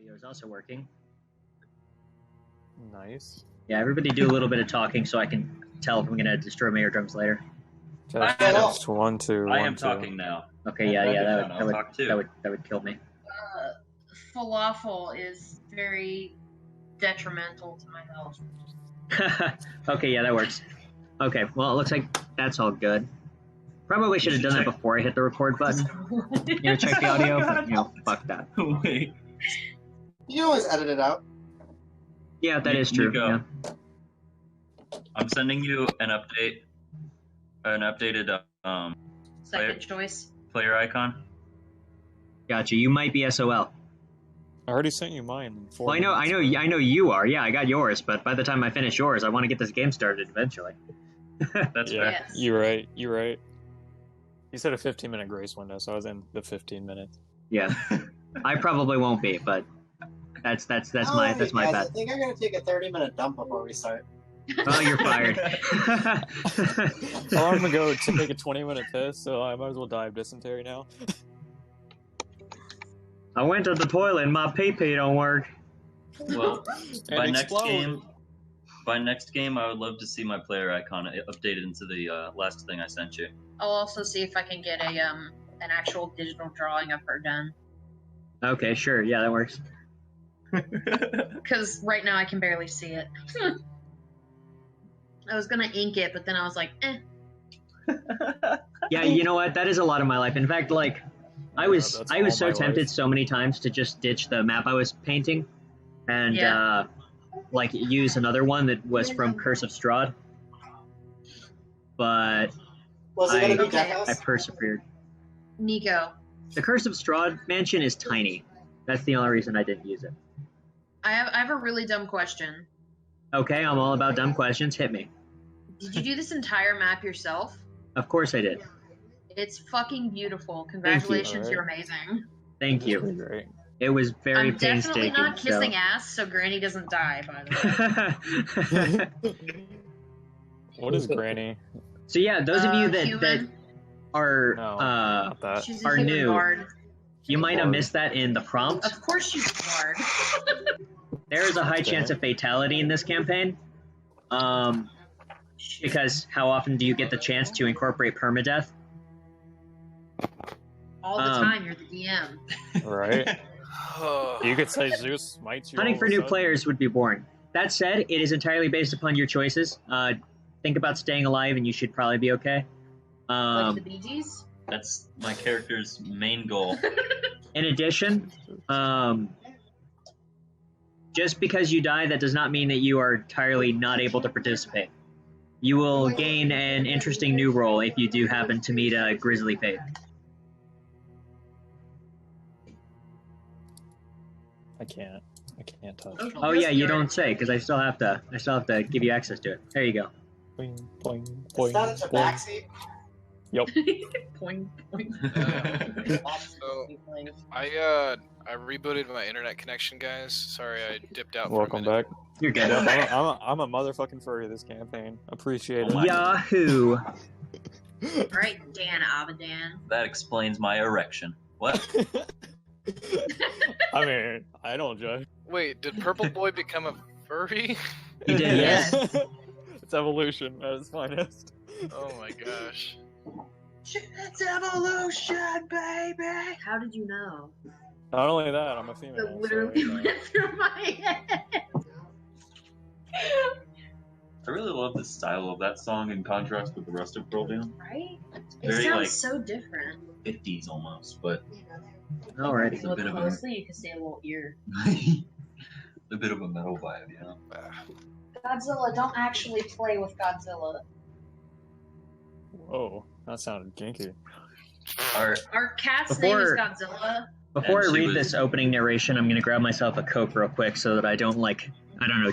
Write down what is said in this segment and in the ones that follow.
Audio is also working. Nice. Yeah, everybody do a little bit of talking so I can tell if I'm going to destroy Mayor Drums later. Test 1 2 I 1 am 2. talking now. Okay, yeah, that would kill me. Falafel is very detrimental to my health. Okay, yeah, that works. Okay, well, it looks like that's all good. Probably should have done that before I hit the record button. Check the audio, but, fuck that. Wait. You always edit it out. Yeah, that is true. Nico, Yeah. I'm sending you an updated Second choice. player icon. Gotcha. You might be SOL. I already sent you mine. In 4 Well, I know you are. Yeah, I got yours, but by the time I finish yours, I want to get this game started eventually. That's Yeah, fair. Yes. you're right. You're right. You said a 15-minute grace window, so I was in the 15 minutes. Yeah, I probably won't be, but that's my guys, I bad. think I'm gonna take a 30-minute dump before we start. Oh, you're fired. How long to go to take a 20-minute piss? So I might as well die of dysentery now. I went to the toilet and my pee-pee don't work. Well, by And next explode. game, I would love to see my player icon updated into the last thing I sent you. I'll also see if I can get an actual digital drawing of her done. Okay, sure. Yeah, that works. Because right now I can barely see it. I was gonna ink it, but then I was like, eh. Yeah, you know what? That is a lot of my life. In fact, like, I was that's so all my tempted life. so many times to just ditch the map I was painting and Yeah. like use another one that was from Curse of Strahd. But Was it gonna be Okay. Death I House? persevered. Nico, The Curse of Strahd mansion is tiny. That's the only reason I didn't use it. I have a really dumb question. Okay, I'm all about dumb questions. Hit me. Did you do this entire map yourself? Of course I did. It's fucking beautiful. Congratulations, Alright. you're amazing. Thank Pretty you. great. It was very I'm definitely painstaking. not kissing ass, so Granny doesn't die, by the way. What is Granny? So yeah, those of you that Human. are No, not that. She's a are human new. bard. you might have missed that in the prompt. Of course she's a bard. There is a high chance of fatality in this campaign. Because how often do you get the chance to incorporate permadeath? All the time, you're the DM. Right? You could say Zeus smites you. Hunting all for of a new sudden. players would be boring. That said, it is entirely based upon your choices. Think about staying alive and you should probably be okay. Like the Bee Gees? That's my character's main goal. In addition, just because you die, that does not mean that you are entirely not able to participate. You will gain an interesting new role if you do happen to meet a grisly fate. I can't touch. Oh yeah, you don't say, because I still have to give you access to it. There you go. Boing, boing, Is boing, that a boing. tabaxi? Yep. Point. So I rebooted my internet connection, guys. Sorry, I dipped out. Welcome for a minute. back. You're good. Yep, I'm a motherfucking furry this campaign. Appreciate it. Yahoo! Right, Dan Abadan. That explains my erection. What? I mean, I don't judge. Wait, did Purple Boy become a furry? You did, yes. It's evolution at its finest. Oh my gosh. It's evolution, baby! How did you know? Not only that, I'm a female. It literally so, went through my head. I really love the style of that song in contrast with the rest of Pearl Jam. Right? It Very, sounds like- so different. 50s almost, but Alrighty. it's a Look bit of a, closely, you can see a little ear. a bit of a metal vibe, you know. Godzilla, don't actually play with Godzilla. Whoa, that sounded kinky. Our, Our cat's Before- name is Godzilla. Before I And she read was- this opening narration, I'm gonna grab myself a Coke real quick so that I don't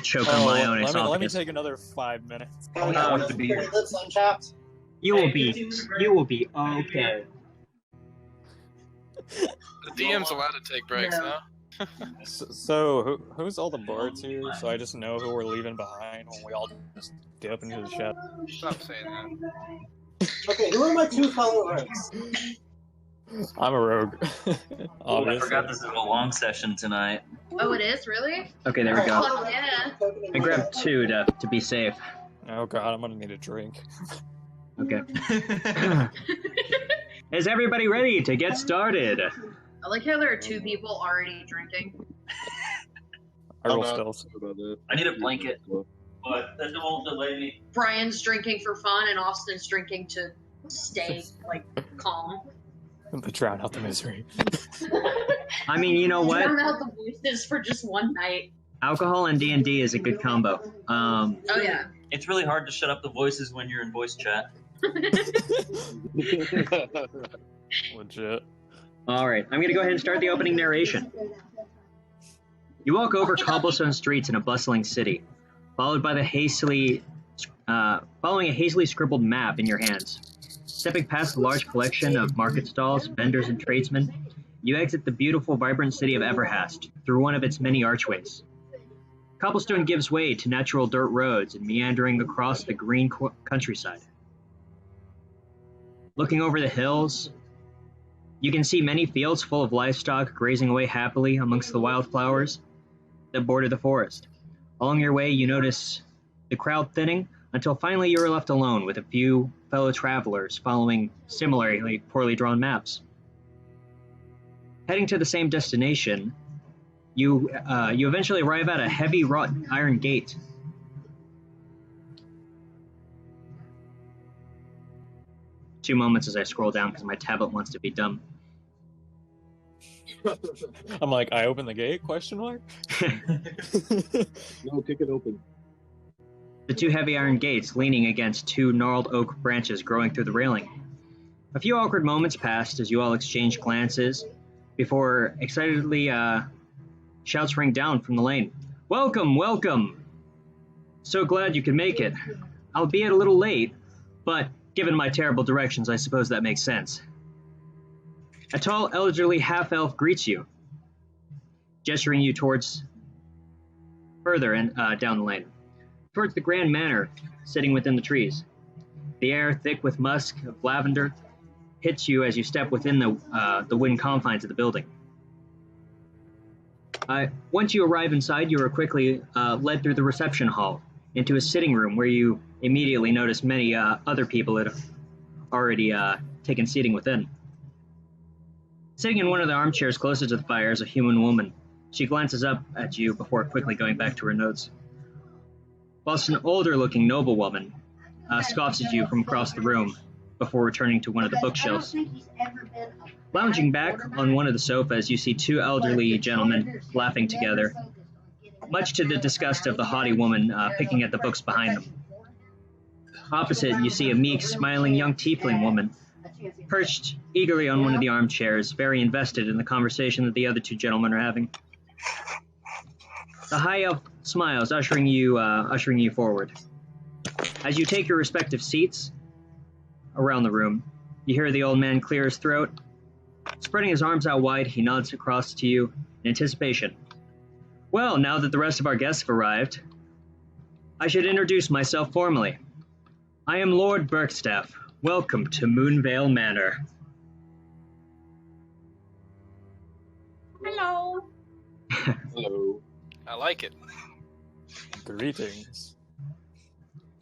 choke on Oh, my own let me esophagus. take another 5 minutes. Oh, no, no, to be pretty here. lips unchapped. You will be okay. The DM's allowed to take breaks, No. huh? So who's all the bards here? So I just know who we're leaving behind when we all just dip into the shadow. Stop saying that. Okay, who are my two fellow orcs? I'm a rogue. Oh, I Obviously. forgot this is a long session tonight. Oh, it is really? Okay, there we go. Oh yeah. I grabbed 2 to be safe. Oh god, I'm gonna need a drink. Okay. Is everybody ready to get started? I like how there are 2 people already drinking. I roll Oh, no. stealth. I need a blanket, but that won't delay me. Brian's drinking for fun, and Austin's drinking to stay like calm. To drown out the misery. I mean, you know what? Drown out the voices for just one night. Alcohol and D&D is a good combo. Oh yeah. It's really hard to shut up the voices when you're in voice chat. Legit. All right, I'm gonna go ahead and start the opening narration. You walk over cobblestone streets in a bustling city, followed by following a hastily scribbled map in your hands. Stepping past a large collection of market stalls, vendors, and tradesmen, you exit the beautiful, vibrant city of Everhast through one of its many archways. Cobblestone gives way to natural dirt roads and meandering across the green countryside. Looking over the hills, you can see many fields full of livestock grazing away happily amongst the wildflowers that border the forest. Along your way, you notice the crowd thinning until finally you are left alone with a few fellow travelers following similarly poorly drawn maps. Heading to the same destination, you eventually arrive at a heavy wrought iron gate. Two moments as I scroll down because my tablet wants to be dumb. I'm like, I open the gate? Question mark? No, kick it open. The 2 heavy iron gates leaning against 2 gnarled oak branches growing through the railing. A few awkward moments passed as you all exchanged glances before excitedly shouts ring down from the lane. Welcome, welcome! So glad you could make it. Albeit a little late, but given my terrible directions, I suppose that makes sense. A tall, elderly half-elf greets you, gesturing you towards further and down the lane, towards the grand manor sitting within the trees. The air, thick with musk of lavender, hits you as you step within the wooden confines of the building. Once you arrive inside, you are quickly led through the reception hall into a sitting room where you immediately notice many other people that have already taken seating within. Sitting in one of the armchairs closest to the fire is a human woman. She glances up at you before quickly going back to her notes. Whilst an older-looking noblewoman scoffs at you from across the room before returning to one of the bookshelves. Lounging back on one of the sofas, you see 2 elderly gentlemen laughing together, much to the disgust of the haughty woman picking at the books behind them. Opposite, you see a meek, smiling young tiefling woman, perched eagerly on one of the armchairs, very invested in the conversation that the other 2 gentlemen are having. The high elf smiles, ushering you forward. As you take your respective seats around the room, you hear the old man clear his throat. Spreading his arms out wide, he nods across to you in anticipation. Well, now that the rest of our guests have arrived, I should introduce myself formally. I am Lord Birkstaff. Welcome to Moonveil Manor. Hello. Hello. I like it. Greetings.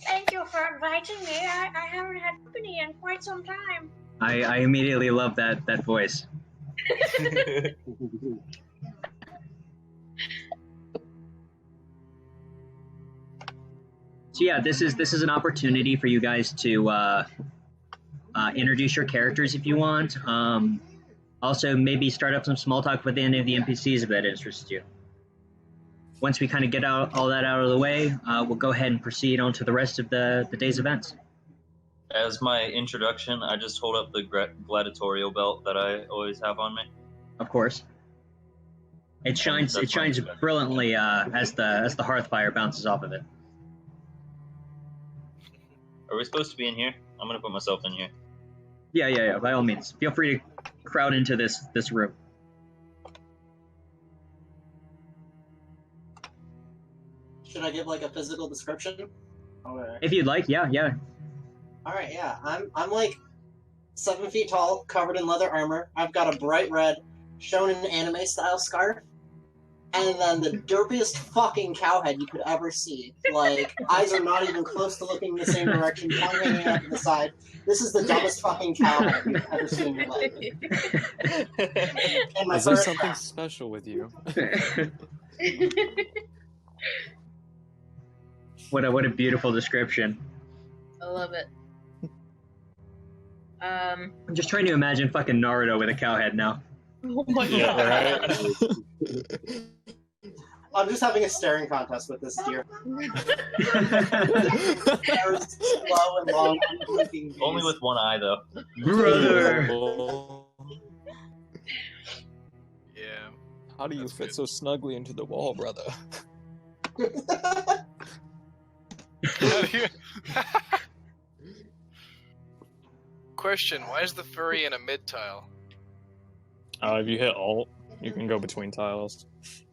Thank you for inviting me. I haven't had company in quite some time. I immediately love that voice. So yeah, this is an opportunity for you guys to introduce your characters if you want. Also, maybe start up some small talk with any of the NPCs if that interests you. Once we kind of get all that out of the way, we'll go ahead and proceed on to the rest of the day's events. As my introduction, I just hold up the gladiatorial belt that I always have on me. Of course. It shines brilliantly as the hearth fire bounces off of it. Are we supposed to be in here? I'm gonna put myself in here. Yeah. By all means, feel free to crowd into this room. Should I give like a physical description? Okay. If you'd like, yeah. All right, yeah. I'm like 7 feet tall, covered in leather armor. I've got a bright red, shonen anime-style scarf. And then the derpiest fucking cowhead you could ever see. Like, eyes are not even close to looking in the same direction, tongue hanging out to the side. This is the dumbest fucking cowhead you've ever seen in your life. And my Is there first something round. special with you? What a beautiful description. I love it. I'm just trying to imagine fucking Naruto with a cowhead now. Oh my god. Yeah, right? I'm just having a staring contest with this deer. Hair is slow and long, unblinking gaze. Only with one eye, though. Brother! Yeah. How do you That's fit good. so snugly into the wall, brother? Question: why is the furry in a mid tile? If you hit Alt, you can go between tiles.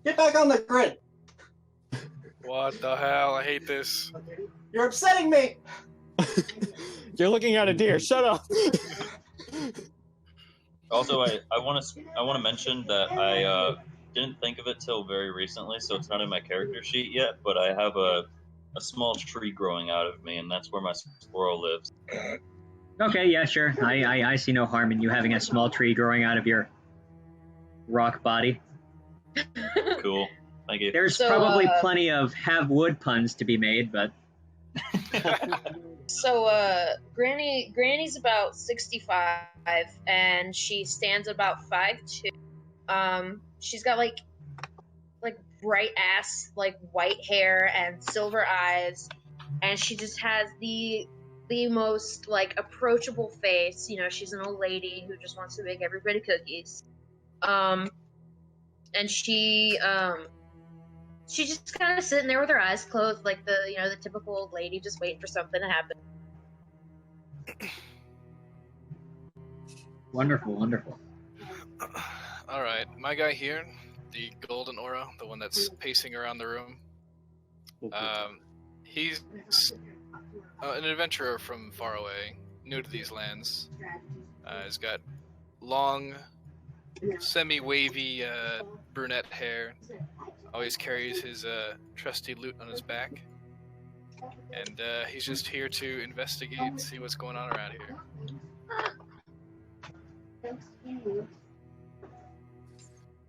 Get back on the grid! What the hell? I hate this. You're upsetting me! You're looking at a deer. Shut up. Also, I want to mention that I didn't think of it till very recently, so it's not in my character sheet yet. But I have a small tree growing out of me, and that's where my squirrel lives. Okay, yeah, sure. I see no harm in you having a small tree growing out of your rock body. Cool. Thank you. There's So, probably plenty of have wood puns to be made, but So, Granny's about 65, and she stands about 5'2". She's got like bright ass, like white hair and silver eyes, and she just has the most like approachable face. You know, she's an old lady who just wants to make everybody cookies. And she's just kind of sitting there with her eyes closed, like the typical old lady, just waiting for something to happen. wonderful, wonderful. All right, my guy here, the golden aura, the one that's pacing around the room. He's an adventurer from far away, new to these lands. He's got long, semi-wavy brunette hair. Always carries his trusty loot on his back. And he's just here to investigate and see what's going on around here.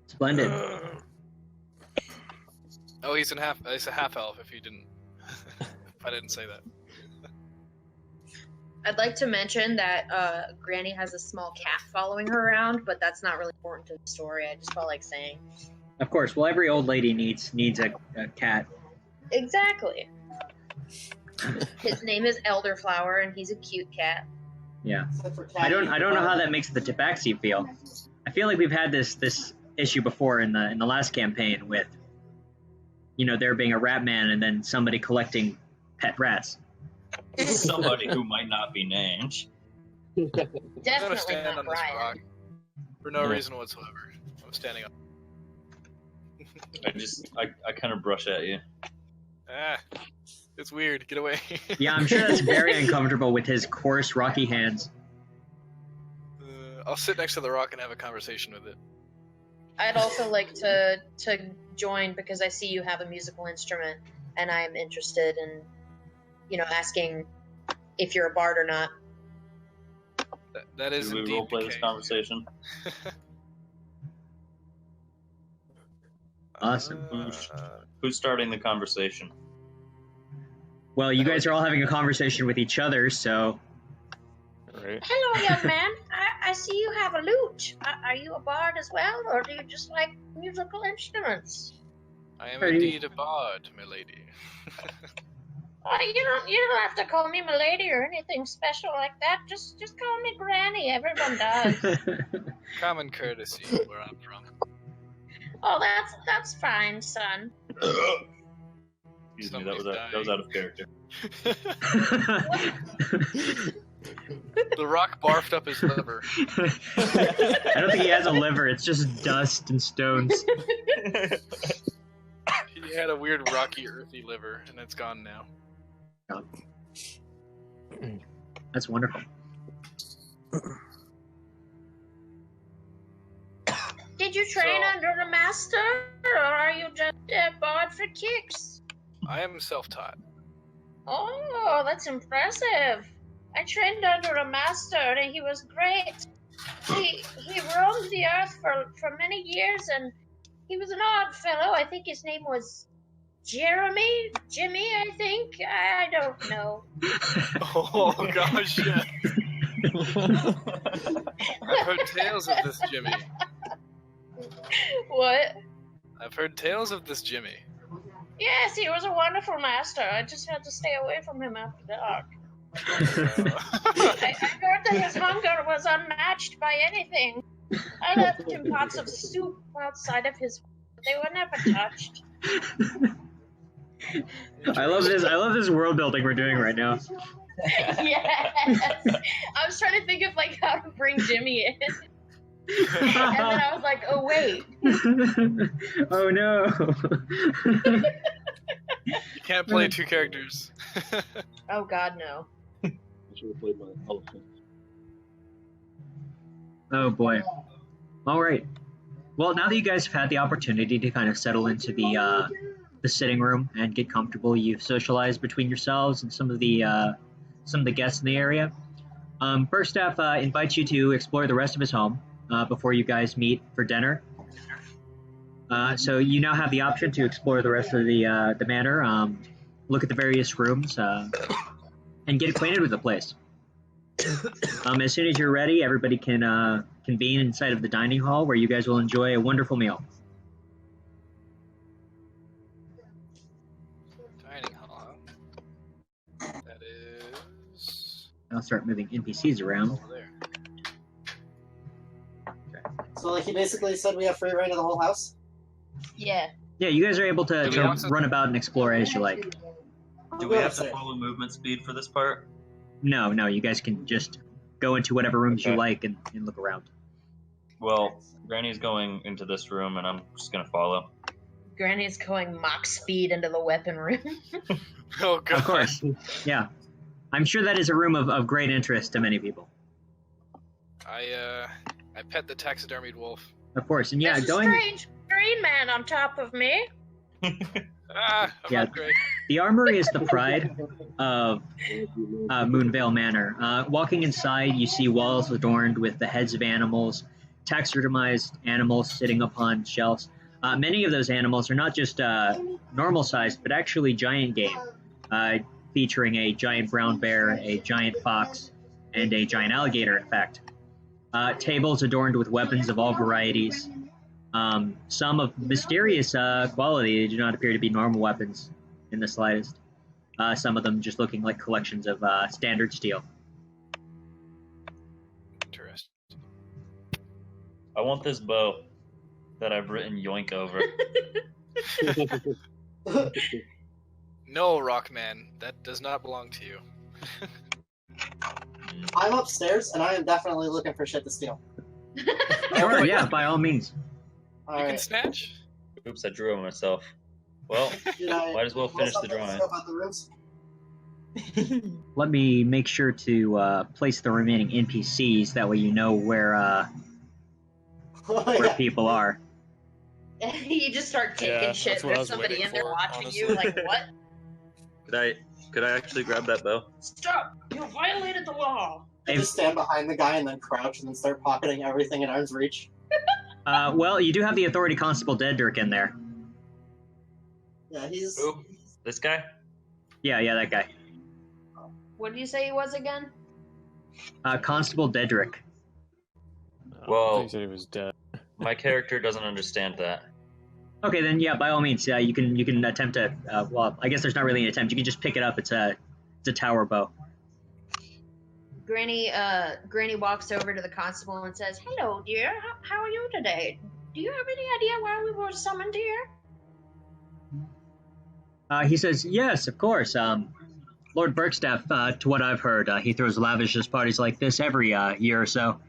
Splendid. Oh, he's a half elf. If you didn't, if I didn't say that. I'd like to mention that Granny has a small cat following her around, but that's not really important to the story. I just felt like saying. Of course, well, every old lady needs a cat. Exactly. His name is Elderflower, and he's a cute cat. Yeah. Except for I don't Catty. know how that makes the Tabaxi feel. I feel like we've had this issue before in the last campaign with, there being a rat man and then somebody collecting pet rats. Somebody who might not be named. I'm gonna Definitely stand not on this Brian. rock for no reason whatsoever. I'm standing up. I kind of brush at you. Ah, it's weird. Get away. Yeah, I'm sure that's very uncomfortable with his coarse, rocky hands. I'll sit next to the rock and have a conversation with it. I'd also like to join because I see you have a musical instrument, and I'm interested in, asking if you're a bard or not. That is Do we indeed roleplay the this case. conversation? Awesome. Who's starting the conversation? Well, you guys are all having a conversation with each other, so Right. Hello, young man. I see you have a lute. Are you a bard as well, or do you just like musical instruments? I am Are you- indeed a bard, milady. Oh, you don't have to call me milady or anything special like that. Just call me Granny. Everyone does. Common courtesy where I'm from. Oh, that's fine, son. Excuse me, that was out of character. The rock barfed up his liver. I don't think he has a liver. It's just dust and stones. He had a weird rocky, earthy liver, and it's gone now. That's wonderful. Did you train under a master, or are you just bored for kicks? I am self-taught. Oh, that's impressive. I trained under a master, and he was great. He roamed the earth for many years, and he was an odd fellow. I think his name was Jimmy, I think. I don't know. Oh gosh, yeah. I've heard tales of this Jimmy. What? I've heard tales of this Jimmy. Yes, he was a wonderful master. I just had to stay away from him after dark. I heard that his hunger was unmatched by anything. I left him pots of soup outside of his. They were never touched. I love this world building we're doing right now. Yes. I was trying to think of like how to bring Jimmy in. And then I was like, oh wait. Oh no. You can't play two characters. Oh god, no. I should have played my elephant. Oh boy. All right. Well, now that you guys have had the opportunity to kind of settle into the sitting room and get comfortable, you've socialized between yourselves and some of the guests in the area. First staff invites you to explore the rest of his home before you guys meet for dinner. So you now have the option to explore the rest of the manor, look at the various rooms, and get acquainted with the place. As soon as you're ready, everybody can convene inside of the dining hall where you guys will enjoy a wonderful meal. Dining hall. That is. I'll start moving NPCs around. Over there. So, like, he basically said we have free reign of the whole house? Yeah. Yeah, you guys are able to Do we have run about and explore as you like. Do we have to follow movement speed for this part? No, you guys can just go into whatever rooms you Okay. like and look around. Well, Granny's going into this room, and I'm just gonna follow. Granny's going Mach speed into the weapon room. Oh god. Of course. Yeah. I'm sure that is a room of great interest to many people. I pet the taxidermied wolf. Of course. And yeah, There's a strange green man on top of me. I'm Yeah. not great. The armory is the pride of Moonveil Manor. Walking inside, you see walls adorned with the heads of animals, taxidermized animals sitting upon shelves. Many of those animals are not just normal sized, but actually giant game, featuring a giant brown bear, a giant fox, and a giant alligator, in fact. Tables adorned with weapons of all varieties. Some of mysterious quality. They do not appear to be normal weapons in the slightest. Some of them just looking like collections of standard steel. Interesting. I want this bow that I've written yoink over. No, Rockman, that does not belong to you. I'm upstairs, and I am definitely looking for shit to steal. Sure, yeah, by all means. You can Alright. snatch. Oops, I drew it myself. Well, might as well finish the drawing. About the rooms? Let me make sure to place the remaining NPCs. That way you know where people are. You just start taking Yeah, shit. that's what I There's was somebody waiting in there for, watching honestly. you. Like what? Could I actually grab that bow? Stop! You violated the law. I just stand behind the guy and then crouch and then start pocketing everything in arm's reach. Well, you do have the Authority Constable Dedrick in there. Yeah, he's... Who? This guy? Yeah, that guy. What did you say he was again? Constable Dedrick. Well- He said he was dead. My character doesn't understand that. Okay, then yeah, by all means, you can attempt to. Well, I guess there's not really an attempt. You can just pick it up. It's a tower bow. Granny walks over to the constable and says, "Hello, dear. How are you today? Do you have any idea why we were summoned here?" He says, yes, of course. Lord Berkstaff, to what I've heard, he throws lavish parties like this every year or so.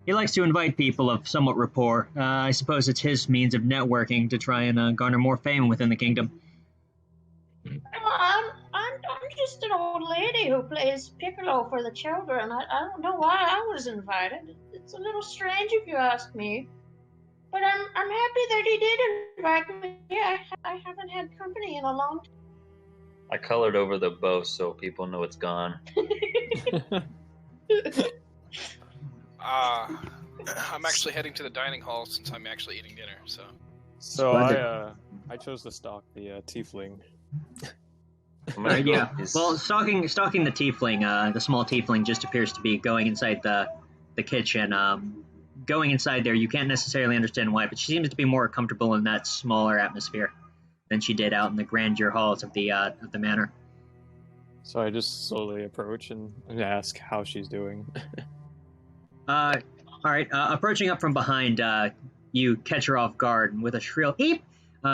He likes to invite people of somewhat rapport. I suppose it's his means of networking to try and garner more fame within the kingdom. I'm just an old lady who plays piccolo for the children. I don't know why I was invited. It's a little strange if you ask me. But I'm happy that he did invite me. I haven't had company in a long time. I colored over the bow so people know it's gone. I'm actually heading to the dining hall since I'm actually eating dinner. So I chose to stalk the tiefling. Yeah. Well, stalking the tiefling, the small tiefling just appears to be going inside the kitchen. Going inside there, you can't necessarily understand why, but she seems to be more comfortable in that smaller atmosphere than she did out in the grandeur halls of the manor. So I just slowly approach and ask how she's doing. All right. Approaching up from behind, you catch her off guard, and with a shrill "eep,"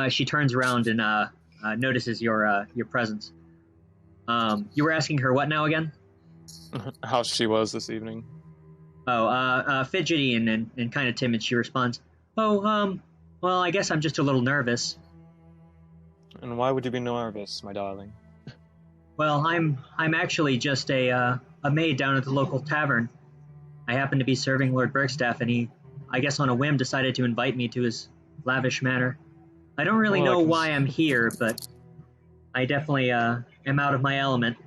she turns around and notices your presence. You were asking her what now again? How she was this evening. Oh, fidgety and kind of timid, she responds, "Oh, well, I guess I'm just a little nervous." And why would you be nervous, my darling? Well, I'm actually just a maid down at the local tavern. I happen to be serving Lord Bergstaff, and he, I guess on a whim, decided to invite me to his lavish manor. I don't really know why I'm here, but I definitely am out of my element.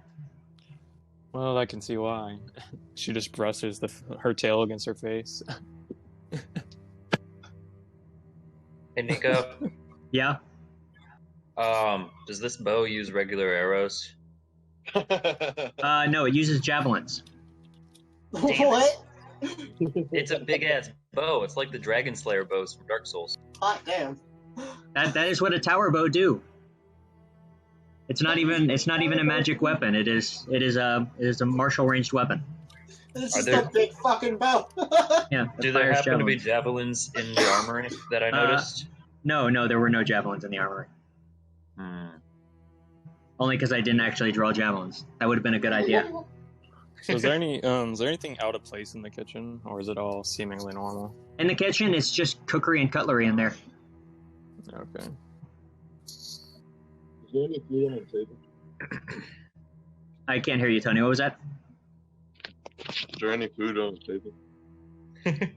Well, I can see why. She just brushes her tail against her face. Hey, Nico. Yeah? Does this bow use regular arrows? No, it uses javelins. What? It's a big-ass bow. It's like the Dragon Slayer bows from Dark Souls. Hot damn. That is what a tower bow do. It's not even a magic weapon. It is a martial ranged weapon. This is a big fucking bow. Yeah. Do there happen to be javelins in the armory that I noticed? No, there were no javelins in the armory. Only because I didn't actually draw javelins. That would have been a good idea. So is there anything out of place in the kitchen, or is it all seemingly normal? In the kitchen, it's just cookery and cutlery in there. Okay. Is there any food on the table? I can't hear you, Tony. What was that? Is there any food on the table?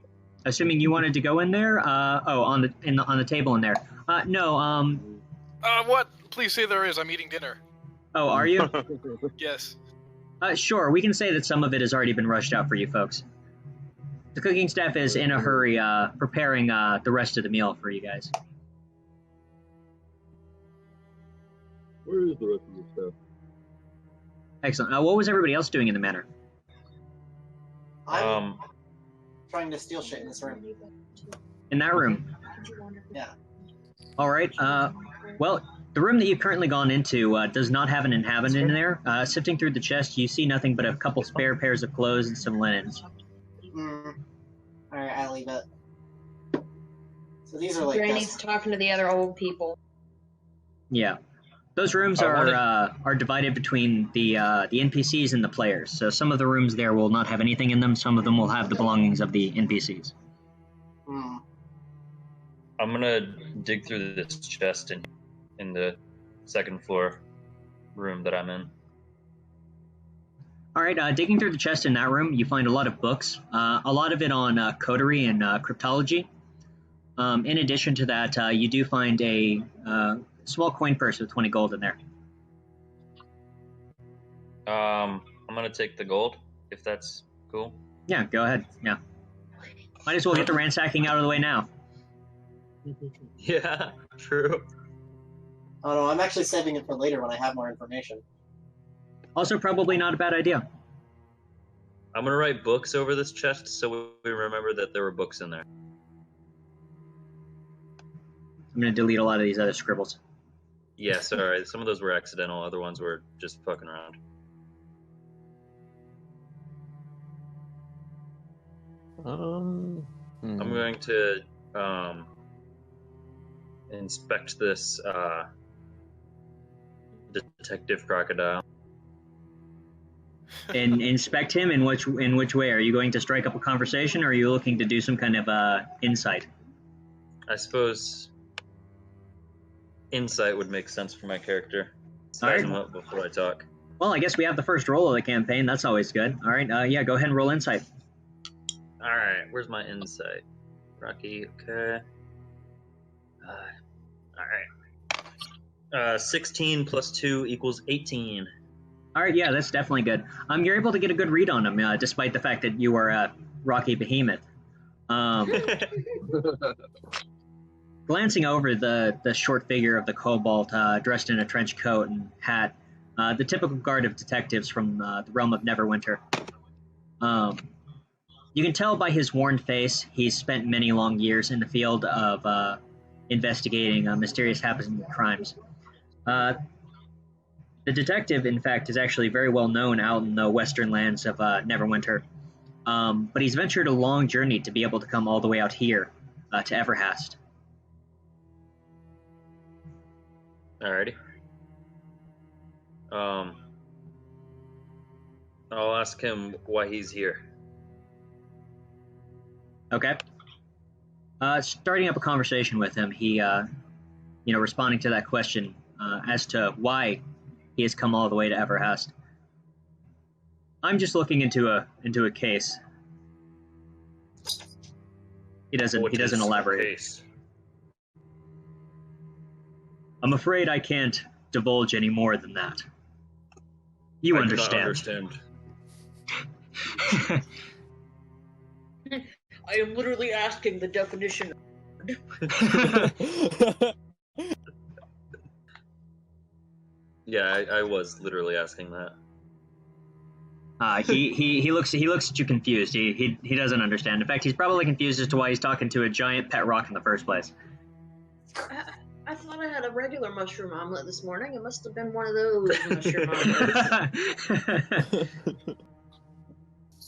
Assuming you wanted to go in there. On the table in there. No. What? Please say there is. I'm eating dinner. Oh, are you? Yes. Sure. We can say that some of it has already been rushed out for you folks. The cooking staff is in a hurry, preparing the rest of the meal for you guys. Where is the rest of the stuff? Excellent. What was everybody else doing in the manor? I'm trying to steal shit in this room. In that room? Yeah. All right. Well, the room that you've currently gone into does not have an inhabitant in there. Sifting through the chest, you see nothing but a couple spare pairs of clothes and some linens. Alright, I leave it. So these are like Granny's talking to the other old people. Yeah. Those rooms are divided between the NPCs and the players. So some of the rooms there will not have anything in them. Some of them will have the belongings of the NPCs. I'm gonna dig through this chest in the second floor room that I'm in. All right, digging through the chest in that room, you find a lot of books, a lot of it on coterie and cryptology. In addition to that, you do find a small coin purse with 20 gold in there. I'm gonna take the gold, if that's cool. Yeah, go ahead. Yeah. Might as well get the ransacking out of the way now. Yeah, true. Oh no, I'm actually saving it for later when I have more information. Also, probably not a bad idea. I'm gonna write books over this chest so we remember that there were books in there. I'm going to delete a lot of these other scribbles. Yeah, sorry. Some of those were accidental. Other ones were just fucking around. I'm going to inspect this detective crocodile. And inspect him in which way? Are you going to strike up a conversation, or are you looking to do some kind of insight? I suppose insight would make sense for my character. Size him up before I talk. Well, I guess we have the first roll of the campaign. That's always good. All right, yeah, go ahead and roll insight. All right, where's my insight? Rocky, okay. All right. 16 plus 2 equals 18. All right, yeah, that's definitely good. You're able to get a good read on him, despite the fact that you are a Rocky Behemoth. Glancing over the short figure of the kobold, dressed in a trench coat and hat, the typical guard of detectives from the realm of Neverwinter. You can tell by his worn face he's spent many long years in the field of investigating mysterious happening crimes. The detective, in fact, is actually very well known out in the western lands of Neverwinter, but he's ventured a long journey to be able to come all the way out here to Everhast. Alrighty. I'll ask him why he's here. Okay. Starting up a conversation with him, he, responding to that question as to why he has come all the way to Everhast. I'm just looking into a case. He doesn't elaborate. Case? I'm afraid I can't divulge any more than that. You understand. I am literally asking the definition. Yeah, I was literally asking that. He looks at you confused. He doesn't understand. In fact, he's probably confused as to why he's talking to a giant pet rock in the first place. I thought I had a regular mushroom omelet this morning. It must have been one of those mushroom omelets.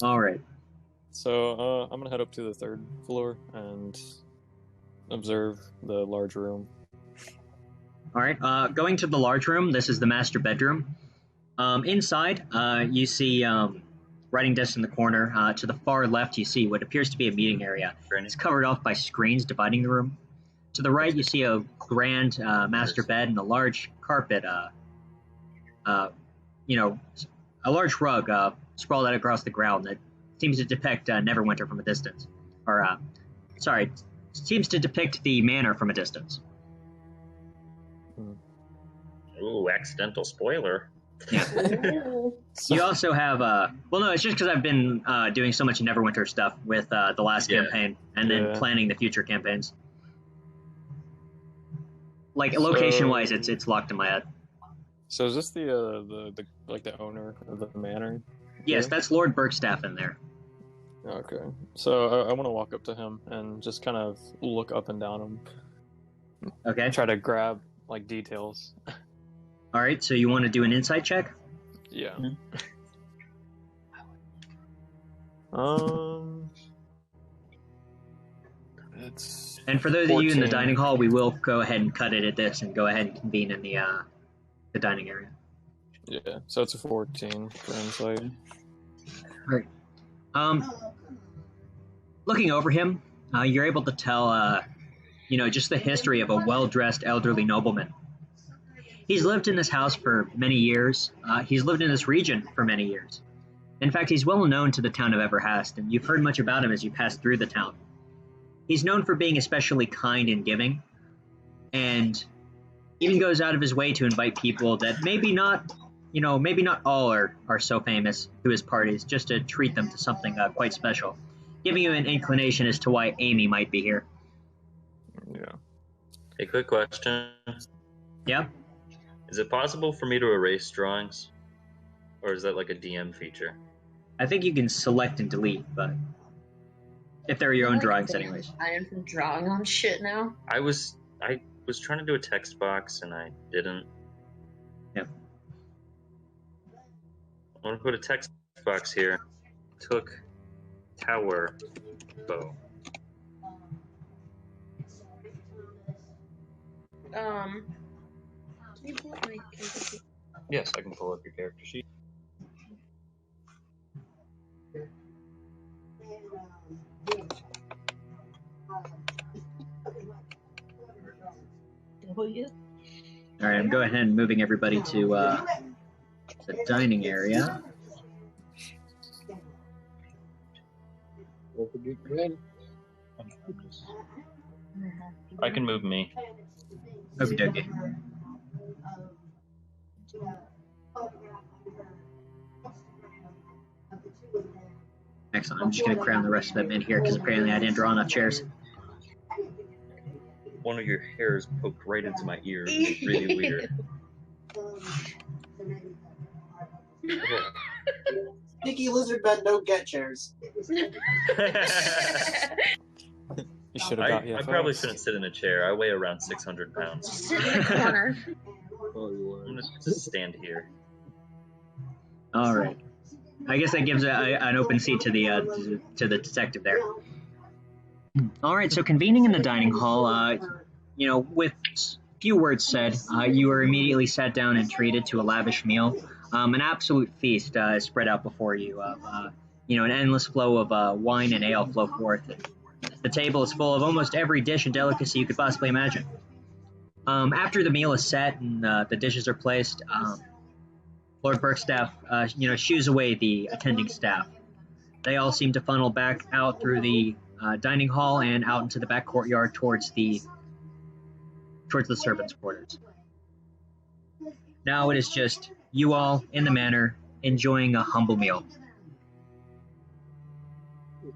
All right. So I'm gonna head up to the 3rd floor and observe the large room. All right. Going to the large room. This is the master bedroom. Inside, you see writing desk in the corner. To the far left, you see what appears to be a meeting area. It's covered off by screens dividing the room. To the right, you see a grand master bed and a large carpet. A large rug sprawled out across the ground that seems to depict Neverwinter from a distance. Seems to depict the manor from a distance. Ooh, accidental spoiler. Yeah. You also have it's just because I've been doing so much Neverwinter stuff with the last campaign and then planning the future campaigns. Like location wise, it's locked in my head. So is this the owner of the manor? Yes, that's Lord Burkstaff in there. Okay. So I want to walk up to him and just kind of look up and down him. Okay. Try to grab details. All right. So you want to do an insight check? Yeah. It's. And for those 14. Of you in the dining hall, we will go ahead and cut it at this and go ahead and convene in the dining area. Yeah. So it's a 14 for insight. All right. Looking over him, you're able to tell, just the history of a well-dressed elderly nobleman. He's lived in this house for many years. He's lived in this region for many years. In fact, he's well known to the town of Everhast, and you've heard much about him as you pass through the town. He's known for being especially kind and giving, and even goes out of his way to invite people that maybe not all are so famous to his parties, just to treat them to something quite special, giving you an inclination as to why Amy might be here. Yeah. A quick question. Yeah? Is it possible for me to erase drawings? Or is that like a DM feature? I think you can select and delete, but if they're your own drawings anyways. I am from drawing on shit now. I was trying to do a text box and I didn't. Yeah. I want to put a text box here. Took tower bow. Can you pull up my character sheet? Yes, I can pull up your character sheet. W? All right, I'm going ahead and moving everybody to the dining area. I can move me. Okie dokie. Excellent. I'm just going to cram the rest of them in here because apparently I didn't draw enough chairs. One of your hairs poked right into my ear. It's really weird. Sticky lizard men don't get chairs. You should have got I probably shouldn't sit in a chair. I weigh around 600 pounds. Sit in the corner. I'm gonna just stand here. All right. I guess that gives an open seat to the detective there. All right. So convening in the dining hall, with few words said, you were immediately sat down and treated to a lavish meal. An absolute feast is spread out before you. An endless flow of wine and ale flow forth. The table is full of almost every dish and delicacy you could possibly imagine. After the meal is set and the dishes are placed, Lord Burkstaff, shoos away the attending staff. They all seem to funnel back out through the dining hall and out into the back courtyard towards the servants' quarters. Now it is just you all in the manor enjoying a humble meal.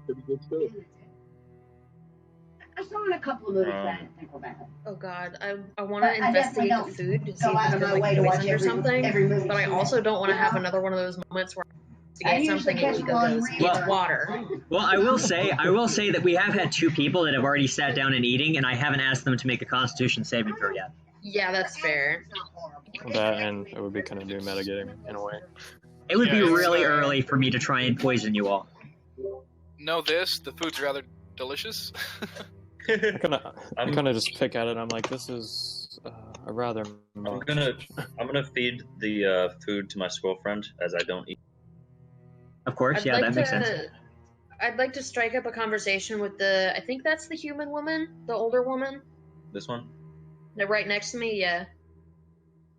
Pretty good stuff. I saw in a couple of movies that I didn't think were bad. Oh god, I want to investigate the food to see go if out of there's my way like to watch poison or something, every movie but I also don't want to have another one of those moments where I investigate something and Ego goes, it's water. Well, I will say that we have had two people that have already sat down and eating, and I haven't asked them to make a Constitution saving throw yet. Yeah, that's fair. That, and it would be kind of doing metagaming in a way. It would be Yeah, really early for me to try and poison you all. Know this, the food's rather delicious. I kind of just pick at it and I'm like, this is a rather I'm gonna feed the food to my squirrel friend as I don't eat. Of course, that makes sense. I'd like to strike up a conversation with I think that's the human woman, the older woman. This one? They're right next to me, yeah.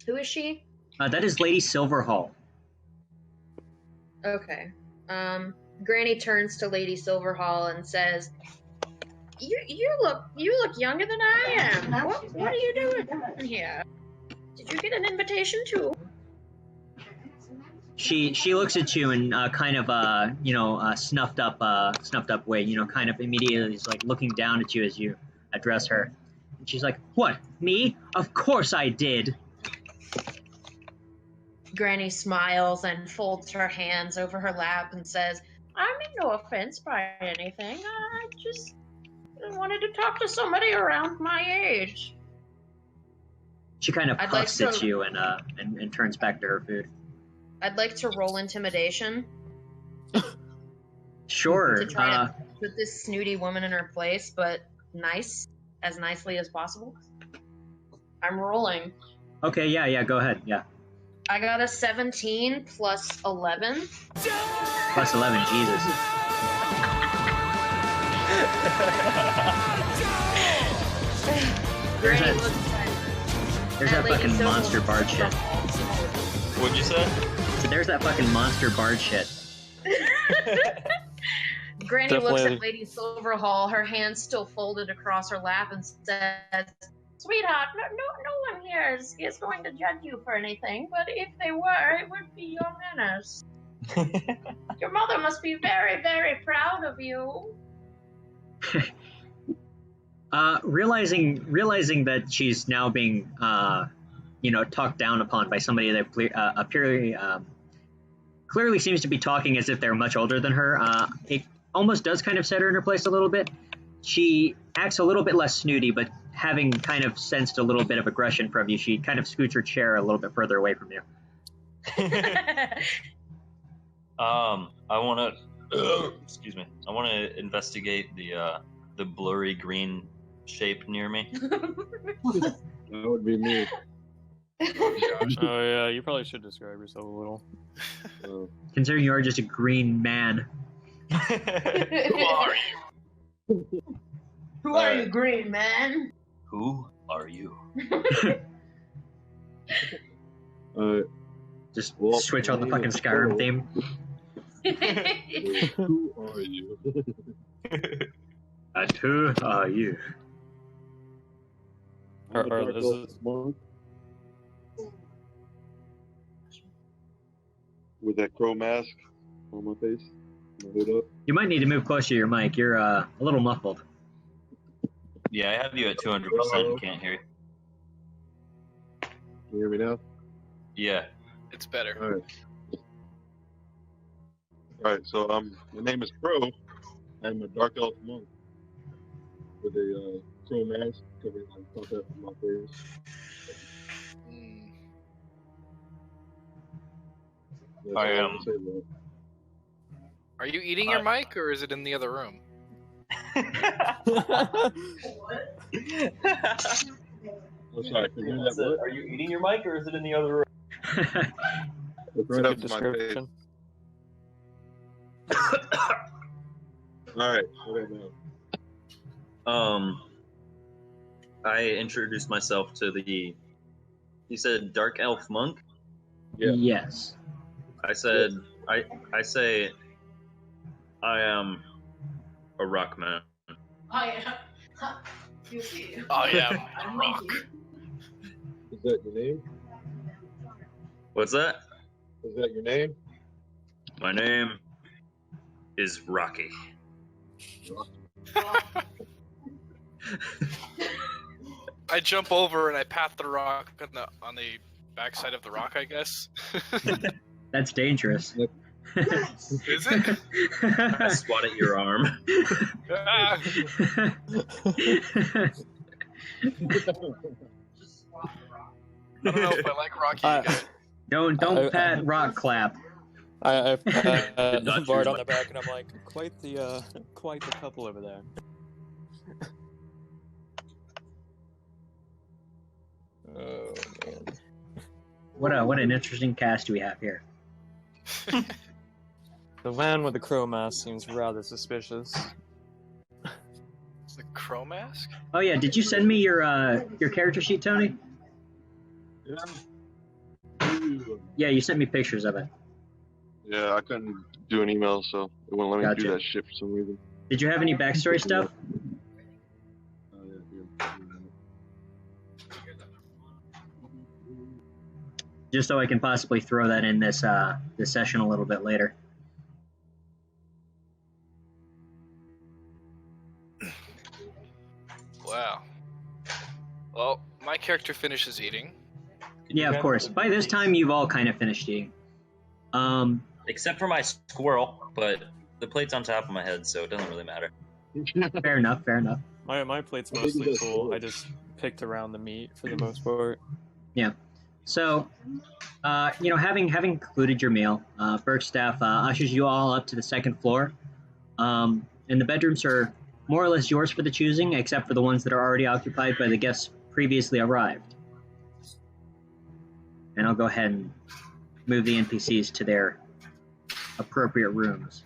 Who is she? That is Lady Silverhall. Okay. Granny turns to Lady Silverhall and says, You look younger than I am. What are you doing here? Did you get an invitation too? She looks at you and kind of snuffed up way, kind of immediately is like looking down at you as you address her. And she's like, "What? Me? Of course I did." Granny smiles and folds her hands over her lap and says, I mean no offense by anything. I just wanted to talk to somebody around my age. She kind of puffs at you and turns back to her food. I'd like to roll intimidation. Sure. To try to put this snooty woman in her place, but as nicely as possible. I'm rolling. Okay, yeah, go ahead, yeah. I got a 17 plus 11. Plus 11, Jesus. There's that fucking monster bard shit. What'd you say? So there's that fucking monster bard shit. Granny looks at Lady Silverhall, her hands still folded across her lap, and says, Sweetheart, no one here is going to judge you for anything, but if they were, it would be your manners. Your mother must be very, very proud of you. Realizing that she's now being, talked down upon by somebody that clearly seems to be talking as if they're much older than her, it almost does kind of set her in her place a little bit. She acts a little bit less snooty, but having kind of sensed a little bit of aggression from you, she kind of scoots her chair a little bit further away from you. I want to, excuse me. I want to investigate the blurry green shape near me. That would be me. Oh yeah, you probably should describe yourself a little. Considering you are just a green man. Who are you? Who are you, green man? Who are you? Just Well, switch on the fucking yeah. Skyrim theme. Who are you? And who are you? I'm a Or dark is elf it- monk with that crow mask on my face, my hood up. You might need to move closer to your mic. You're a little muffled. Yeah, I have you at 200%. Can't hear you. Can you hear me now? Yeah. It's better. All right. All right. So my name is Crow. I'm a dark elf monk with a crow mask covering like top half of my face. Mm. That's I all am. can say about it. Are you eating your mic, or is it in the other room? I'm sorry. Can you hear that? What? Are you eating your mic, or is it in the other room? It's right up to my face. All right. What about now? I introduced myself to the. You said dark elf monk. Yeah. Yes. I said I say I am a rock man. I am. You see. Oh yeah, rock. Is that your name? What's that? Is that your name? My name is Rocky. I jump over and I pat the rock on the backside of the rock, I guess. That's dangerous. Is it? I swat at your arm. Ah! I don't know if I like Rocky. Guys. Don't pat rock clap. I Did not Bard choose on my- the back, and I'm like, quite the couple over there. Oh man. What an interesting cast we have here. The man with the crow mask seems rather suspicious. The crow mask? Oh yeah, did you send me your character sheet, Tony? Yeah, you sent me pictures of it. Yeah, I couldn't do an email, so it wouldn't let me Gotcha. do that shit for some reason. Did you have any backstory stuff? Yeah. Just so I can possibly throw that in this session a little bit later. Wow. Well, my character finishes eating. Yeah, of course. By this time, you've all kind of finished eating. Except for my squirrel, but the plate's on top of my head, so it doesn't really matter. Fair enough. Fair enough. My plate's mostly full. I just picked around the meat for the most part. Yeah. So, having concluded your meal, Bergstaff ushers you all up to the second floor, and the bedrooms are more or less yours for the choosing, except for the ones that are already occupied by the guests previously arrived. And I'll go ahead and move the NPCs to their appropriate rooms.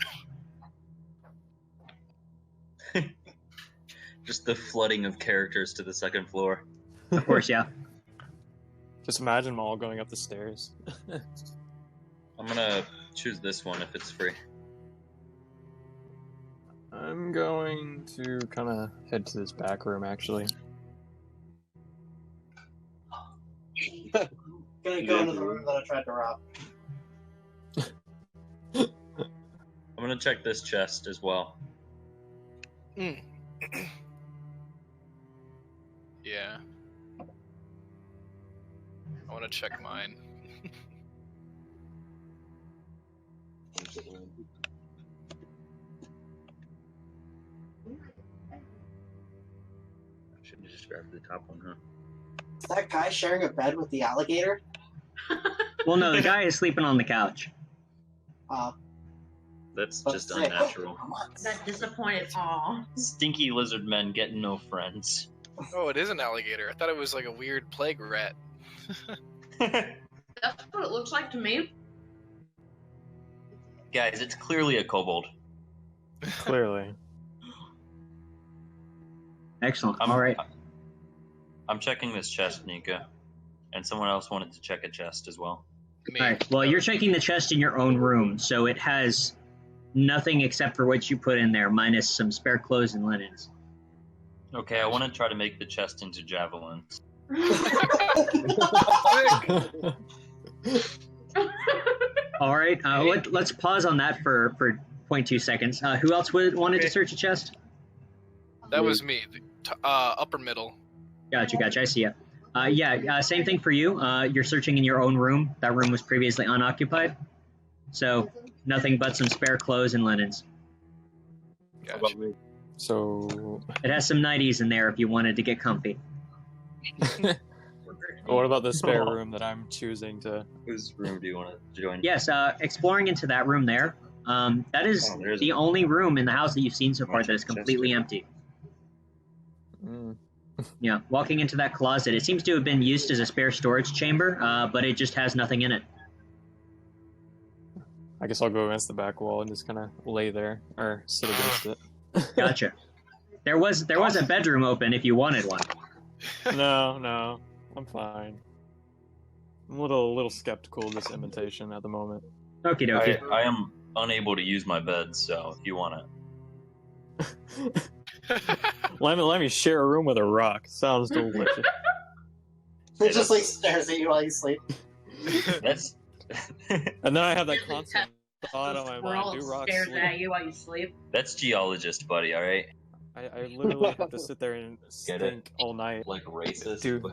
Just the flooding of characters to the second floor. Of course, yeah. Just imagine them all going up the stairs. I'm gonna choose this one if it's free. I'm going to kind of head to this back room, actually. Gonna go into the room that I tried to rob. I'm gonna check this chest as well. Mm. Yeah. I want to check mine. I should have just grabbed the top one, huh? Is that guy sharing a bed with the alligator? Well, no, the guy is sleeping on the couch. That's Let's just say- unnatural. That disappointed. Aw. Stinky lizard men getting no friends. Oh, it is an alligator. I thought it was like a weird plague rat. That's what it looks like to me. Guys, it's clearly a kobold. Clearly. Excellent. All right. I'm checking this chest, Nika. And someone else wanted to check a chest as well. Me. Alright, well, you're checking the chest in your own room, so it has nothing except for what you put in there, minus some spare clothes and linens. Okay, I want to try to make the chest into javelins. Alright, let's pause on that for 0.2 seconds. Who else wanted to search a chest? That was me. Upper middle. Gotcha, I see ya. Same thing for you. You're searching in your own room. That room was previously unoccupied. So, nothing but some spare clothes and linens. How about me? So, It has some nighties in there if you wanted to get comfy. what about the spare room that I'm choosing to? Whose room do you want to join? Yes, exploring into that room there. That is the only room in the house that you've seen so far that is completely empty. Mm. Yeah, walking into that closet, it seems to have been used as a spare storage chamber, but it just has nothing in it. I guess I'll go against the back wall and just kind of lay there or sit against it. Gotcha. There was a bedroom open if you wanted one. No, I'm fine. I'm a little skeptical of this invitation at the moment. Okie dokie. I am unable to use my bed, so if you want it. Let me share a room with a rock. Sounds delicious. It just like stares at you while you sleep. That's. And then I have that constant thought on my mind. Do rocks stares sleep? at you while you sleep. That's geologist, buddy. All right. I literally have to sit there and think all night. Like racist. Dude.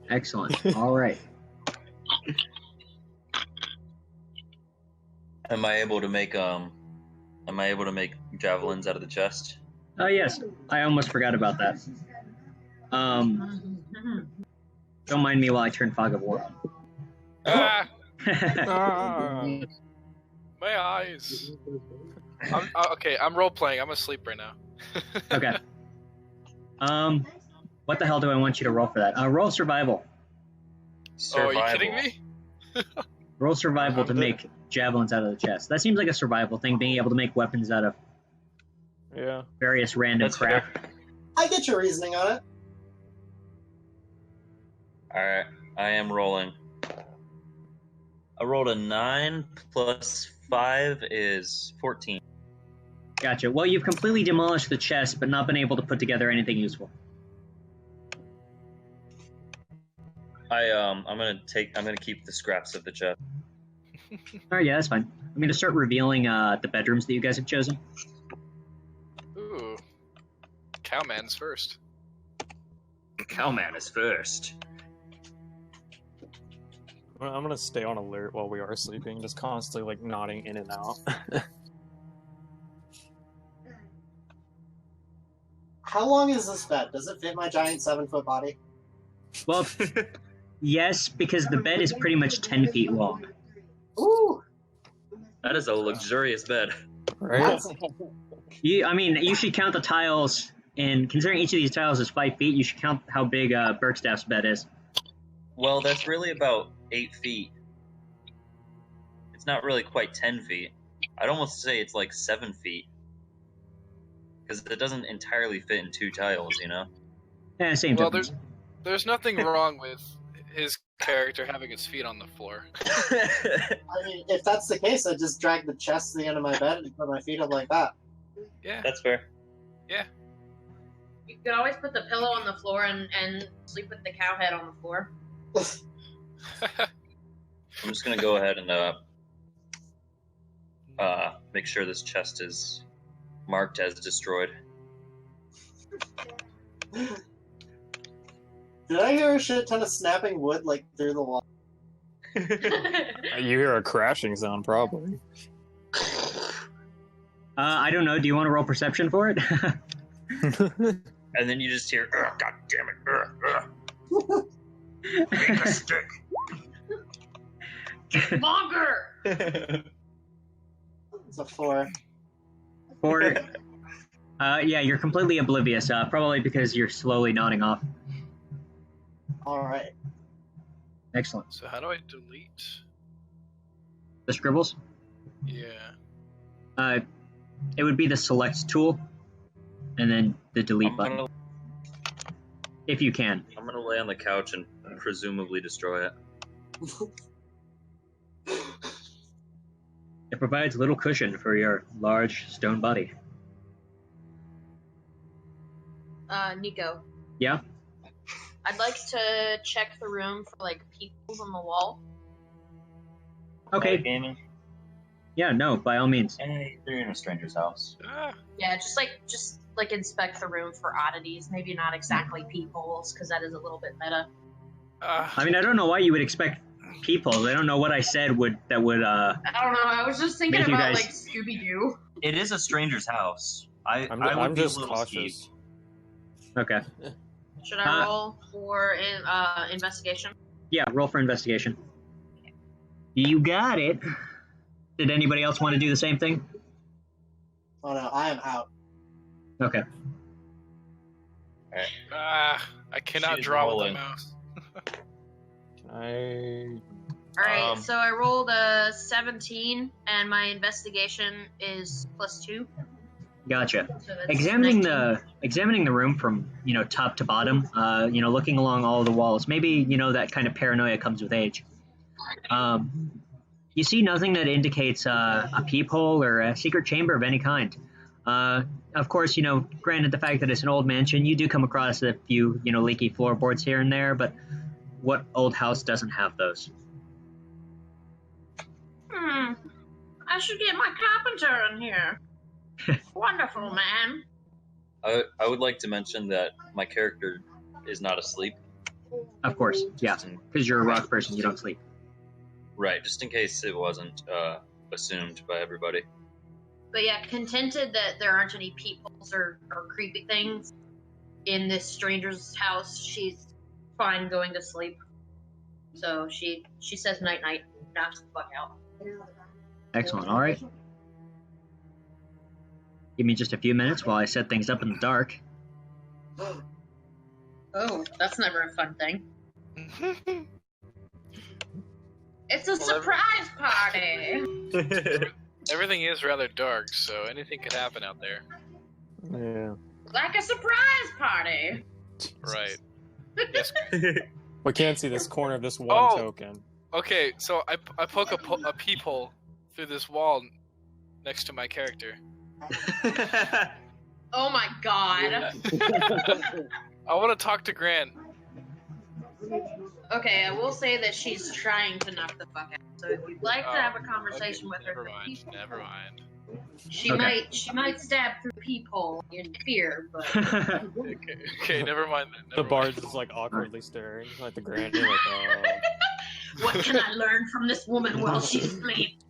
Excellent. All right. Am I able to make javelins out of the chest? Oh yes, I almost forgot about that. Don't mind me while I turn Fog of War on. Ah, Ah. my eyes. I'm role playing. I'm asleep right now. Okay. What the hell do I want you to roll for that? Roll survival. Oh, are you kidding me? Roll survival to make javelins out of the chest. That seems like a survival thing, being able to make weapons out of various random That's crap. I get your reasoning on it. Alright, I am rolling. I rolled a 9 plus 5 is 14. Gotcha. Well, you've completely demolished the chest, but not been able to put together anything useful. I'm gonna keep the scraps of the chest. Alright, yeah, that's fine. I'm going to start revealing the bedrooms that you guys have chosen. Ooh. Cowman's first. Cowman is first. I'm gonna stay on alert while we are sleeping, just constantly like nodding in and out. How long is this bed? Does it fit my giant 7-foot body? Well, yes, because the bed is pretty much 10 feet long. Ooh! That is a luxurious bed. Right? You should count the tiles, and considering each of these tiles is 5 feet, you should count how big Berkstaff's bed is. Well, that's really about 8 feet. It's not really quite 10 feet. I'd almost say it's like 7 feet. Because it doesn't entirely fit in 2 tiles, you know? Yeah, same Well, difference. there's nothing wrong with his character having his feet on the floor. I mean, if that's the case, I'd just drag the chest to the end of my bed and put my feet up like that. Yeah. That's fair. Yeah. You could always put the pillow on the floor and sleep with the cow head on the floor. I'm just gonna go ahead and make sure this chest is marked as destroyed. Did I hear a shit ton of snapping wood like through the wall? You hear a crashing sound, probably. I don't know. Do you want to roll perception for it? And then you just hear, "Ugh, God damn it! Make a stick." Longer! It's a 4. 4. Yeah, you're completely oblivious, probably because you're slowly nodding off. Alright. Excellent. So how do I delete? The scribbles? Yeah. It would be the select tool, and then the delete button. If you can. I'm gonna lay on the couch and presumably destroy it. It provides little cushion for your large stone body. Nico, Yeah? I'd like to check the room for like peepholes on the wall. Okay. Gaming. Yeah, no, by all means. Hey, they're in a stranger's house. Yeah, just like inspect the room for oddities. Maybe not exactly peepholes, because that is a little bit meta. I mean, I don't know why you would expect people. I don't know what I said that would. I don't know. I was just thinking Make you about guys- like Scooby Doo. It is a stranger's house. I would I'm be just a little cautious. skeeved. Okay. Should I roll for investigation? Yeah, roll for investigation. You got it. Did anybody else want to do the same thing? Oh no, I am out. Okay. I cannot She's draw with rolling. the mouse. Can I? Alright, so I rolled a 17, and my investigation is +2. Gotcha. So that's Examining 19. the room from top to bottom, looking along all the walls. Maybe that kind of paranoia comes with age. You see nothing that indicates a peephole or a secret chamber of any kind. Of course, granted the fact that it's an old mansion, you do come across a few leaky floorboards here and there, but what old house doesn't have those? I should get my carpenter in here. Wonderful, man. I would like to mention that my character is not asleep. Of course, yeah, because you're a rock person, you don't sleep. Right, just in case it wasn't assumed by everybody. But yeah, contented that there aren't any peepholes or creepy things in this stranger's house, she's fine going to sleep. So she says night night, knocks the fuck out. Excellent, all right. Give me just a few minutes while I set things up in the dark. Oh, that's never a fun thing. It's a surprise party! Everything is rather dark, so anything could happen out there. Yeah. Like a surprise party! Right. Yes. We can't see this corner of this one token. Okay, so I poke a peephole through this wall next to my character. Oh my god. I want to talk to Gran. Okay, I will say that she's trying to knock the fuck out. So if you'd like to have a conversation with her, Never mind. she might stab through peephole in fear, but Okay, never mind then. The bard's just like awkwardly staring at the grand. Like, what can I learn from this woman while she sleeps?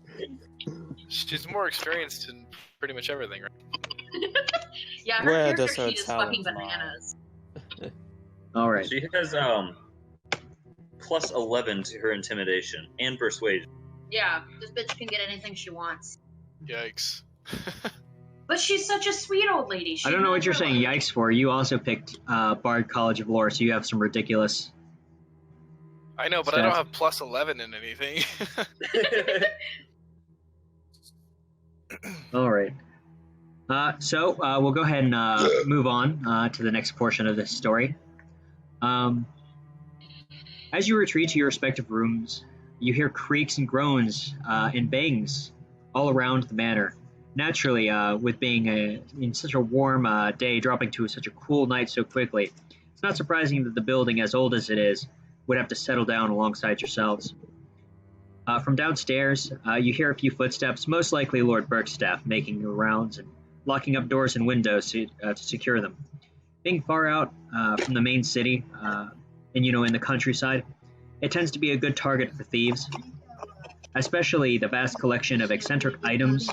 She's more experienced in pretty much everything, right? Yeah, her Where character does her sheet is fucking talent lie? bananas. All right. She has plus 11 to her intimidation and persuasion. Yeah, this bitch can get anything she wants. Yikes. But she's such a sweet old lady. I don't know what you're saying yikes for. You also picked Bard College of Lore, so you have some ridiculous... I know, but I don't have plus 11 in anything. All right. So we'll go ahead and move on to the next portion of this story. As you retreat to your respective rooms, you hear creaks and groans and bangs all around the manor. Naturally, with being in such a warm day, dropping to such a cool night so quickly, it's not surprising that the building, as old as it is, would have to settle down alongside yourselves. From downstairs, you hear a few footsteps, most likely Lord Burke's staff, making their rounds and locking up doors and windows to secure them. Being far out from the main city, and in the countryside, it tends to be a good target for thieves, especially the vast collection of eccentric items.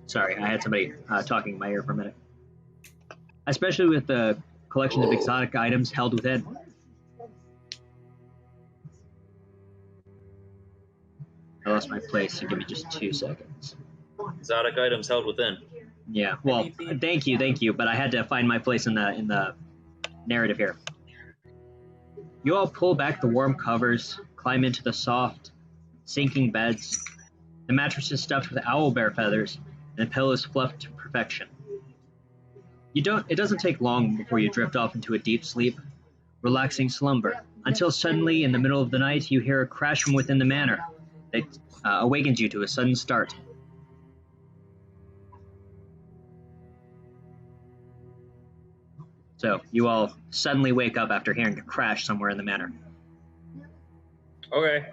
Sorry, I had somebody talking in my ear for a minute. Especially with the collection of exotic items held within. I lost my place, so give me just 2 seconds. Exotic items held within. Yeah, well, thank you, but I had to find my place in the narrative here. You all pull back the warm covers, climb into the soft, sinking beds. The mattress is stuffed with owlbear feathers, and the pillows fluffed to perfection. It doesn't take long before you drift off into a deep sleep, relaxing slumber, until suddenly, in the middle of the night, you hear a crash from within the manor that awakens you to a sudden start. So, you all suddenly wake up after hearing a crash somewhere in the manor. Okay.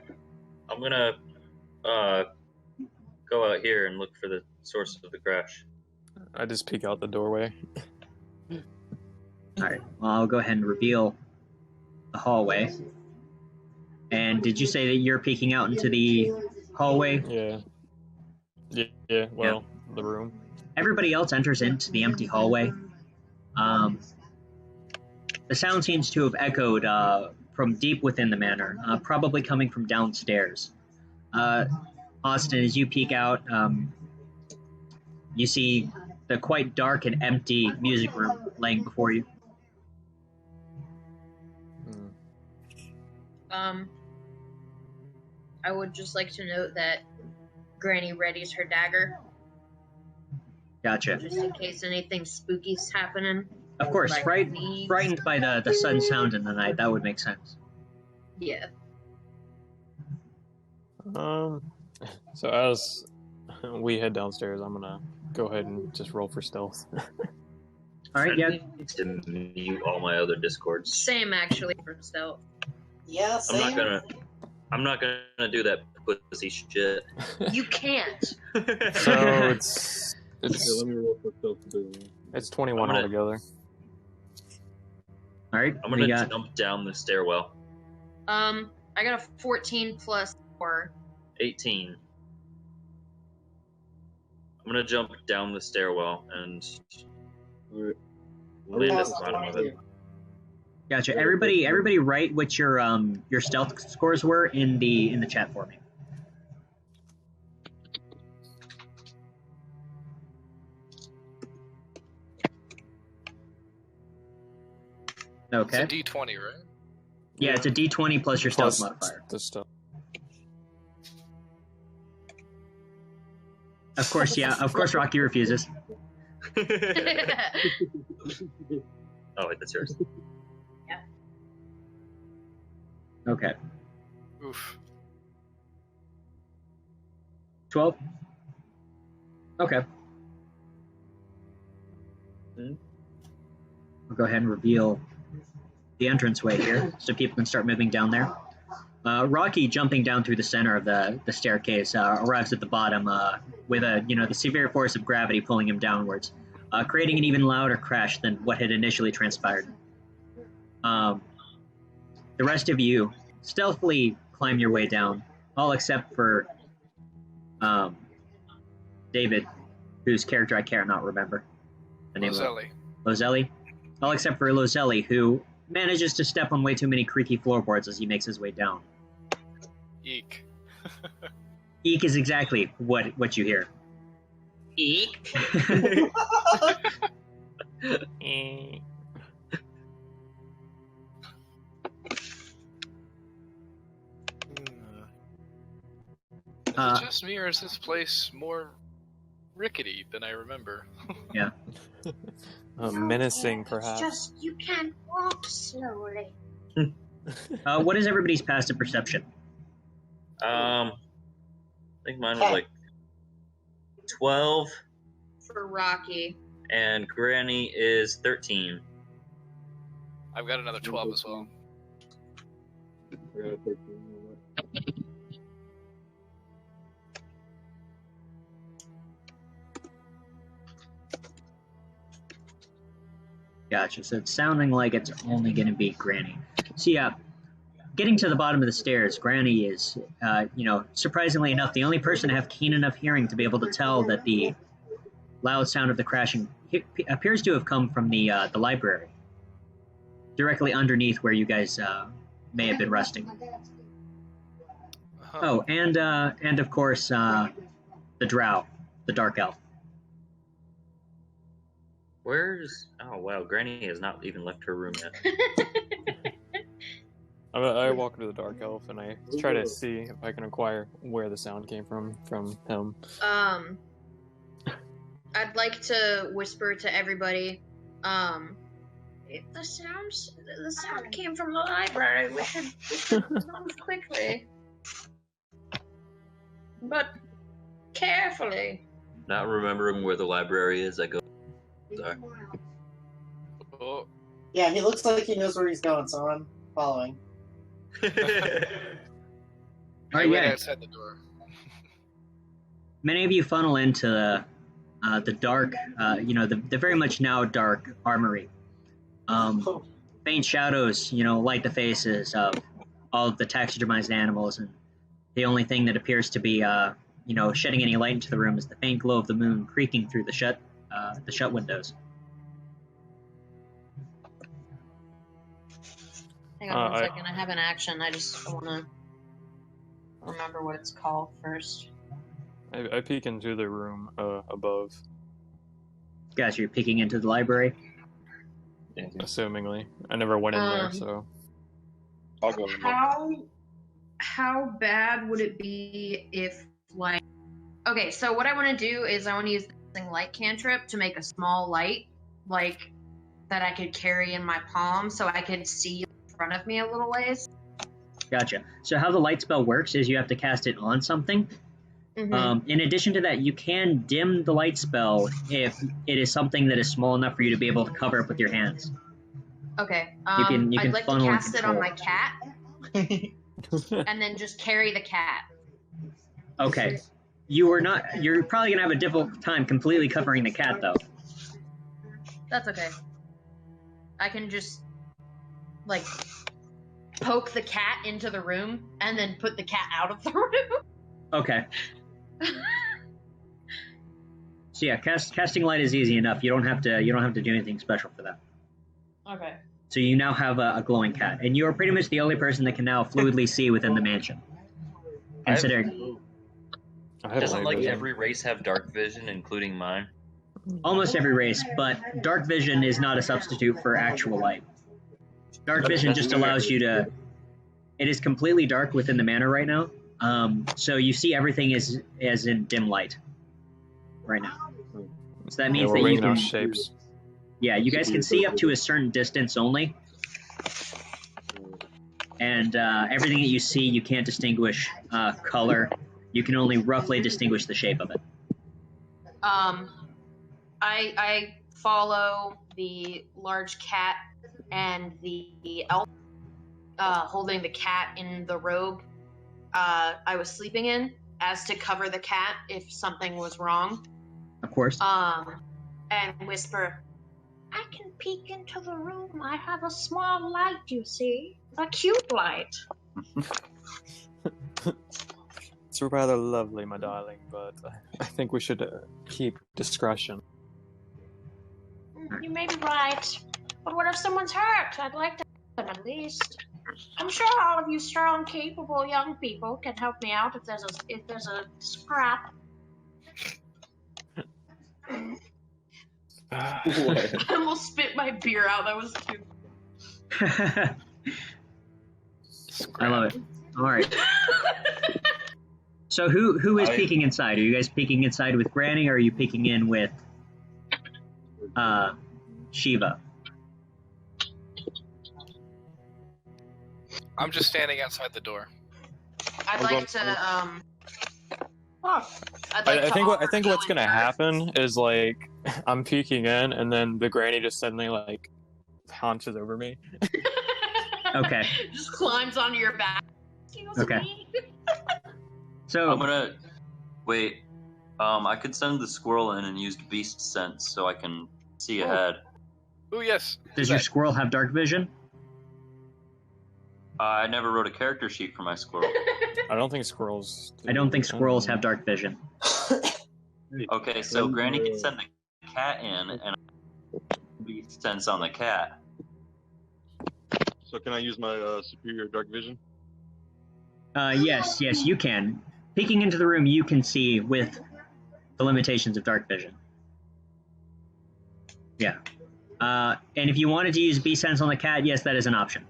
I'm gonna go out here and look for the source of the crash. I just peek out the doorway. Alright, well, I'll go ahead and reveal the hallway. And did you say that you're peeking out into the hallway? Yeah, well, the room. Everybody else enters into the empty hallway. The sound seems to have echoed from deep within the manor, probably coming from downstairs. Austin, as you peek out, you see the quite dark and empty music room laying before you. I would just like to note that Granny readies her dagger. Gotcha. Just in case anything spooky's happening. Of course, Like frightened by the sudden sound in the night, that would make sense. Yeah. So as we head downstairs, I'm gonna go ahead and just roll for stealth. Alright, yeah. To mute all my other discords. Same, actually, for stealth. Yeah, same. I'm not gonna do that pussy shit. You can't. So it's Yeah, let me roll for stealth to do. it's 21 altogether. Alright, I'm gonna jump down the stairwell. I got a 14 plus 4. 18. I'm gonna jump down the stairwell and Alright. land at the bottom of it. Gotcha. Everybody write what your stealth scores were in the chat for me. Okay. It's a D20, right? Yeah, it's a D20 plus your stealth modifier. The stealth. Of course, yeah. Of course, Rocky refuses. Oh, wait, that's yours. Okay. Oof. 12? Okay. I'll go ahead and reveal the entranceway here so people can start moving down there. Rocky, jumping down through the center of the staircase, arrives at the bottom with the severe force of gravity pulling him downwards, creating an even louder crash than what had initially transpired. The rest of you stealthily climb your way down, all except for David, whose character I cannot remember. The name Lozelli. Lozelli? All except for Lozelli, who manages to step on way too many creaky floorboards as he makes his way down. Eek. Eek is exactly what you hear. Eek. Is it just me, or is this place more rickety than I remember? Yeah. Menacing, perhaps. It's just you can't walk slowly. What is everybody's passive perception? I think mine was like 12, For Rocky. and Granny is 13. I've got another 12 as well. I got a 13. Gotcha. So it's sounding like it's only going to be Granny. So yeah, getting to the bottom of the stairs, Granny is, surprisingly enough, the only person to have keen enough hearing to be able to tell that the loud sound of the crashing appears to have come from the library, directly underneath where you guys may have been resting. Huh. Oh, and of course, the Drow, the Dark Elf. Oh wow, Granny has not even left her room yet. I walk into the Dark Elf and I try to see if I can acquire where the sound came from him. I'd like to whisper to everybody, The sound came from the library. We should move quickly, but carefully. Not remembering where the library is, I go. Sorry. Oh, Yeah, he looks like he knows where he's going, so I'm following. Alright, wait yeah. outside the door. Many of you funnel into the dark, the very much now dark armory. Faint shadows, light the faces of all of the taxidermized animals, and the only thing that appears to be, shedding any light into the room is the faint glow of the moon creaking through the shut windows. Hang on one second. I have an action. I just want to remember what it's called first. I peek into the room above, Guys, you're peeking into the library. assumingly. I never went in there, so. I'll go in. How bad would it be if, like... Okay, so what I want to do is I want to use the light cantrip to make a small light, like, that I could carry in my palm so I could see in front of me a little ways. Gotcha. So how the light spell works is you have to cast it on something. Mm-hmm. In addition to that, you can dim the light spell if it is something that is small enough for you to be able to cover up with your hands. Okay. You can I'd like to funnel and cast it on control. my cat, and then just carry the cat. Okay. You're probably going to have a difficult time completely covering the cat, though. That's okay. I can just, like, poke the cat into the room, and then put the cat out of the room. Okay. So yeah, casting light is easy enough. You don't have to do anything special for that. Okay. So you now have a glowing cat, and you are pretty much the only person that can now fluidly see within the mansion. Considering Doesn't like every race have dark vision, including mine? almost every race, but dark vision is not a substitute for actual light. Dark vision just allows you to. It is completely dark within the manor right now, so you see everything as in dim light right now. So that means that you can. Shapes. Yeah, you guys can see up to a certain distance only, and everything that you see, you can't distinguish color. You can only roughly distinguish the shape of it. I follow the large cat and the elf holding the cat in the robe I was sleeping in, as to cover the cat if something was wrong. Of course. And whisper, I can peek into the room. I have a small light, you see. A cute light. It's rather lovely, my darling, but I think we should keep discretion. You may be right. But what if someone's hurt? I'd like to help them at least. I'm sure all of you strong, capable young people can help me out if there's a scrap. I almost spit my beer out. That was cute. I love it. All right. So who is peeking inside? Are you guys peeking inside with Granny, or are you peeking in with Shiva? I'm just standing outside the door. I'd like to I think what's gonna happen is, like, I'm peeking in, and then the granny just suddenly, like, haunches over me. Okay. Just climbs onto your back. Excuse Okay. me. So I'm gonna wait. I could send the squirrel in and use beast sense so I can see ahead. Oh yes. does your squirrel have dark vision? I never wrote a character sheet for my squirrel. I don't think squirrels. I don't think squirrels have dark vision. Okay, so Granny can send the cat in and beast sense on the cat. So can I use my superior dark vision? Yes, you can. Peeking into the room, you can see with the limitations of dark vision. Yeah. And if you wanted to use B-Sense on the cat, yes, that is an option.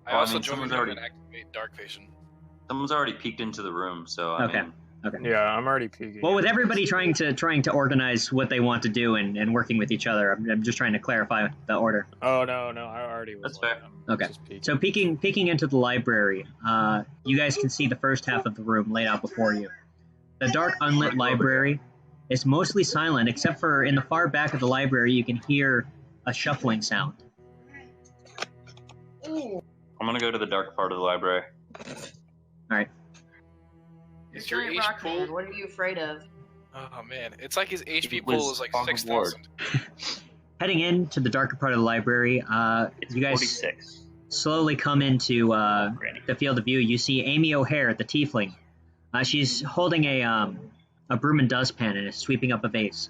I also mean, joined someone's and already- activate dark vision. Someone's already peeked into the room, so I Okay. mean, Okay. Yeah, I'm already peeking. Well, with everybody trying to organize what they want to do and working with each other, I'm just trying to clarify the order. Oh no, I already was. That's fair. Okay. Just peeking. So peeking into the library, you guys can see the first half of the room laid out before you. The dark, unlit library is mostly silent, except for in the far back of the library, you can hear a shuffling sound. Ooh. I'm gonna go to the dark part of the library. All right. Is your Giant HP rock man, pool? what are you afraid of? Oh man, it's like his HP It was pool is like on the 6,000. Heading into the darker part of the library, It's you guys 46. slowly come into the field of view. You see Amy O'Hare, the tiefling. She's holding a broom and dustpan and is sweeping up a vase.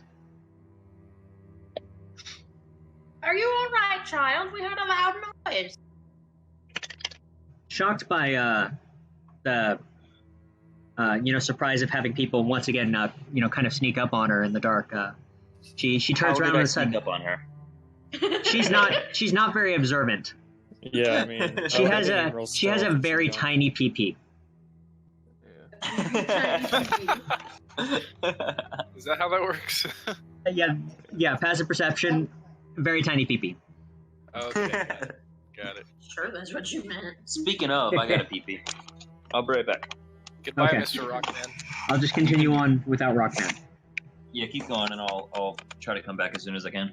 Are you alright, child? We heard a loud noise. Shocked by the surprise of having people once again kind of sneak up on her in the dark, she turns How around did I and sneak said, up on her? she's not very observant. Yeah, I mean, She has I wouldn't roll a stealth if very she don't. tiny PP. Is that how that works? Yeah, passive perception, very tiny PP. Okay, got it. Sure, that's what you meant. Speaking of, I got a PP. I'll be right back. Goodbye, Okay. Mr. Rockman. I'll just continue on without Rockman. Yeah, keep going, and I'll try to come back as soon as I can.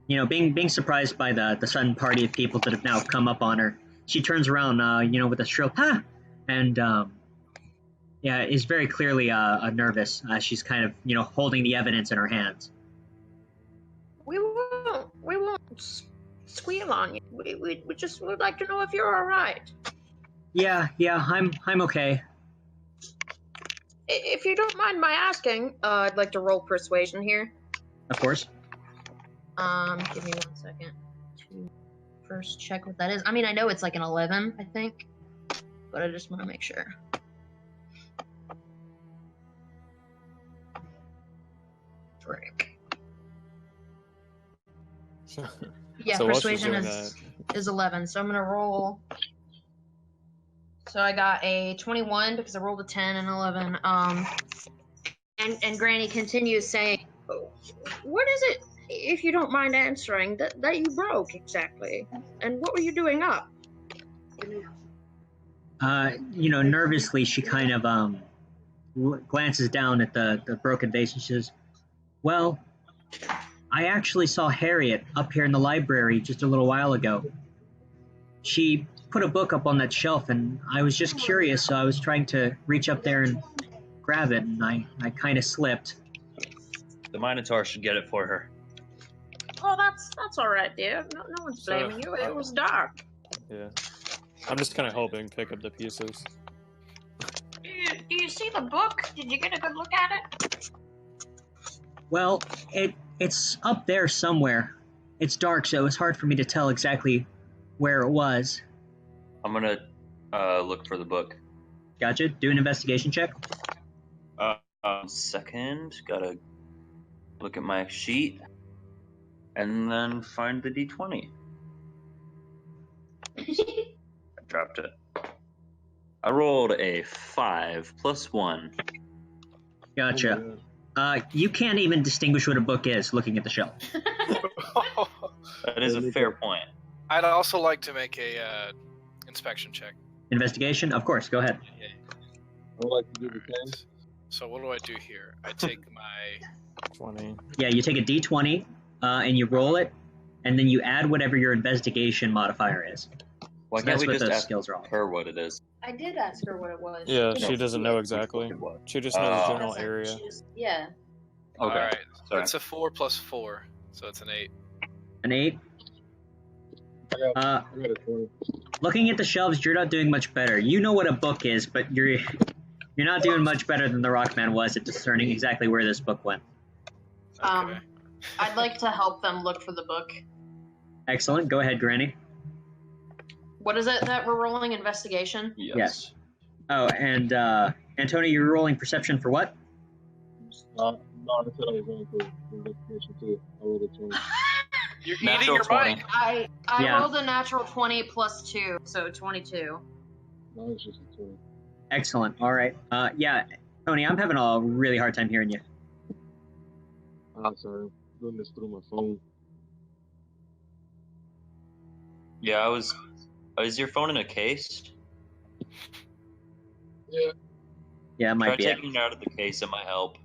Being surprised by the sudden party of people that have now come up on her, she turns around, with a shrill "ha!" and is very clearly nervous. She's kind of, holding the evidence in her hands. We won't squeal on you. We just would like to know if you're alright. Yeah, I'm okay. If you don't mind my asking, I'd like to roll persuasion here. Of course. Give me 1 second to first check what that is. I mean, I know it's like an 11, I think, but I just want to make sure. Frick. Yeah, So while she's persuasion doing is 11, so I'm gonna roll. So I got a 21 because I rolled a 10 and 11. And Granny continues saying, "What is it, if you don't mind answering, that you broke exactly? And what were you doing up?" Nervously, she kind of glances down at the broken vase and she says, "Well, I actually saw Harriet up here in the library just a little while ago. She put a book up on that shelf, and I was just curious, so I was trying to reach up there and grab it, and I kind of slipped." The Minotaur should get it for her. Oh, that's all right, dear. No one's blaming you. It was dark. Yeah. I'm just kind of helping pick up the pieces. Do you see the book? Did you get a good look at it? Well, it's up there somewhere. It's dark, so it was hard for me to tell exactly where it was. I'm gonna look for the book. Gotcha. Do an investigation check. Second, gotta look at my sheet, and then find the D20. I dropped it. I rolled a 5 plus 1. Gotcha. You can't even distinguish what a book is looking at the shelf. That is a fair point. I'd also like to make a inspection check. Investigation? Of course, go ahead. Yeah. I would like to do the same. So what do I do here? I take my 20. Yeah, you take a D20, and you roll it, and then you add whatever your investigation modifier is. Why So can't that's we what just the ask skills are all. her what it is? I did ask her what it was. Yeah, She she doesn't know exactly. She just knows the general area. Yeah. Okay. All right. Sorry. It's a 4 plus 4, so it's an 8. An 8. I got a 20. Looking at the shelves, you're not doing much better. You know what a book is, but you're not doing much better than the Rockman was at discerning exactly where this book went. Okay. I'd like to help them look for the book. Excellent. Go ahead, Granny. What is it that we're rolling? Investigation? Yes. Oh, and Antonio, you're rolling perception for what? No, I said I was going for investigation too. I rolled a 20. You're eating Natural your 20. mic. I Yeah. rolled a natural 20 plus 2, so 22. No, it's just a 20. Excellent. All right. Yeah, Tony, I'm having a really hard time hearing you. I'm sorry. I'm doing this through my phone. Yeah, is your phone in a case? Yeah. Yeah, it might Try be it. taking it out of the case. It might help.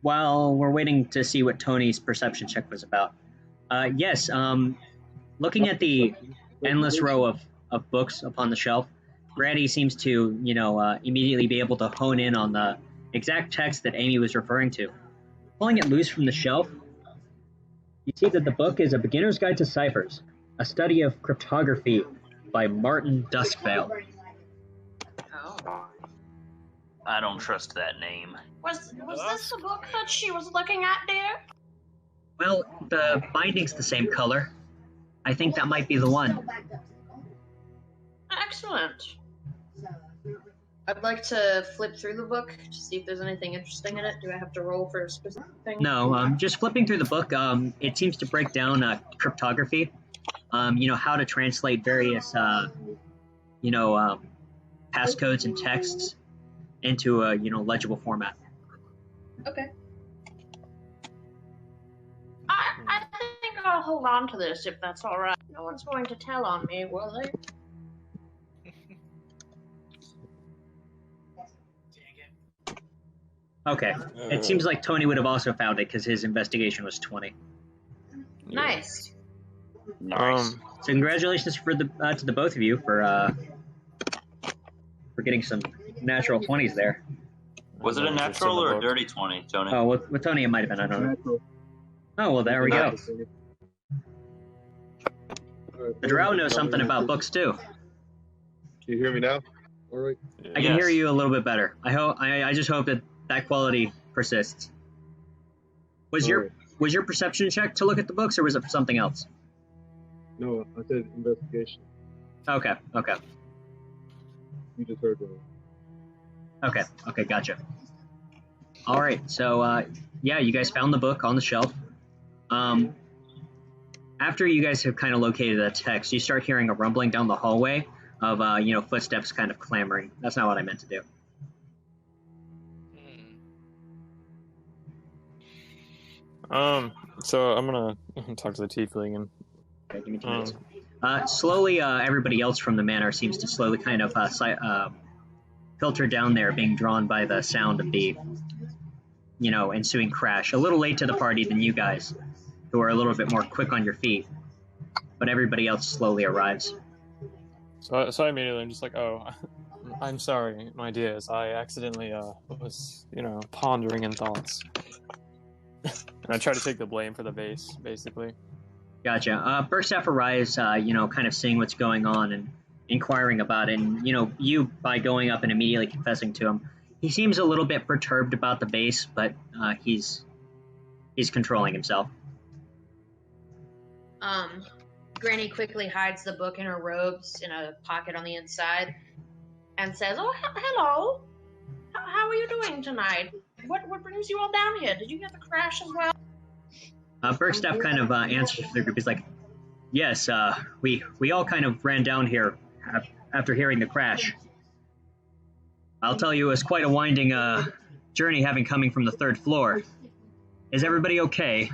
While we're waiting to see what Tony's perception check was about. Yes, looking at the endless row of books upon the shelf, Granny seems to, immediately be able to hone in on the exact text that Amy was referring to. Pulling it loose from the shelf, you see that the book is A Beginner's Guide to Ciphers, a study of cryptography by Martin Duskvale. Oh. I don't trust that name. Was this the book that she was looking at, dear? Well, the binding's the same color. I think that might be the one. Excellent. I'd like to flip through the book to see if there's anything interesting in it. Do I have to roll for a specific thing? No, just flipping through the book, it seems to break down cryptography. How to translate various, passcodes and texts into a, legible format. Okay. I think I'll hold on to this if that's all right. No one's going to tell on me, will they? Okay. It seems like Tony would have also found it because his investigation was 20. Nice. So congratulations to the both of you for getting some natural 20s there. Was it a natural or a dirty 20, Tony? Oh, with Tony it might have been. I don't know. Oh, well, there we go. The drow knows something about books too. Can you hear me now? All right. I can hear you a little bit better. I just hope that quality persists. Was your perception check to look at the books, or was it for something else? No, I said investigation. Okay. You just heard that. Okay, gotcha. All right, so you guys found the book on the shelf. After you guys have kind of located the text, you start hearing a rumbling down the hallway of footsteps kind of clamoring. That's not what I meant to do. So I'm gonna talk to the tiefling and. Okay, give me 2 minutes. Slowly, everybody else from the manor seems to slowly kind of filter down there, being drawn by the sound of the, ensuing crash. A little late to the party than you guys, who are a little bit more quick on your feet. But everybody else slowly arrives. So I immediately I'm just like, oh, I'm sorry, my dears. I accidentally was, pondering in thoughts. And I try to take the blame for the vase, basically. Gotcha. Bergstaff arrives, kind of seeing what's going on and inquiring about it. And, you, by going up and immediately confessing to him, he seems a little bit perturbed about the vase, but he's controlling himself. Granny quickly hides the book in her robes in a pocket on the inside and says, "Oh, hello. How are you doing tonight? What brings you all down here? Did you get the crash as well?" Bergstaff kind of answers for the group. He's like, "Yes, we all kind of ran down here after hearing the crash. I'll tell you, it was quite a winding journey coming from the 3rd floor. Is everybody okay?"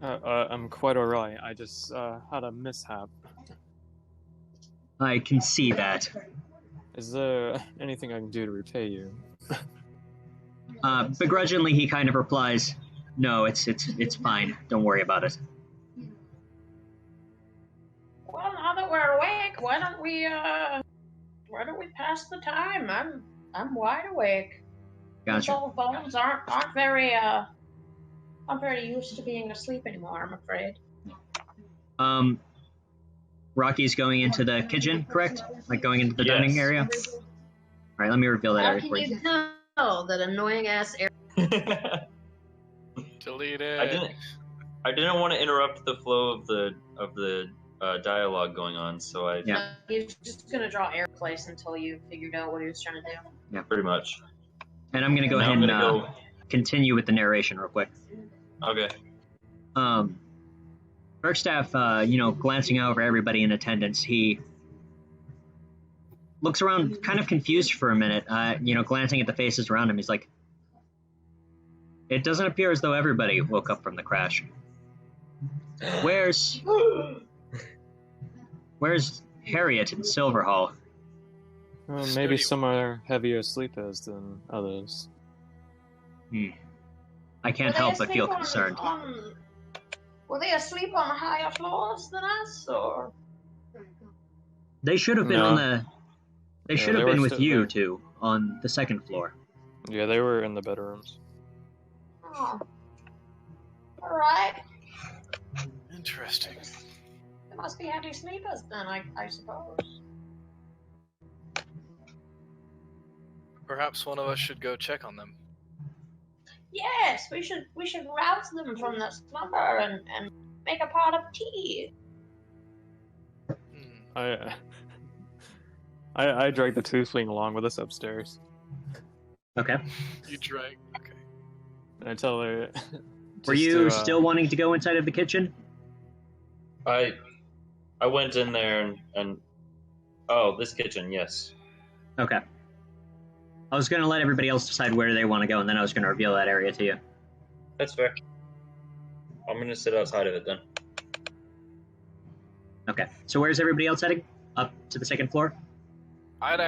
I'm quite alright. I just had a mishap. I can see that. Is there anything I can do to repay you? Begrudgingly, he kind of replies, "No, it's fine. Don't worry about it." Well, now that we're awake, why don't we pass the time? I'm wide awake. Gotcha. These old bones aren't very used to being asleep anymore, I'm afraid. Rocky's going into the kitchen, correct? Like going into the dining area? Alright, let me reveal that area for you. Tell that annoying ass area? Delete it. I didn't want to interrupt the flow of the dialogue going on, so I... Yeah. He's just gonna draw air place until you figured out what he was trying to do. Yeah, pretty much. And I'm gonna go ahead and continue with the narration real quick. Okay. Bergstaff, glancing over everybody in attendance, he looks around, kind of confused for a minute. Glancing at the faces around him, he's like, "It doesn't appear as though everybody woke up from the crash. Where's Harriet and Silverhall?" Well, maybe some are heavier sleepers than others. I can't help but feel concerned. Were they asleep on higher floors than us, or? They should have been on the. They should have been with you there. two on the second floor. Yeah, they were in the bedrooms. Oh. Alright. Interesting. They must be heavy sleepers then, I suppose. Perhaps one of us should go check on them. Yes, we should rouse them from their slumber and make a pot of tea. I dragged the tiefling along with us upstairs. Okay. You drag. Okay. And I tell her. Were you still wanting to go inside of the kitchen? I went in there and oh, this kitchen, yes. Okay. I was going to let everybody else decide where they want to go, and then I was going to reveal that area to you. That's fair. I'm gonna sit outside of it then. Okay. So where's everybody else heading? Up to the second floor? I'd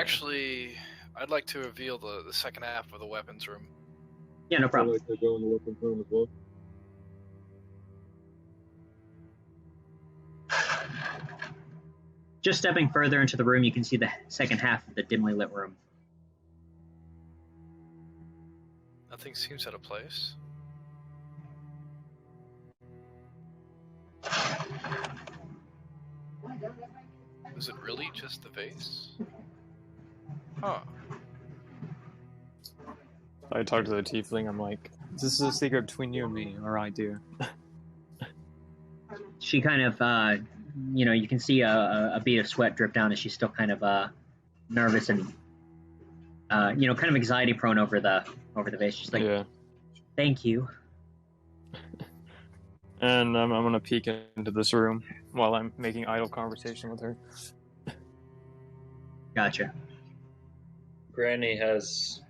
like to reveal the second half of the weapons room. Yeah, no I'd problem. like to go in the weapons room as well. Just stepping further into the room, you can see the second half of the dimly lit room. Nothing seems out of place. Is it really just the vase? Huh. I talk to the tiefling. I'm like, "This is a secret between you and me, all right, dear." She kind of, you can see a bead of sweat drip down as she's still kind of nervous and, kind of anxiety prone over the vase. She's like, Yeah. "Thank you." And I'm gonna peek into this room while I'm making idle conversation with her. Gotcha. Granny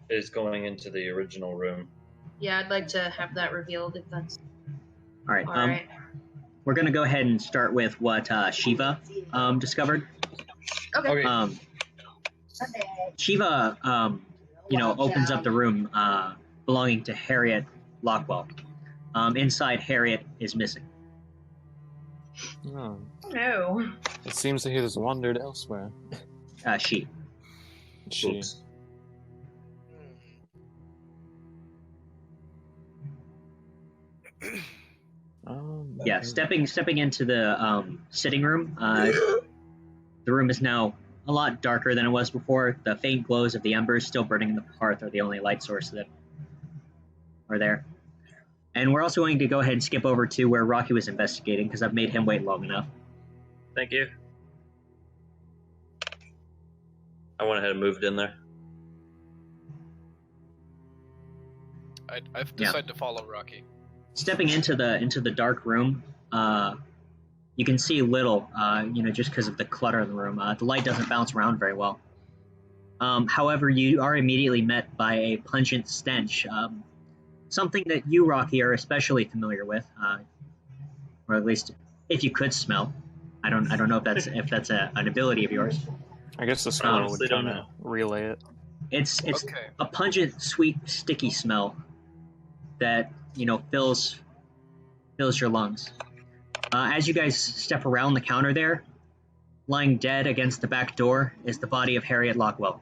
is going into the original room. Yeah, I'd like to have that revealed if that's All right. alright. We're going to go ahead and start with what Shiva discovered. Okay. Shiva, opens up the room belonging to Harriet Lockwell. Inside, Harriet is missing. Oh, No. it seems that he has wandered elsewhere. She. She. Oops. Yeah, stepping into the sitting room. The room is now a lot darker than it was before. The faint glows of the embers still burning in the hearth are the only light source that are there. And we're also going to go ahead and skip over to where Rocky was investigating, because I've made him wait long enough. Thank you. I went ahead and moved in there. I've decided to follow Rocky. Stepping into the dark room, you can see little, just because of the clutter in the room. The light doesn't bounce around very well. However, you are immediately met by a pungent stench, something that you, Rocky, are especially familiar with, or at least if you could smell. I don't know if that's an ability of yours. I guess the smell honestly would don't kind of relay it. It's Okay. a pungent, sweet, sticky smell that fills your lungs. As you guys step around the counter there, lying dead against the back door is the body of Harriet Lockwell.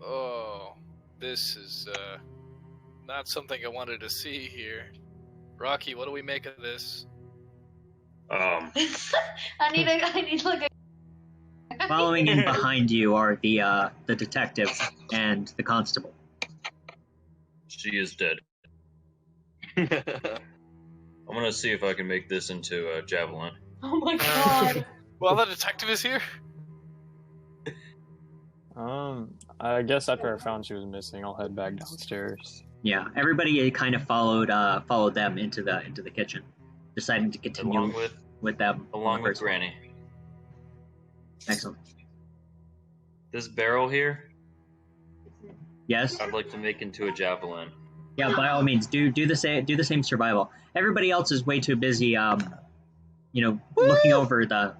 Oh, this is not something I wanted to see here. Rocky, what do we make of this? I need like a. Following in behind you are the detective and the constable. She is dead. I'm gonna see if I can make this into a javelin. Oh my god. Well, the detective is here. I guess after I found she was missing, I'll head back downstairs. Yeah, everybody kind of followed them into the kitchen, deciding to continue with them. Along with Granny. Excellent. This barrel here, Yes. I'd like to make into a javelin. Yeah, by all means, do the same survival. Everybody else is way too busy, looking over the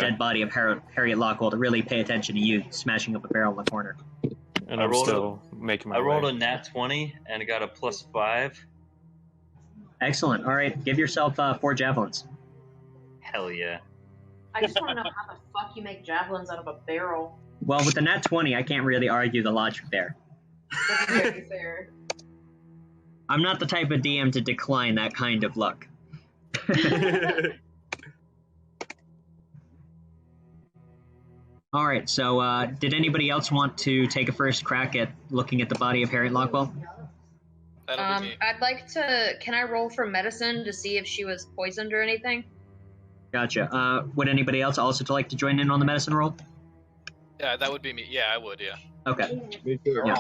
dead body of Harriet Lockwood to really pay attention to you smashing up a barrel in the corner. And I'm still making my I way. rolled a nat 20 and I got a +5. Excellent. All right, give yourself 4 javelins. Hell yeah. I just want to know how the fuck you make javelins out of a barrel. Well, with the nat 20, I can't really argue the logic there. That's very fair. I'm not the type of DM to decline that kind of luck. All right, so did anybody else want to take a first crack at looking at the body of Harriet Lockwell? That'll be me. I'd like to. Can I roll for medicine to see if she was poisoned or anything? Gotcha. Would anybody else also like to join in on the medicine roll? Yeah, that would be me. Yeah, I would. Yeah. Okay. Me too. Yeah.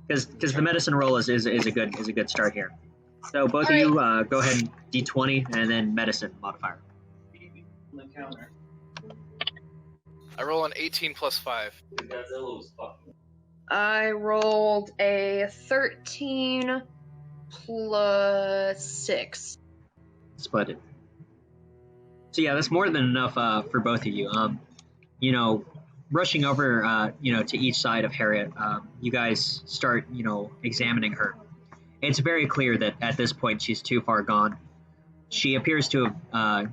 Because the medicine roll is a good start here. So both of you go ahead and D20 and then medicine modifier. I roll an 18 plus 5. I rolled a 13 plus 6. Splendid. So yeah, that's more than enough for both of you. Rushing over, to each side of Harriet, you guys start, examining her. It's very clear that at this point she's too far gone. She appears to have,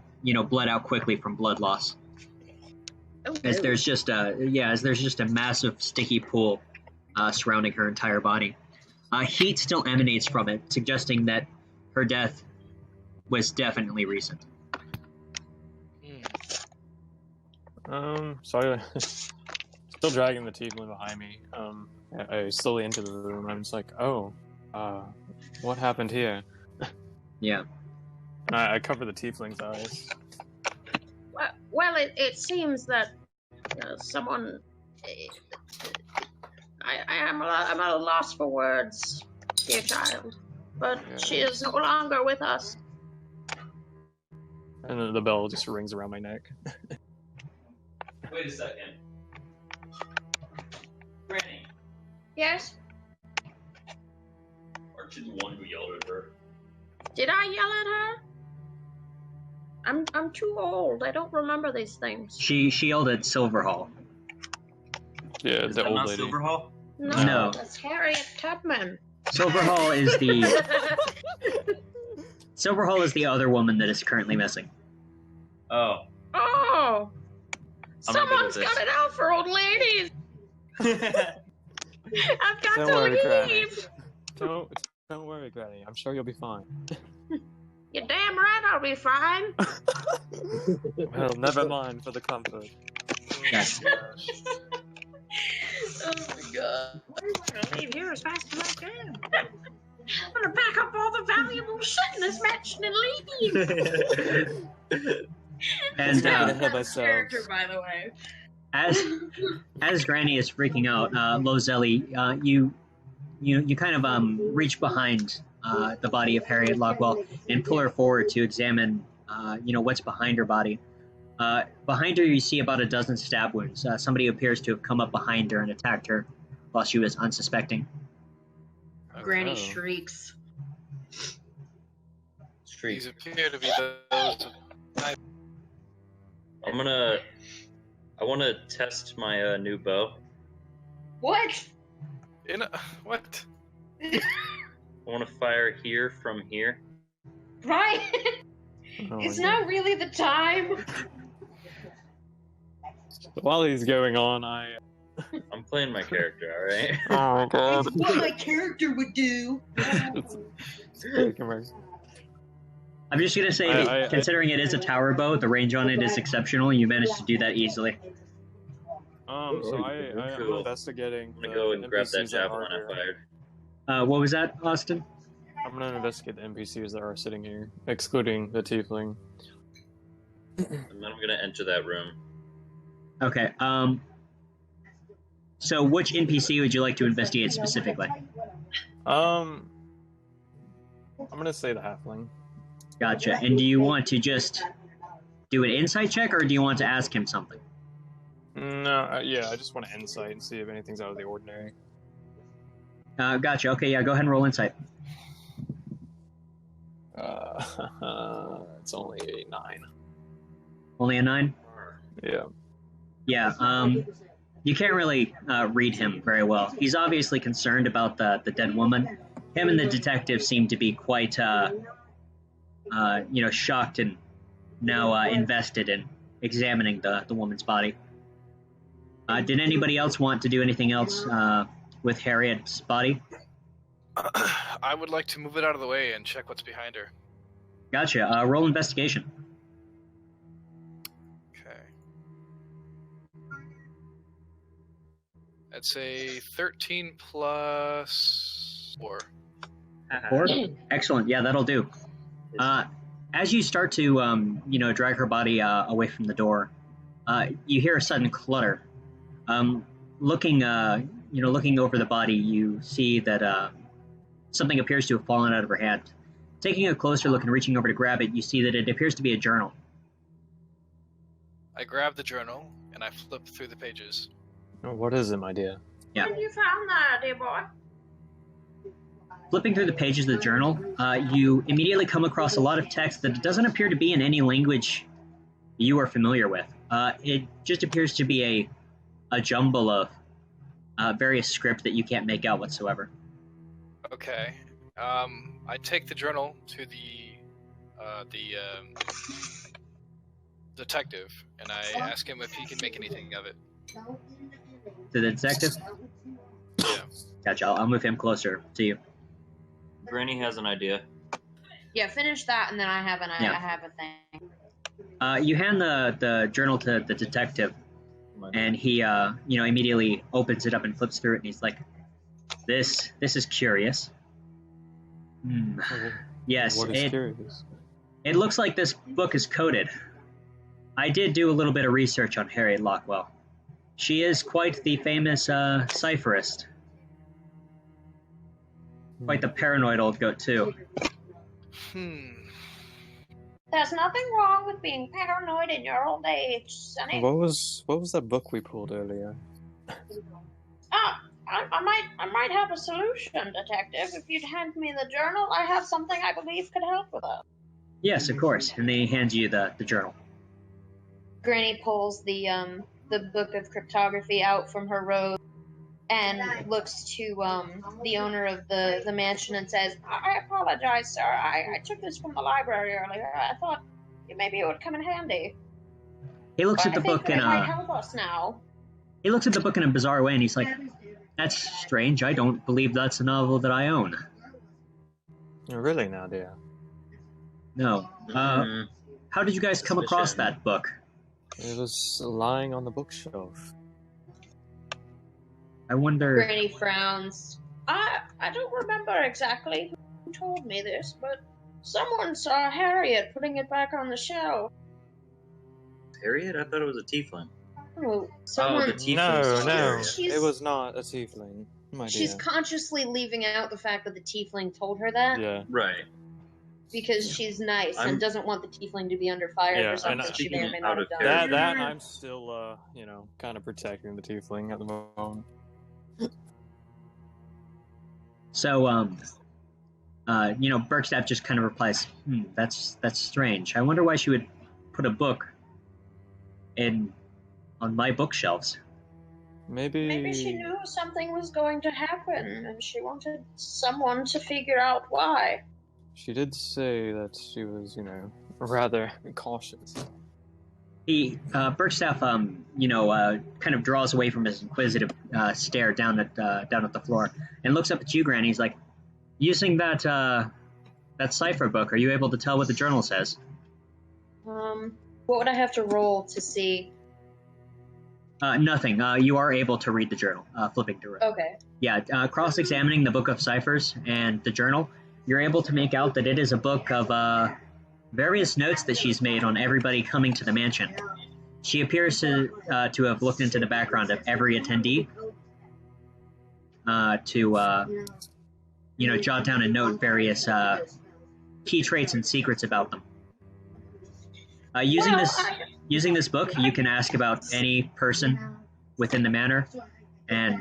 bled out quickly from blood loss. As there's just a massive sticky pool surrounding her entire body. Heat still emanates from it, suggesting that her death was definitely recent. So I still dragging the tiefling behind me. I slowly enter the room. I'm just like, what happened here? Yeah. I cover the tiefling's eyes. Well, it seems that someone. I'm at a loss for words, dear child, but she is no longer with us. And then the bell just rings around my neck. Wait a second. Granny, Yes? aren't you the one who yelled at her? Did I yell at her? I'm too old. I don't remember these things. She yelled at Silverhall. Yeah, Is the that old not lady. Silverhall? No. That's Harriet Tubman. Silverhall is the other woman that is currently missing. Oh. Oh! I'm not good with Someone's got this. it out for old ladies! I've got Don't to worry, Granny. leave! Don't worry, Granny. I'm sure you'll be fine. You're damn right I'll be fine. Well, never mind for the comfort. Yes. Oh my god. I'm gonna leave here as fast as I can. I'm gonna pack up all the valuable shit in this mansion and leave. And ahead myself. Character, by the way. as Granny is freaking out, Lozelli, you kind of reach behind the body of Harriet Lockwell and pull her forward to examine what's behind her body. Behind her, you see about a dozen stab wounds. Somebody appears to have come up behind her and attacked her while she was unsuspecting. Granny Oh. shrieks. These appear to be those. I want to test my new bow. What? What? I want to fire here from here. Right? Oh, It's my not really the time. God. While he's going on, I'm playing my character, alright? Oh my god. It's what my character would do. I'm just going to say, that considering it is a tower bow, the range on it is exceptional. You managed to do that easily. So I'm Cool. investigating. I'm gonna go and grab that NPCs that javelin are I here. fired. What was that, Austin? I'm gonna investigate the NPCs that are sitting here, excluding the tiefling. And then I'm gonna enter that room. Okay, so which NPC would you like to investigate specifically? I'm gonna say the halfling. Gotcha. And do you want to just do an insight check, or do you want to ask him something? No, yeah, I just want to insight and see if anything's out of the ordinary. Gotcha. Okay, yeah, go ahead and roll insight. It's only a 9. Only a 9? Yeah. Yeah, you can't really read him very well. He's obviously concerned about the dead woman. Him and the detective seem to be quite, shocked and now invested in examining the woman's body. Did anybody else want to do anything else with Harriet's body? I would like to move it out of the way and check what's behind her. Gotcha. Roll investigation. Okay. That's a 13 plus 4. 4? Excellent. Yeah, that'll do. As you start to, drag her body away from the door, you hear a sudden clutter. Looking over the body, you see that something appears to have fallen out of her hand. Taking a closer look and reaching over to grab it, you see that it appears to be a journal. I grab the journal and I flip through the pages. Oh, what is it, my dear? Where have you found that, dear boy? Flipping through the pages of the journal, you immediately come across a lot of text that doesn't appear to be in any language you are familiar with. It just appears to be a jumble of various script that you can't make out whatsoever. Okay. I take the journal to the detective, and I ask him if he can make anything of it. To the detective? Yeah. Gotcha. I'll move him closer to you. Granny has an idea. Yeah, finish that, and then I have I have a thing. You hand the journal to the detective, and he immediately opens it up and flips through it, and he's like, "This is curious." Yes, What is curious? It looks like this book is coded. I did do a little bit of research on Harriet Lockwell. She is quite the famous cipherist. Quite the paranoid old goat, too. There's nothing wrong with being paranoid in your old age, Sonny. What was that book we pulled earlier? I might have a solution, detective. If you'd hand me the journal, I have something I believe could help with it. Yes, of course. And they hand you the journal. Granny pulls the book of cryptography out from her robe and looks to the owner of the mansion and says, I apologize, sir. I took this from the library earlier. I thought maybe it would come in handy. He looks at the book in it might help us now. He looks at the book in a bizarre way, and he's like, "That's strange. I don't believe that's a novel that I own." Oh, really, now, dear? No. How did you guys come across that book? It was lying on the bookshelf. I wonder... Granny frowns. I don't remember exactly who told me this, but someone saw Harriet putting it back on the shelf. Harriet? I thought it was a tiefling. Oh, someone... the tiefling. No, She's- it was not a tiefling, my She's dear. consciously leaving out the fact that the tiefling told her that. Yeah. Right. Because she's nice I'm- and doesn't want the tiefling to be under fire Yeah, for something and she may or may speaking not out have of done. character- That I'm still, kind of protecting the tiefling at the moment. So, Bergstaff just kind of replies, that's strange. I wonder why she would put a book on my bookshelves. Maybe she knew something was going to happen, and she wanted someone to figure out why. She did say that she was, rather cautious. Bergstaff, kind of draws away from his inquisitive stare down at the floor and looks up at you, Granny. He's like, using that cipher book, are you able to tell what the journal says? What would I have to roll to see? Nothing. You are able to read the journal, flipping through it. Okay. Yeah, cross-examining the book of ciphers and the journal, you're able to make out that it is a book of various notes that she's made on everybody coming to the mansion. She appears to have looked into the background of every attendee to jot down and note various key traits and secrets about them. Using this... using this book, you can ask about any person within the manor and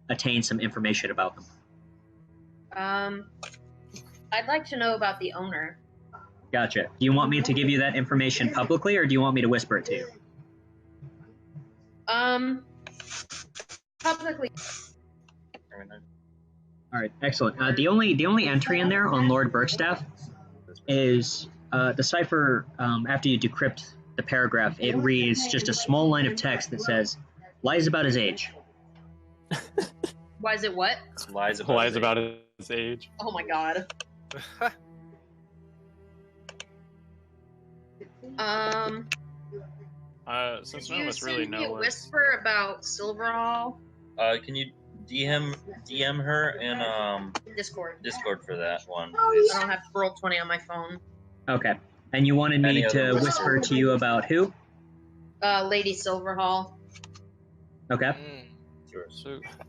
attain some information about them. I'd like to know about the owner. Gotcha. Do you want me to give you that information publicly, or do you want me to whisper it to you? Publicly. All right, excellent. The only entry in there on Lord Burkstaff is the cipher. After you decrypt the paragraph, it reads just a small line of text that says, "Lies about his age." Why is it what? Lies about his age. Oh my god. Since Could none of you us really send me a know us. whisper about Silverhall? Can you DM her in Discord. Discord for that one? I don't have Roll20 on my phone. Okay. And you wanted me Any to other whisper whisper? to you about who? Lady Silverhall. Okay.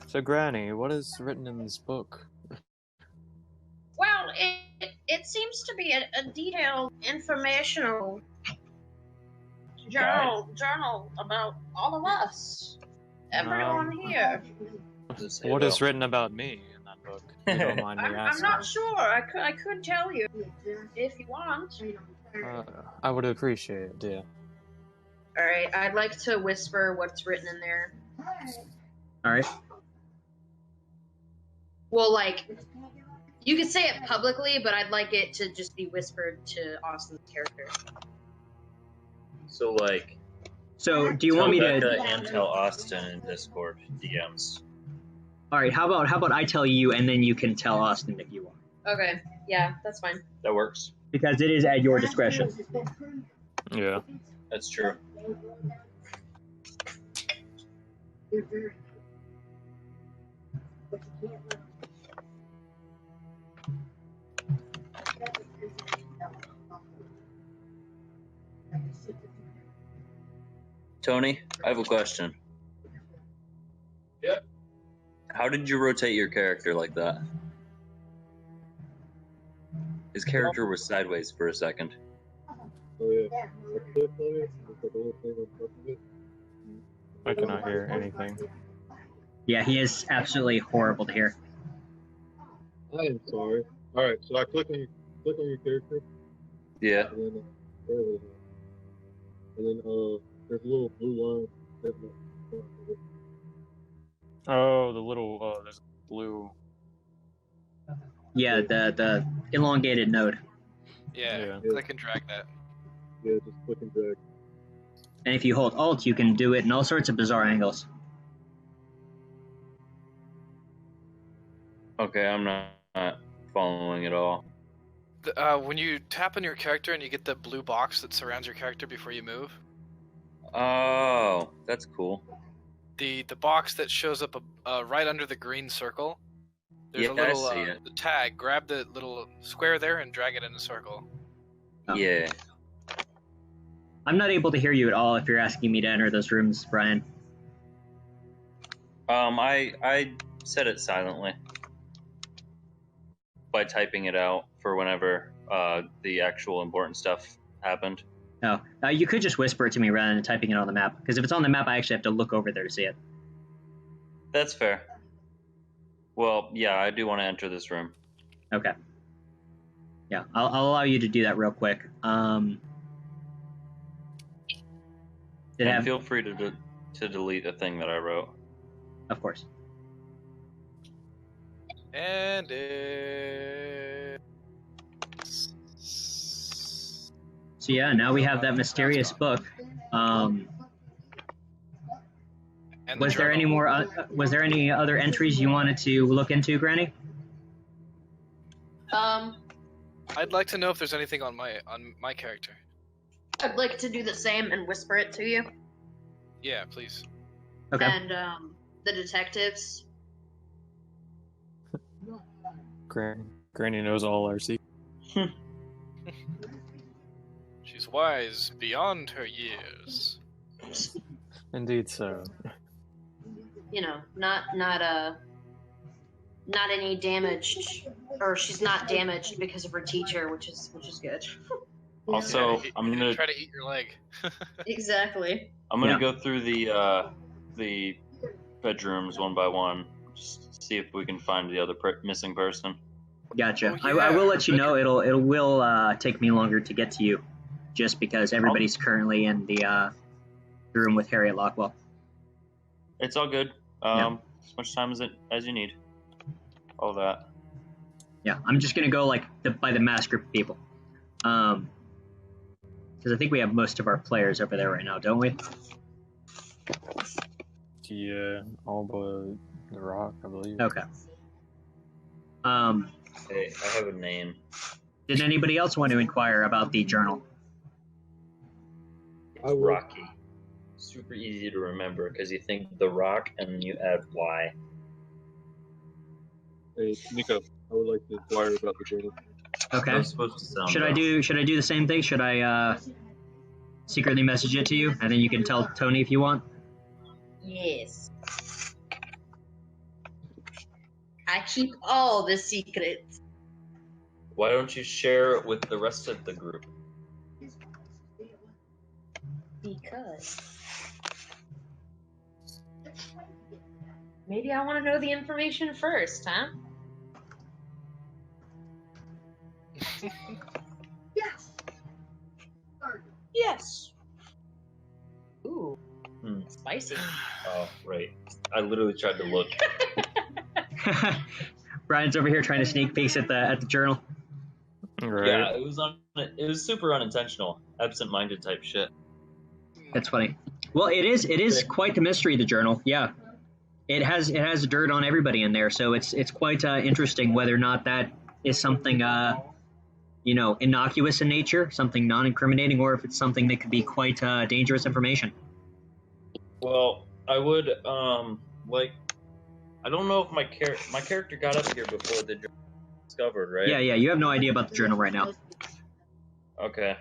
So Granny, what is written in this book? Well, it seems to be a detailed informational journal about all of us. Everyone here. What is written about me in that book? If you don't mind me I'm asking. not sure. I could tell you if you want. I would appreciate it, dear. Alright, I'd like to whisper what's written in there. All right. Well, like, you could say it publicly, but I'd like it to just be whispered to Austin's character. So like. So do you tell want me Becca to? and tell Austin in Discord DMs. All right. How about I tell you, and then you can tell Austin if you want, Okay, yeah, that's fine. That works. because it is at your discretion. Yeah. That's true. Tony, I have a question. Yeah. How did you rotate your character like that? His character was sideways for a second. Oh yeah. I clicked on it. It's like a little thing on top of it. I cannot hear anything. Yeah, he is absolutely horrible to hear. I am sorry. All right, so I click on your character, Yeah. and then there's a little blue line. Oh, the little there's blue. Yeah, the elongated node. Yeah, Yeah. click and drag that. Yeah, just click and drag. And if you hold Alt, you can do it in all sorts of bizarre angles. Okay, I'm not following at all. When you tap on your character and you get the blue box that surrounds your character before you move, Oh, that's cool. the box that shows up right under the green circle, there's Yeah, a little I see it. the tag. Grab the little square there and drag it in a circle. Oh. Yeah. I'm not able to hear you at all if you're asking me to enter those rooms, Brian. I set it silently by typing it out for whenever the actual important stuff happened. No, you could just whisper it to me rather than typing it on the map. Because if it's on the map, I actually have to look over there to see it. That's fair. Well, yeah, I do want to enter this room. Okay. Yeah, I'll allow you to do that real quick. And feel free to delete a thing that I wrote. Of course. And So yeah, now we have that mysterious book. and the Was there any journal. more? Was there any other entries you wanted to look into, Granny? I'd like to know if there's anything on my character. I'd like to do the same and whisper it to you. Yeah, please. Okay. And the detectives. Granny knows all our secrets. She's wise beyond her years. Indeed so. You know, not any damaged, or she's not damaged because of her teacher, which is good. Also, I'm gonna try to eat your leg. Exactly. I'm gonna go through the bedrooms one by one, just see if we can find the other missing person. Gotcha. Oh, I will yeah. let you know. It will take me longer to get to you, just because everybody's currently in the room with Harriet Lockwell. It's all good. Yeah. As much time as you need. All that. Yeah, I'm just gonna go like by the mass group of people, because I think we have most of our players over there right now, don't we? Yeah, all but the Rock, I believe. Okay. Hey, I have a name. Did anybody else want to inquire about the journal? It's Rocky. Super easy to remember because you think the Rock and then you add Y. Hey, Nico, I would like to inquire about the journal. Okay. That was supposed to sound Should I do the same thing? Should I secretly message it to you, and then you can tell Tony if you want? Yes. I keep all the secrets. Why don't you share it with the rest of the group? Because maybe I want to know the information first, huh? Yes. Yes. Ooh, spicy. Oh, right. I literally tried to look. Brian's over here trying to sneak peeks at the journal. Right. Yeah, it was super unintentional, absent-minded type shit. That's funny. Well, it is quite the mystery, the journal. Yeah, it has dirt on everybody in there, so it's quite interesting whether or not that is something innocuous in nature, something non-incriminating, or if it's something that could be quite dangerous information. Well, I would I don't know if my character got up here before the journal was discovered, right? Yeah. You have no idea about the journal right now. Okay.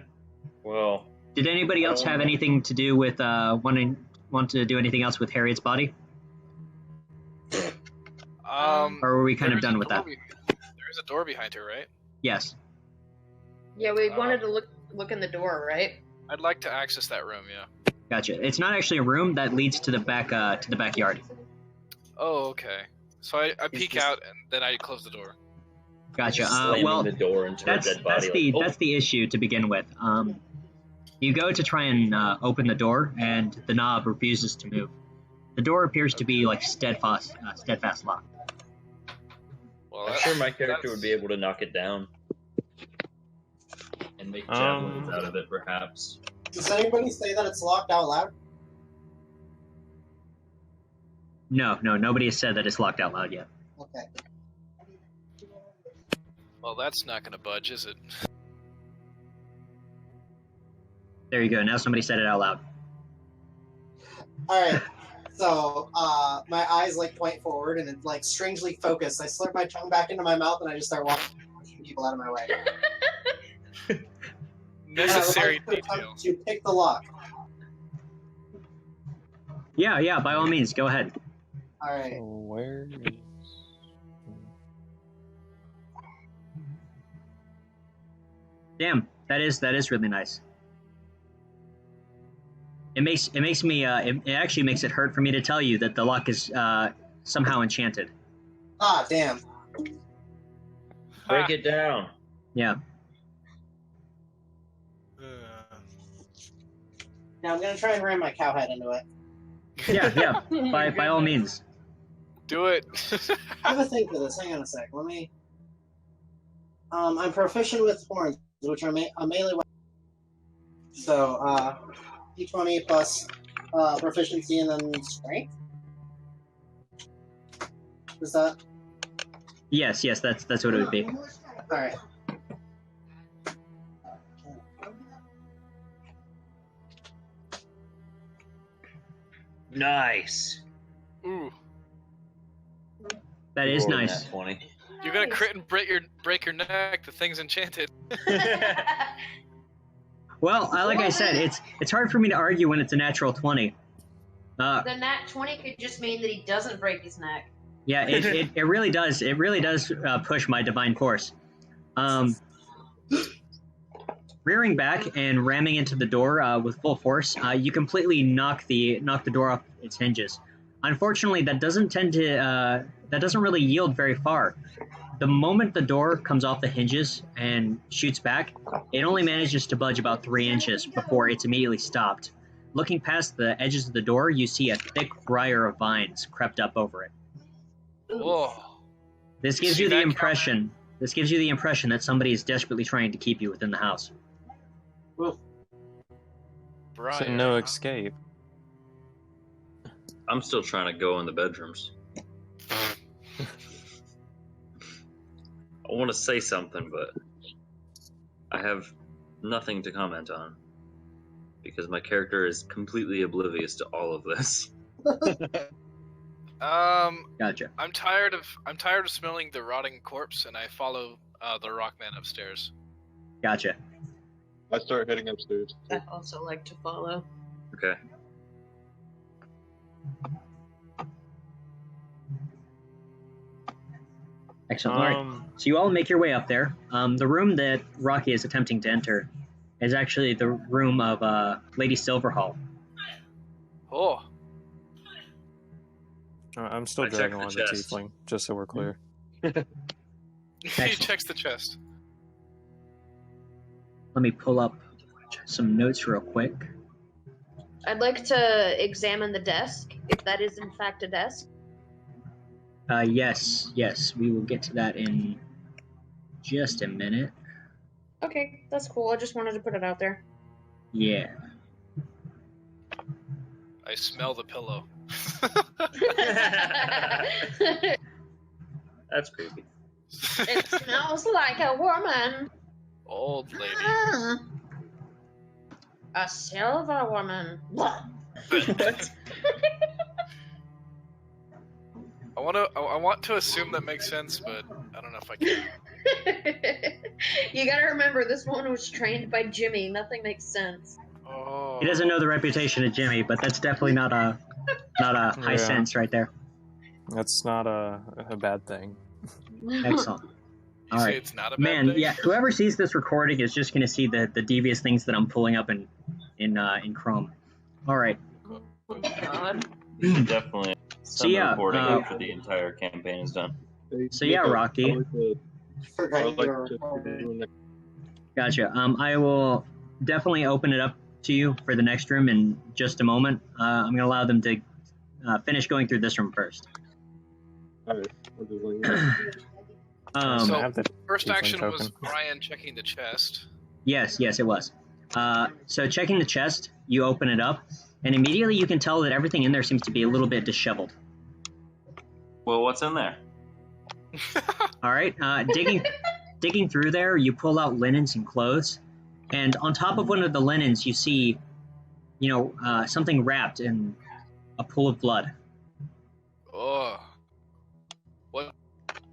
Well. Did anybody else have anything to do with want to do anything else with Harriet's body? Or were we kind of done with that? There's a door behind her, right? Yes. Yeah, we wanted to look in the door, right? I'd like to access that room, yeah. Gotcha. It's not actually a room that leads to the backyard. Oh, okay. So I peek out and then I close the door. Gotcha. Slamming the door into her dead body. That's the issue to begin with. You go to try and open the door, and the knob refuses to move. The door appears to be like steadfast locked. Well, I'm sure my character would be able to knock it down and make javelins out of it, perhaps. Does anybody say that it's locked out loud? No, nobody has said that it's locked out loud yet. Okay. Well, that's not going to budge, is it? There you go. Now somebody said it out loud. Alright. So, my eyes point forward and it's strangely focused. I slip my tongue back into my mouth and I just start walking people out of my way. Necessary and I detail. to pick the lock. Yeah, by all means, go ahead. Alright. So where is... Damn, that is really nice. It actually makes it hurt for me to tell you that the lock is somehow enchanted. Ah, damn. Break it down. Yeah. Now I'm gonna try and ram my cow head into it. Yeah. by all means. Do it. I have a thing for this. Hang on a sec. Let me. I'm proficient with horns, which are a melee weapon. So, d20 plus proficiency and then strength. Is that? Yes, that's what it would be. All right. Nice. Ooh. That is nice. 20. You're gonna crit and break your neck. The thing's enchanted. Well, like I said, it's hard for me to argue when it's a natural 20. The nat 20 could just mean that he doesn't break his neck. Yeah, it really does. It really does push my divine force. Rearing back and ramming into the door with full force, you completely knock the door off its hinges. Unfortunately, that doesn't really yield very far. The moment the door comes off the hinges and shoots back, it only manages to budge about 3 inches before it's immediately stopped. Looking past the edges of the door, you see a thick briar of vines crept up over it. Whoa. This gives you the impression that somebody is desperately trying to keep you within the house. So no escape. I'm still trying to go in the bedrooms. I want to say something, but I have nothing to comment on because my character is completely oblivious to all of this. Gotcha. I'm tired of smelling the rotting corpse, and I follow the Rockman upstairs. Gotcha. I start heading upstairs. I also like to follow. Okay. Excellent. All right. So you all make your way up there. The room that Rocky is attempting to enter is actually the room of Lady Silverhall. Oh. I'm still dragging along the tiefling, just so we're clear. He checks the chest. Let me pull up some notes real quick. I'd like to examine the desk, if that is in fact a desk. Yes, we will get to that in just a minute. Okay, that's cool. I just wanted to put it out there. Yeah. I smell the pillow. That's creepy. It smells like a woman. Old lady. A silver woman. What? I want to assume that makes sense, but I don't know if I can. You gotta remember, this woman was trained by Jimmy. Nothing makes sense. Oh. He doesn't know the reputation of Jimmy, but that's definitely not a high sense right there. That's not a bad thing. Excellent. All right, it's not a bad thing? Yeah. Whoever sees this recording is just going to see the devious things that I'm pulling up in Chrome. All right. Oh, God. Definitely. Some recording after the entire campaign is done. So yeah, Rocky. Gotcha. I will definitely open it up to you for the next room in just a moment. I'm going to allow them to finish going through this room first. So first action was Brian checking the chest. Yes, it was. So checking the chest, you open it up, and immediately you can tell that everything in there seems to be a little bit disheveled. Well, what's in there? All right, digging through there, you pull out linens and clothes, and on top of one of the linens, you see, something wrapped in a pool of blood. Oh. What?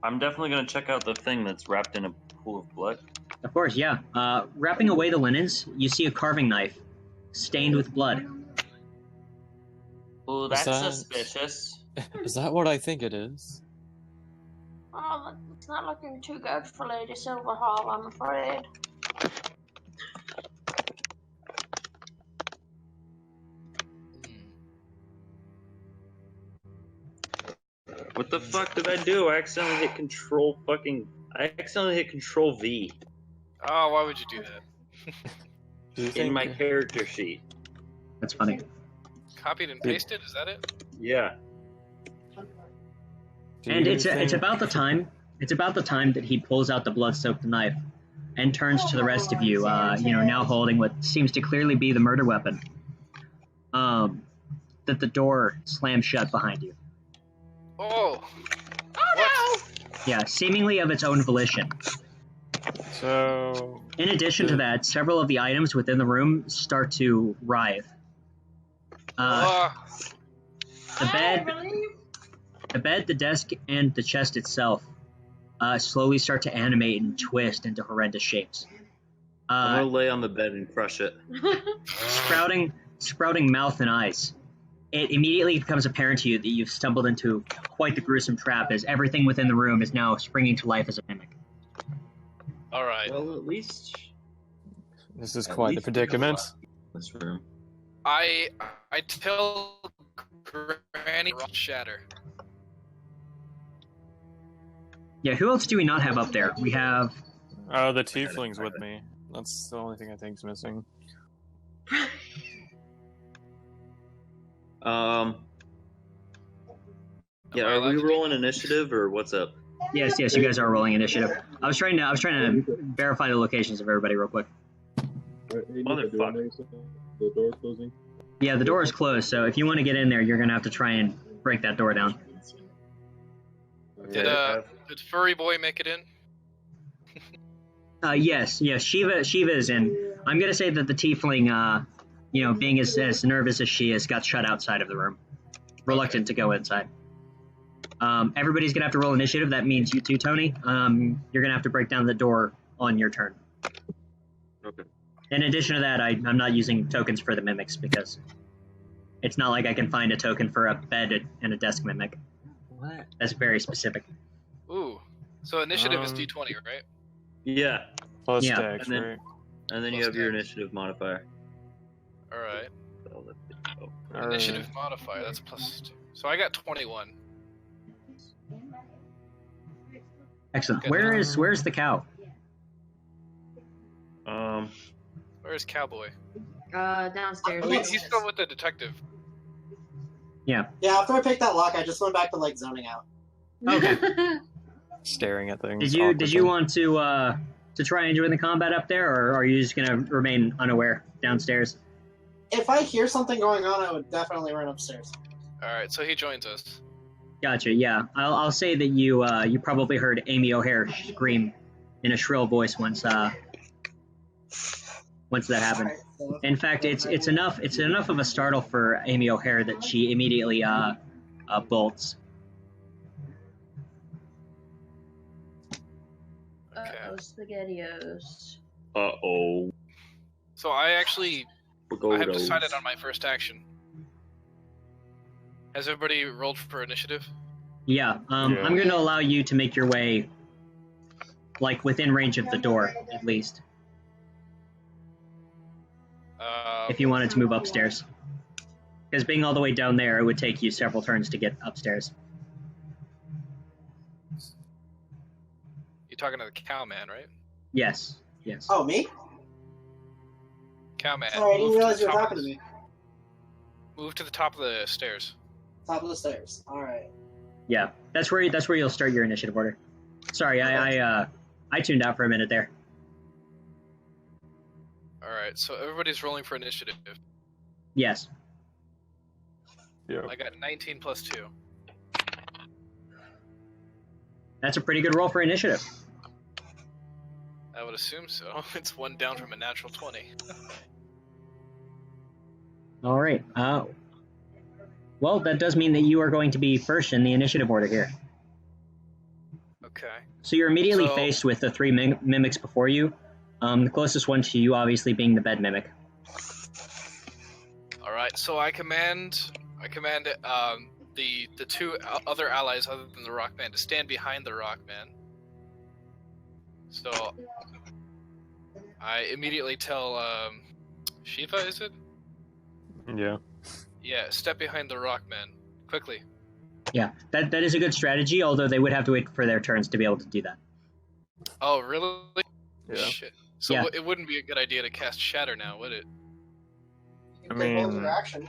I'm definitely going to check out the thing that's wrapped in a pool of blood. Of course, yeah. Wrapping away the linens, you see a carving knife stained with blood. Oh, that's suspicious. Is that what I think it is? Oh, it's not looking too good for Lady Silverhall, I'm afraid. What the fuck did I do? I accidentally hit Control V. Oh, why would you do that? In my character sheet. That's funny. Copied and pasted? Is that it? Yeah. And it's about the time that he pulls out the blood-soaked knife and turns to the rest of you, now holding what seems to clearly be the murder weapon. That the door slams shut behind you. Oh. Oh no! Yeah, seemingly of its own volition. So... In addition to that, several of the items within the room start to writhe. The bed, the desk, and the chest itself slowly start to animate and twist into horrendous shapes. I'm gonna lay on the bed and crush it. sprouting mouth and eyes. It immediately becomes apparent to you that you've stumbled into quite the gruesome trap, as everything within the room is now springing to life as a mimic. All right. Well, at least This is At quite the least predicament. This room. I tell Granny to shatter. Yeah, who else do we not have up there? We have... Oh, the tiefling's with me. That's the only thing I think's missing. Yeah, are we rolling initiative or what's up? Yes, you guys are rolling initiative. I was trying to verify the locations of everybody real quick. Motherfucker. The door closing. Yeah, the door is closed, so if you want to get in there, you're gonna have to try and break that door down. Did Furry Boy make it in? Yes, Shiva is in. I'm gonna say that the tiefling, being as nervous as she is, got shut outside of the room, reluctant to go inside. Everybody's gonna have to roll initiative. That means you too, Tony. You're gonna have to break down the door on your turn. Okay. In addition to that, I'm not using tokens for the mimics because it's not like I can find a token for a bed and a desk mimic. What? That's very specific. Ooh. So initiative is D20, right? Yeah. Plus Yeah. dex, right? And then you have your initiative modifier. Alright. Alright. Initiative modifier, that's +2. So I got 21. Excellent. Good. Where's the cow? Where's Cowboy? Downstairs. Oh, he's still with the detective. Yeah. Yeah, after I picked that lock, I just went back to like zoning out. Okay. Staring at things. Did you want to try and join the combat up there, or are you just gonna remain unaware downstairs? If I hear something going on, I would definitely run upstairs. Alright, so he joins us. Gotcha. Yeah, I'll say that you probably heard Amy O'Hare scream in a shrill voice once that happened. Alright, so- In fact, it's enough of a startle for Amy O'Hare that she immediately bolts. Uh-oh, SpaghettiOs. Uh-oh. So I have decided on my first action. Has everybody rolled for initiative? Yeah. I'm going to allow you to make your way, like, within range of the door, at least, if you wanted to move upstairs. Because being all the way down there, it would take you several turns to get upstairs. You're talking to the cowman, right? Yes. Oh, me? Cowman. Sorry, I didn't move to realize the you were top talking of to the- me. Move to the top of the stairs. Top of the stairs. Alright. Yeah. That's where you'll start your initiative order. Sorry, I tuned out for a minute there. Alright, so everybody's rolling for initiative. Yes. Yeah. I got 19 plus 2. That's a pretty good roll for initiative. I would assume so. It's one down from a natural 20. All right. Well, that does mean that you are going to be first in the initiative order here. Okay. So you're immediately So- faced with the three mimics before you. The closest one to you, obviously, being the bed mimic. All right. So I command the two other allies other than the Rockman to stand behind the Rockman. So I immediately tell Shiva, is it? Yeah. Yeah, step behind the Rockman quickly. Yeah, that is a good strategy, although they would have to wait for their turns to be able to do that. Oh, really? Yeah. Shit. So Yeah. it wouldn't be a good idea to cast Shatter now, would it? You I can take both mean- your action.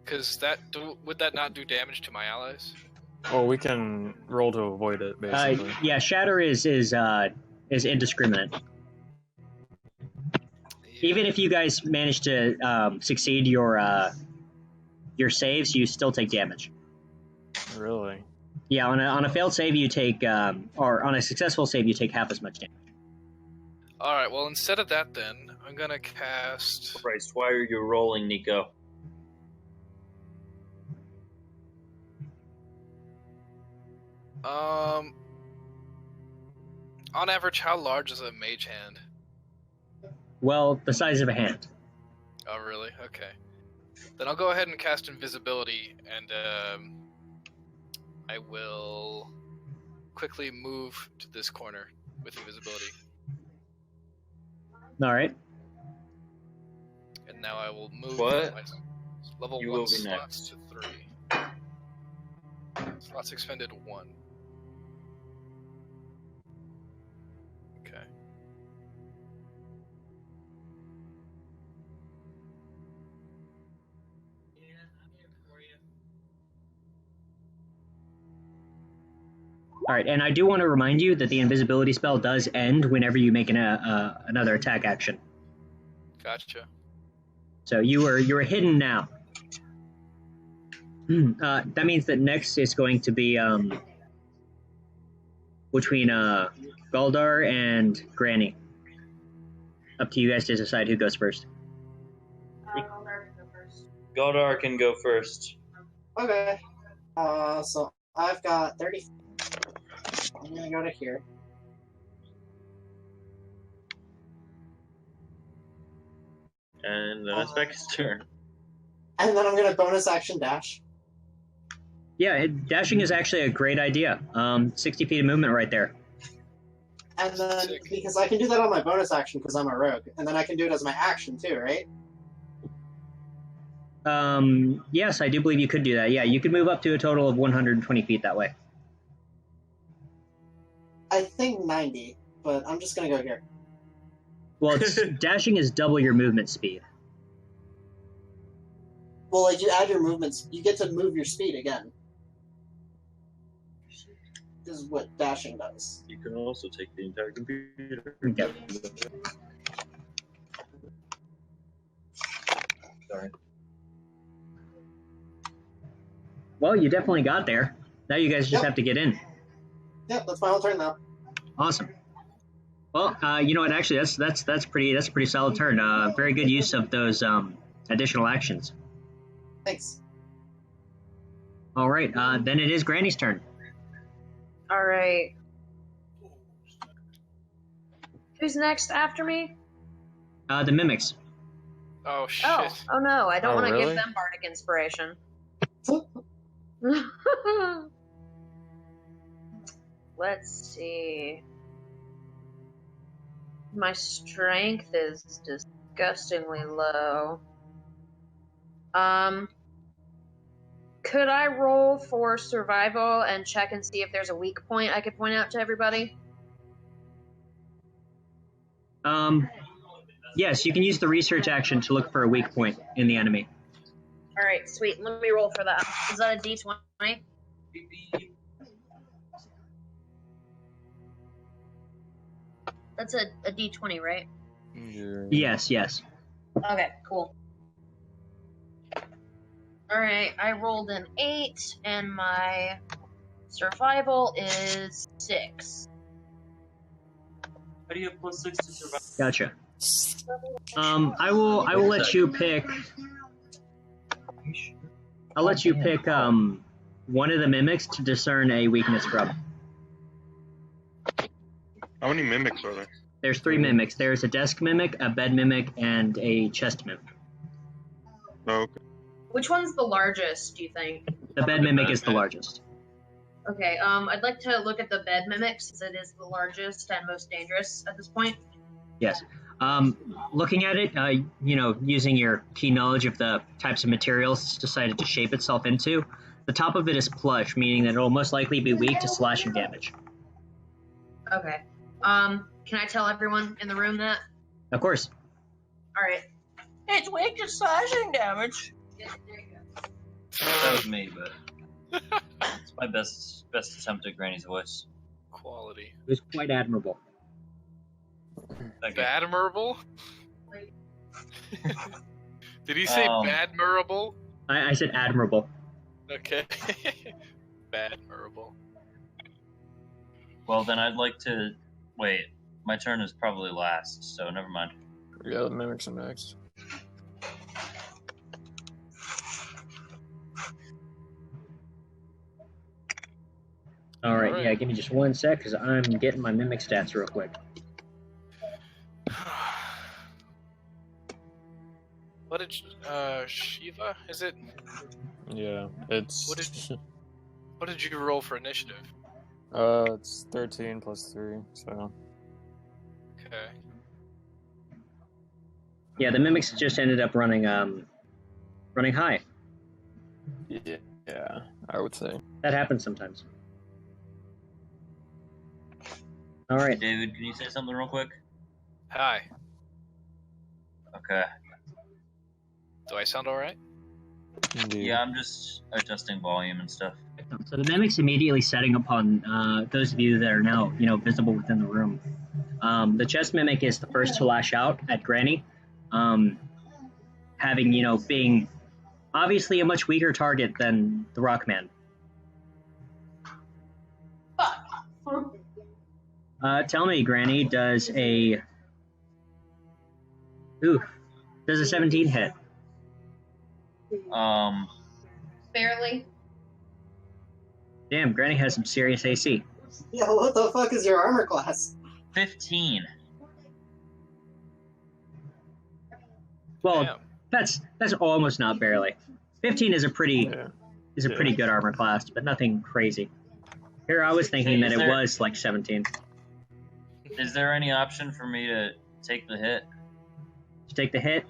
Because would that not do damage to my allies? Well, we can roll to avoid it, basically. Yeah, Shatter is indiscriminate. Even if you guys manage to succeed your saves, you still take damage. Really? Yeah, on a failed save you take, or on a successful save you take half as much damage. All right. Well, instead of that, then I'm gonna cast. Christ, why are you rolling, Nico? On average, how large is a mage hand? Well, the size of a hand. Oh, really? Okay. Then I'll go ahead and cast invisibility, and I will quickly move to this corner with invisibility. All right. And now I will move What? my level You 1 will be slots next. to 3. Slots expended 1. Okay. All right, and I do want to remind you that the invisibility spell does end whenever you make another attack action. Gotcha. So you were hidden now. That means that next is going to be between Galdar and Granny. Up to you guys to decide who goes first. Goldar can go first. Okay. So I've got 30. I'm gonna go to here. And then it's Becky's turn. And then I'm gonna bonus action dash. Yeah, dashing is actually a great idea. 60 feet of movement right there. And then, Sick. because I can do that on my bonus action because I'm a rogue. And then I can do it as my action too, right? Yes, I do believe you could do that. Yeah, you could move up to a total of 120 feet that way. I think 90, but I'm just gonna go here. Well, dashing is double your movement speed. Well, like you add your movements, you get to move your speed again. This is what dashing does. You can also take the entire computer. Okay. Sorry. Well, you definitely got there. Now you guys just Yep. have to get in. Yep, that's my whole turn now. Awesome. Well, you know what? Actually, that's pretty solid turn. Very good use of those additional actions. Thanks. All right. Then it is Granny's turn. All right. Who's next after me? The mimics. Oh shit. Oh no! I don't Oh, want to really? give them bardic inspiration. Let's see. My strength is disgustingly low. Could I roll for survival and check and see if there's a weak point I could point out to everybody? Yes, you can use the research action to look for a weak point in the enemy. All right, sweet. Let me roll for that. Is that a D20? That's a D20, right? Yes. Okay, cool. Alright, I rolled an 8, and my survival is 6. How do you have +6 to survive? Gotcha. I will let you pick. I'll let you pick one of the mimics to discern a weakness from. How many mimics are there? There's 3 mimics. There's a desk mimic, a bed mimic, and a chest mimic. Oh, okay. Which one's the largest, do you think? The bed mimic is the largest. Okay, I'd like to look at the bed mimic since it is the largest and most dangerous at this point. Yes. Looking at it, using your key knowledge of the types of materials it's decided to shape itself into, the top of it is plush, meaning that it will most likely be weak to slashing damage. Okay. Can I tell everyone in the room that? Of course. Alright. It's weak to slashing damage. That was me, but it's my best attempt at Granny's voice. Quality. It was quite admirable. Thank you. Badmirable? Did he say badmirable? I said admirable. Okay. Badmirable. Well, then I'd like to wait. My turn is probably last, so never mind. Yeah, the mimics are next. All right, Alright. yeah, give me just one sec, because I'm getting my mimic stats real quick. What did Shiva? Is it? Yeah, it's What did you roll for initiative? it's 13 plus 3, so Okay. Yeah, the mimics just ended up running high. Yeah, I would say. That happens sometimes. All right. David, can you say something real quick? Hi. Okay. Do I sound all right? Indeed. Yeah, I'm just adjusting volume and stuff. So the mimic's immediately setting upon those of you that are now, visible within the room. The chest mimic is the first to lash out at Granny, having, being obviously a much weaker target than the Rockman. Tell me, Granny, does a 17 hit? Barely. Damn, Granny has some serious AC. Yeah, what the fuck is your armor class? 15. Well, Damn. that's almost not barely. 15 is a pretty Yeah. pretty good armor class, but nothing crazy. Here, I was thinking that it was like 17. Is there any option for me to take the hit? To take the hit?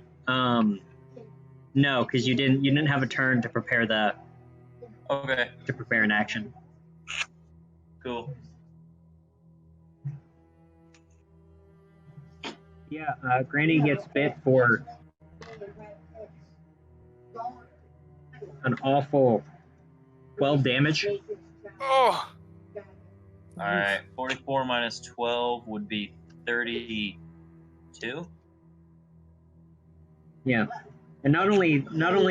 No, because you didn't have a turn to prepare Okay, an action. cool. Yeah, Granny gets bit for an awful 12 damage. Oh! Alright, 44 minus 12 would be 32? Yeah, and not only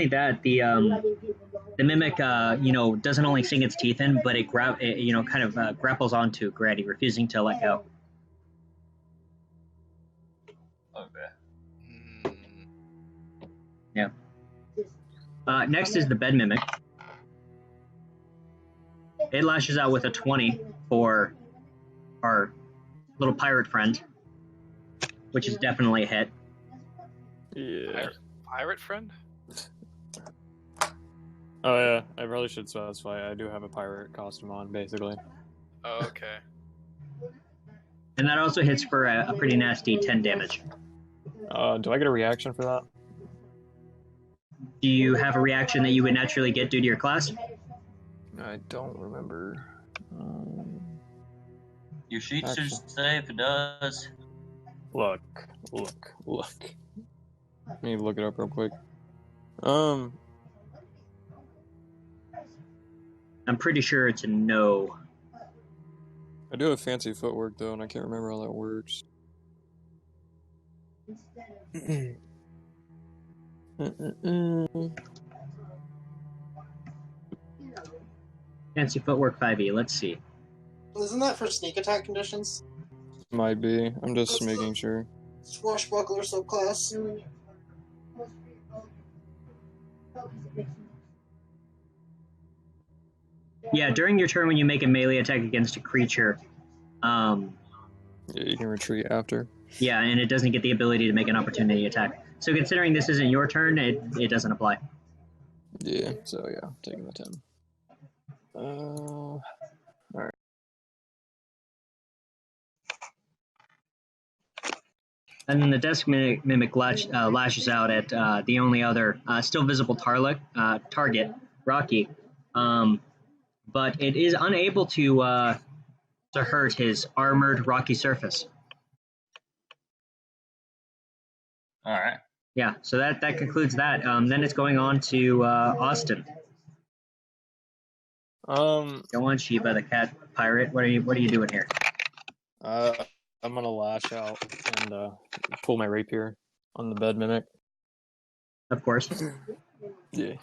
that, the mimic doesn't only sink its teeth in, but it grapples onto Granny, refusing to let go. Okay. Yeah. Next is the bed mimic. It lashes out with a 20 for our little pirate friend, which is definitely a hit. Yeah. Pirate friend? Oh yeah, I probably should specify. I do have a pirate costume on, basically. Oh, okay. And that also hits for a pretty nasty 10 damage. Do I get a reaction for that? Do you have a reaction that you would naturally get due to your class? I don't remember. Your sheet should say if it does. Look. Let me look it up real quick. I'm pretty sure it's a no. I do have fancy footwork though, and I can't remember how that works. Fancy footwork 5e, let's see. Isn't that for sneak attack conditions? Might be. I'm just making sure. Swashbuckler subclass. Yeah, during your turn when you make a melee attack against a creature, Yeah, you can retreat after. yeah, and it doesn't get the ability to make an opportunity attack. So considering this isn't your turn, it doesn't apply. Yeah, so yeah, taking the 10. Alright. And then the desk mimic lashes out at the only other still visible target, Rocky, but it is unable to hurt his armored rocky surface. All right. Yeah, so that concludes that. Then it's going on to Austin. Go on, Sheba, the cat pirate. What are you doing here? I'm gonna lash out and pull my rapier on the bed mimic. Of course. Yeah.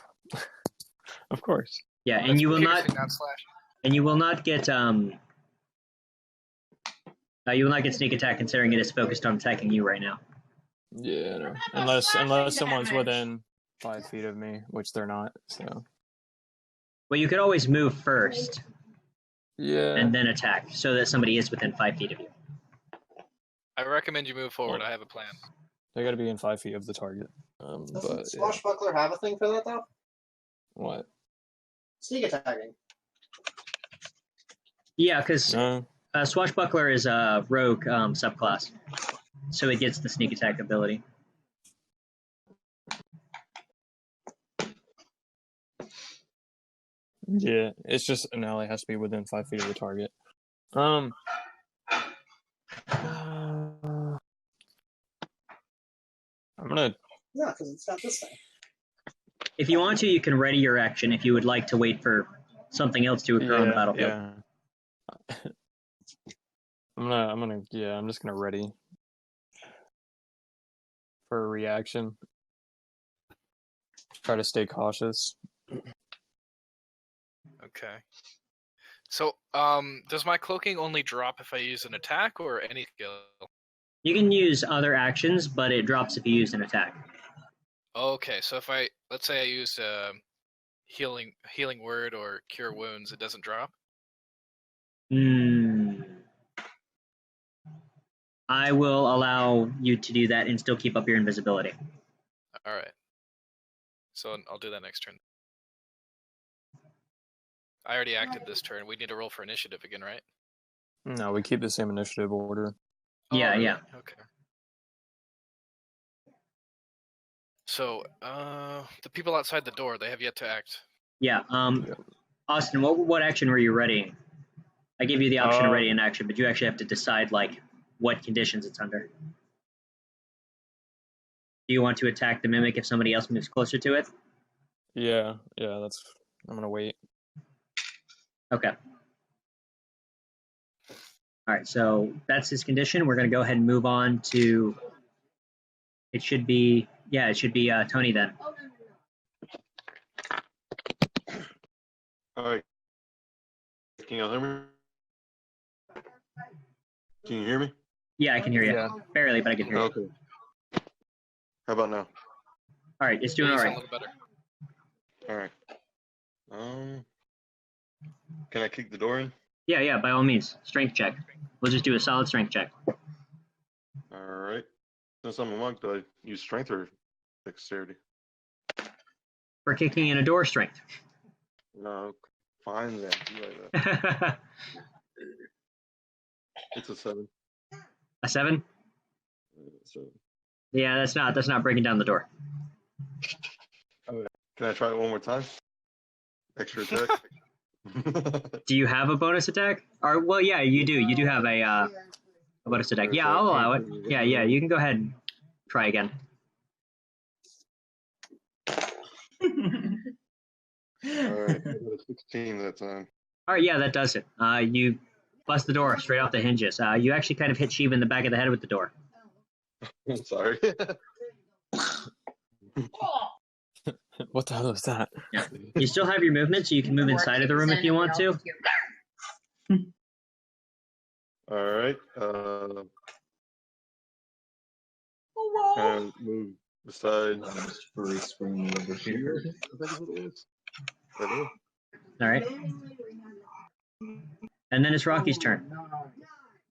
Of course. Yeah, and you will not. Piercing, not slashing. And you will not get sneak attack considering it is focused on attacking you right now. Yeah, no. Unless someone's within 5 feet of me, which they're not. So. Well, you could always move first. Yeah. And then attack, so that somebody is within 5 feet of you. I recommend you move forward. I have a plan. They got to be in 5 feet of the target. Doesn't Swashbuckler have a thing for that though? What? Sneak attacking. Yeah, because Swashbuckler is a rogue subclass, so it gets the sneak attack ability. Yeah, it's just an ally has to be within 5 feet of the target. I'm gonna. No, because it's not this thing. If you want to, you can ready your action if you would like to wait for something else to occur on the battlefield. Yeah. I'm just gonna ready for a reaction. Try to stay cautious. Okay. So, does my cloaking only drop if I use an attack or any skill? You can use other actions, but it drops if you use an attack. Okay, so if let's say I use healing word or cure wounds, it doesn't drop? I will allow you to do that and still keep up your invisibility. Alright. So I'll do that next turn. I already acted this turn. We need to roll for initiative again, right? No, we keep the same initiative order. Yeah, really? yeah. Okay. So, the people outside the door, they have yet to act. Yeah, Austin, what action were you readying? I gave you the option of ready an action, but you actually have to decide, like, what conditions it's under. Do you want to attack the mimic if somebody else moves closer to it? Yeah, I'm gonna wait. Okay. Alright, so that's his condition. We're going to go ahead and move on to... It should be Tony then. Alright. Can you hear me? Can you hear me? Yeah, I can hear you. Yeah. Barely, but I can hear you. Okay. How about now? Alright, it's doing You sound alright. a little better. Alright. Can I kick the door in? Yeah, by all means. Strength check. We'll just do a solid strength check. Alright. Since I'm a monk, do I use strength or dexterity? For kicking in a door, strength. No, fine then. You like that. It's a 7. A 7? So, Yeah, that's not breaking down the door. okay. Can I try it one more time? Extra attack? Do you have a bonus attack? Or well, yeah, you do. You do have a bonus attack. Yeah, I'll allow it. Yeah, you can go ahead and try again. Alright, I got a 16 that time. Alright, yeah, that does it. You bust the door straight off the hinges. You actually kind of hit Shiva in the back of the head with the door. I'm sorry. What the hell is that? Yeah. You still have your movement, so you can move inside of the room if you want to. Alright, and move beside first room over here. I think is what it is. Alright. And then it's Rocky's turn.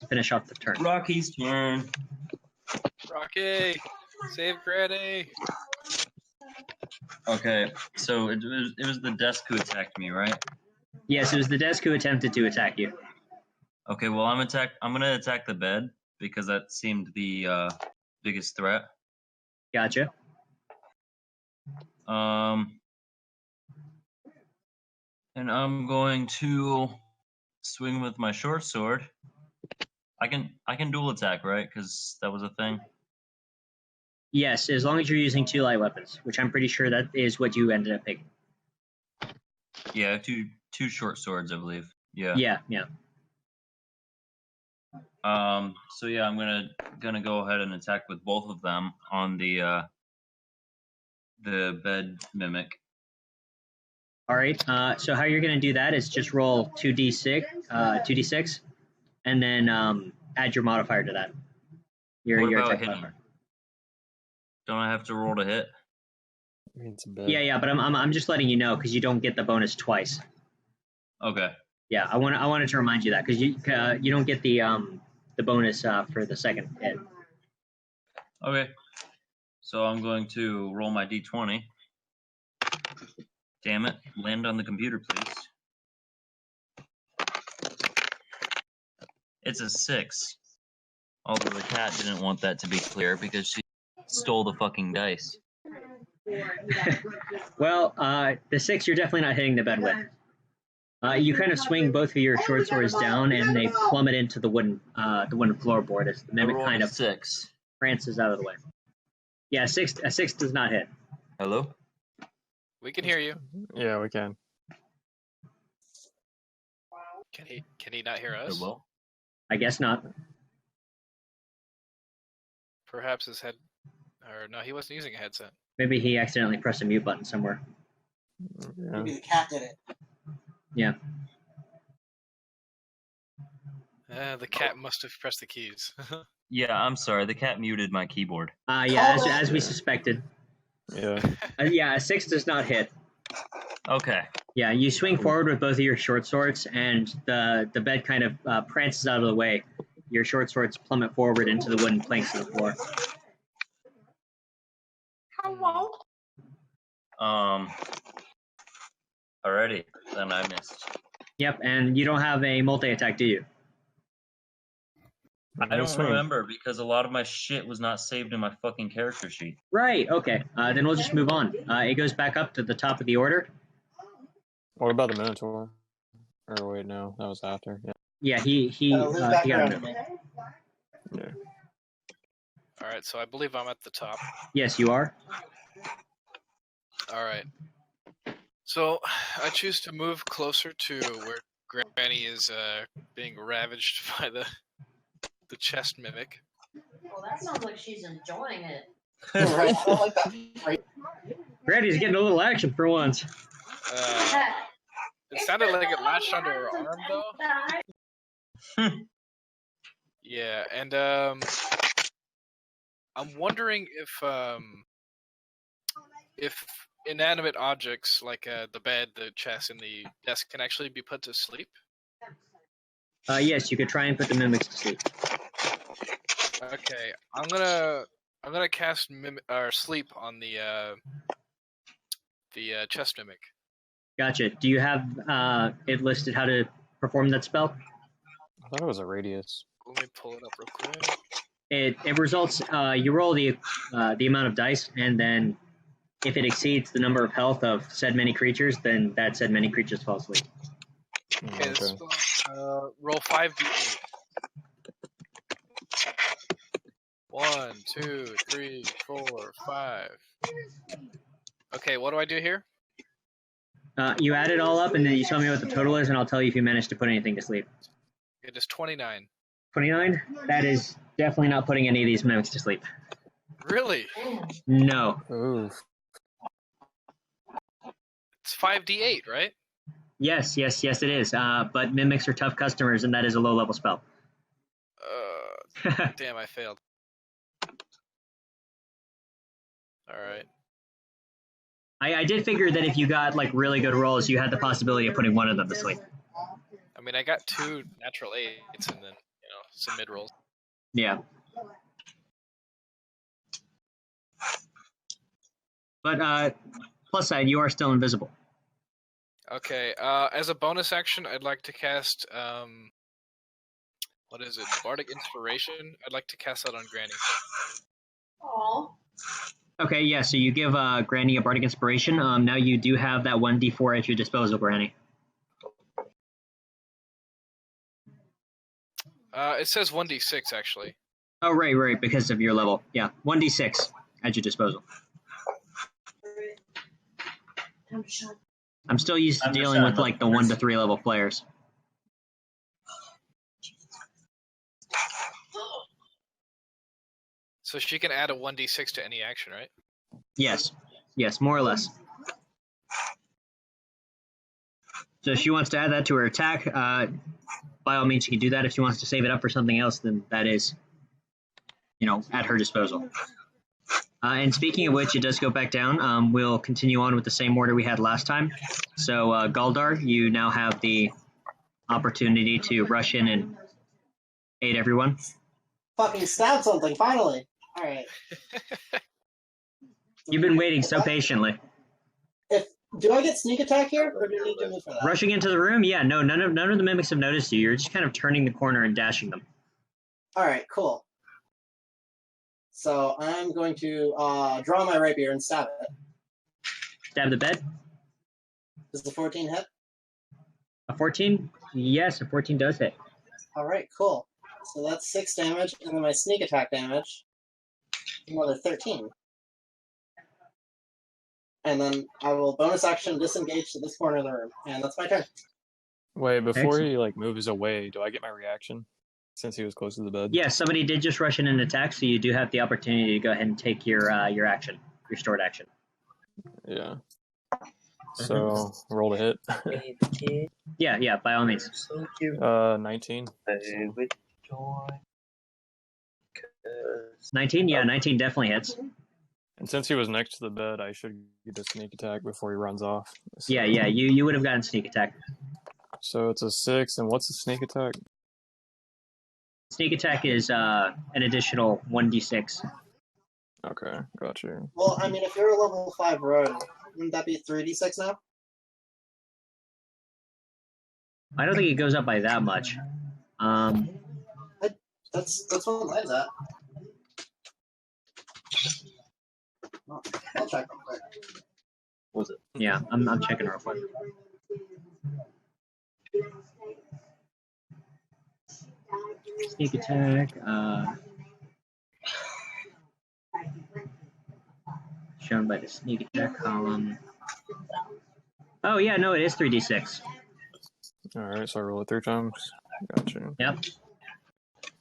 To finish off the turn. Rocky's turn. Rocky! Save Granny! Okay, so it was the desk who attacked me, right? Yes, it was the desk who attempted to attack you. Okay, well I'm gonna attack the bed because that seemed the biggest threat. Gotcha. And I'm going to swing with my short sword. I can dual attack, right? Because that was a thing. Yes, as long as you're using 2 light weapons, which I'm pretty sure that is what you ended up picking. Yeah, two short swords, I believe. Yeah. Yeah. So yeah, I'm gonna go ahead and attack with both of them on the bed mimic. All right. So how you're gonna do that is just roll 2d6, and then add your modifier to that. What Your about attack hitting? modifier. Don't I have to roll to hit? It's a bed. Yeah, but I'm just letting you know because you don't get the bonus twice. Okay. Yeah, I wanted to remind you that because you don't get the bonus for the second hit. Okay. So I'm going to roll my d20. Damn it! Land on the computer, please. It's a 6. Although the cat didn't want that to be clear because she stole the fucking dice. Well, the 6 you're definitely not hitting the bed with. You kind of swing both of your short swords down, and they plummet into the wooden floorboard as the mimic kind of 6. prances out of the way. Yeah, a six does not hit. Hello? We can hear you. Yeah, we can. Can he not hear us? Well, I guess not. Perhaps his head, or no, he wasn't using a headset. Maybe he accidentally pressed a mute button somewhere. Yeah. Maybe the cat did it. Yeah. The cat must have pressed the keys. yeah, I'm sorry. The cat muted my keyboard. Yeah, as we suspected. Yeah. Yeah, a 6 does not hit. Okay. Yeah, you swing forward with both of your short swords, and the bed kind of prances out of the way. Your short swords plummet forward into the wooden planks of the floor. Hello. Alrighty, then I missed. Yep, and you don't have a multi-attack, do you? I don't remember because a lot of my shit was not saved in my fucking character sheet. Right, okay. Then we'll just move on. It goes back up to the top of the order. What about the Minotaur? Or wait, no, that was after. Yeah. Yeah, he got a move. Yeah. All right, so I believe I'm at the top. Yes, you are. All right. So I choose to move closer to where Granny is being ravaged by the chest mimic. Well, that sounds like she's enjoying it. Right? I don't like that. Right? Granny's getting a little action for once. It sounded like it latched onto her arm, though. Yeah, and I'm wondering if inanimate objects like the bed, the chest, and the desk can actually be put to sleep. Yes, you could try and put the mimics to sleep. Okay, I'm gonna cast sleep on the chest mimic. Gotcha. Do you have it listed how to perform that spell? I thought it was a radius. Let me pull it up real quick. It results. You roll the amount of dice, and then if it exceeds the number of health of said many creatures, then that said many creatures fall asleep. Okay, roll 5d8. 1, 2, 3, 4, 5. Okay, what do I do here? You add it all up, and then you tell me what the total is, and I'll tell you if you managed to put anything to sleep. It is 29. 29? That is definitely not putting any of these mimics to sleep. Really? No. Ooh. It's 5d8, right? Yes, it is. But mimics are tough customers, and that is a low-level spell. Damn, I failed. Alright. I did figure that if you got like really good rolls, you had the possibility of putting one of them to sleep. I mean, I got 2 natural 8s and then, some mid rolls. Yeah. But plus side, you are still invisible. Okay, as a bonus action, I'd like to cast, what is it, Bardic Inspiration? I'd like to cast that on Granny. Aww. Okay, yeah, so you give Granny a Bardic Inspiration. Now you do have that 1d4 at your disposal, Granny. It says 1d6, actually. Oh, right, because of your level. Yeah, 1d6 at your disposal. I'm still used to dealing with like the 1 to 3 level players. So she can add a 1d6 to any action, right? Yes, more or less. So if she wants to add that to her attack, by all means she can do that. If she wants to save it up for something else, then that is, at her disposal. And speaking of which, it does go back down. We'll continue on with the same order we had last time. So, Galdar, you now have the opportunity to rush in and aid everyone. Fucking stab something, finally! Alright. You've been waiting so patiently. Do I get sneak attack here, or do you need to move for that? Rushing into the room? Yeah, no, none of the mimics have noticed you. You're just kind of turning the corner and dashing them. Alright, cool. So I'm going to draw my rapier and stab it. Stab the bed? Does the 14 hit? A A 14? Yes, a 14 does hit. Alright, cool. So that's 6 damage, and then my sneak attack damage, another 13. And then I will bonus action disengage to this corner of the room, and that's my turn. Wait, before Excellent. he like moves away, do I get my reaction? Since he was close to the bed. Yeah, somebody did just rush in and attack, so you do have the opportunity to go ahead and take your action, your stored action. Yeah. So roll to hit. Yeah, by all means. 19. 19, yeah, 19 definitely hits. And since he was next to the bed, I should get a sneak attack before he runs off. So, Yeah, you would have gotten sneak attack. So it's a 6, and what's the sneak attack? Sneak attack is an additional 1d6. Okay, got you. Well, I mean, if you're a level 5 rogue, wouldn't that be 3d6 now? I don't think it goes up by that much. That's what mine's at. I'll check real quick. What was it? Yeah, I'm checking real quick. Sneak attack. Shown by the sneak attack column. Oh yeah, no, it is 3d6. Alright, so I roll it 3 times. Got you. Yep.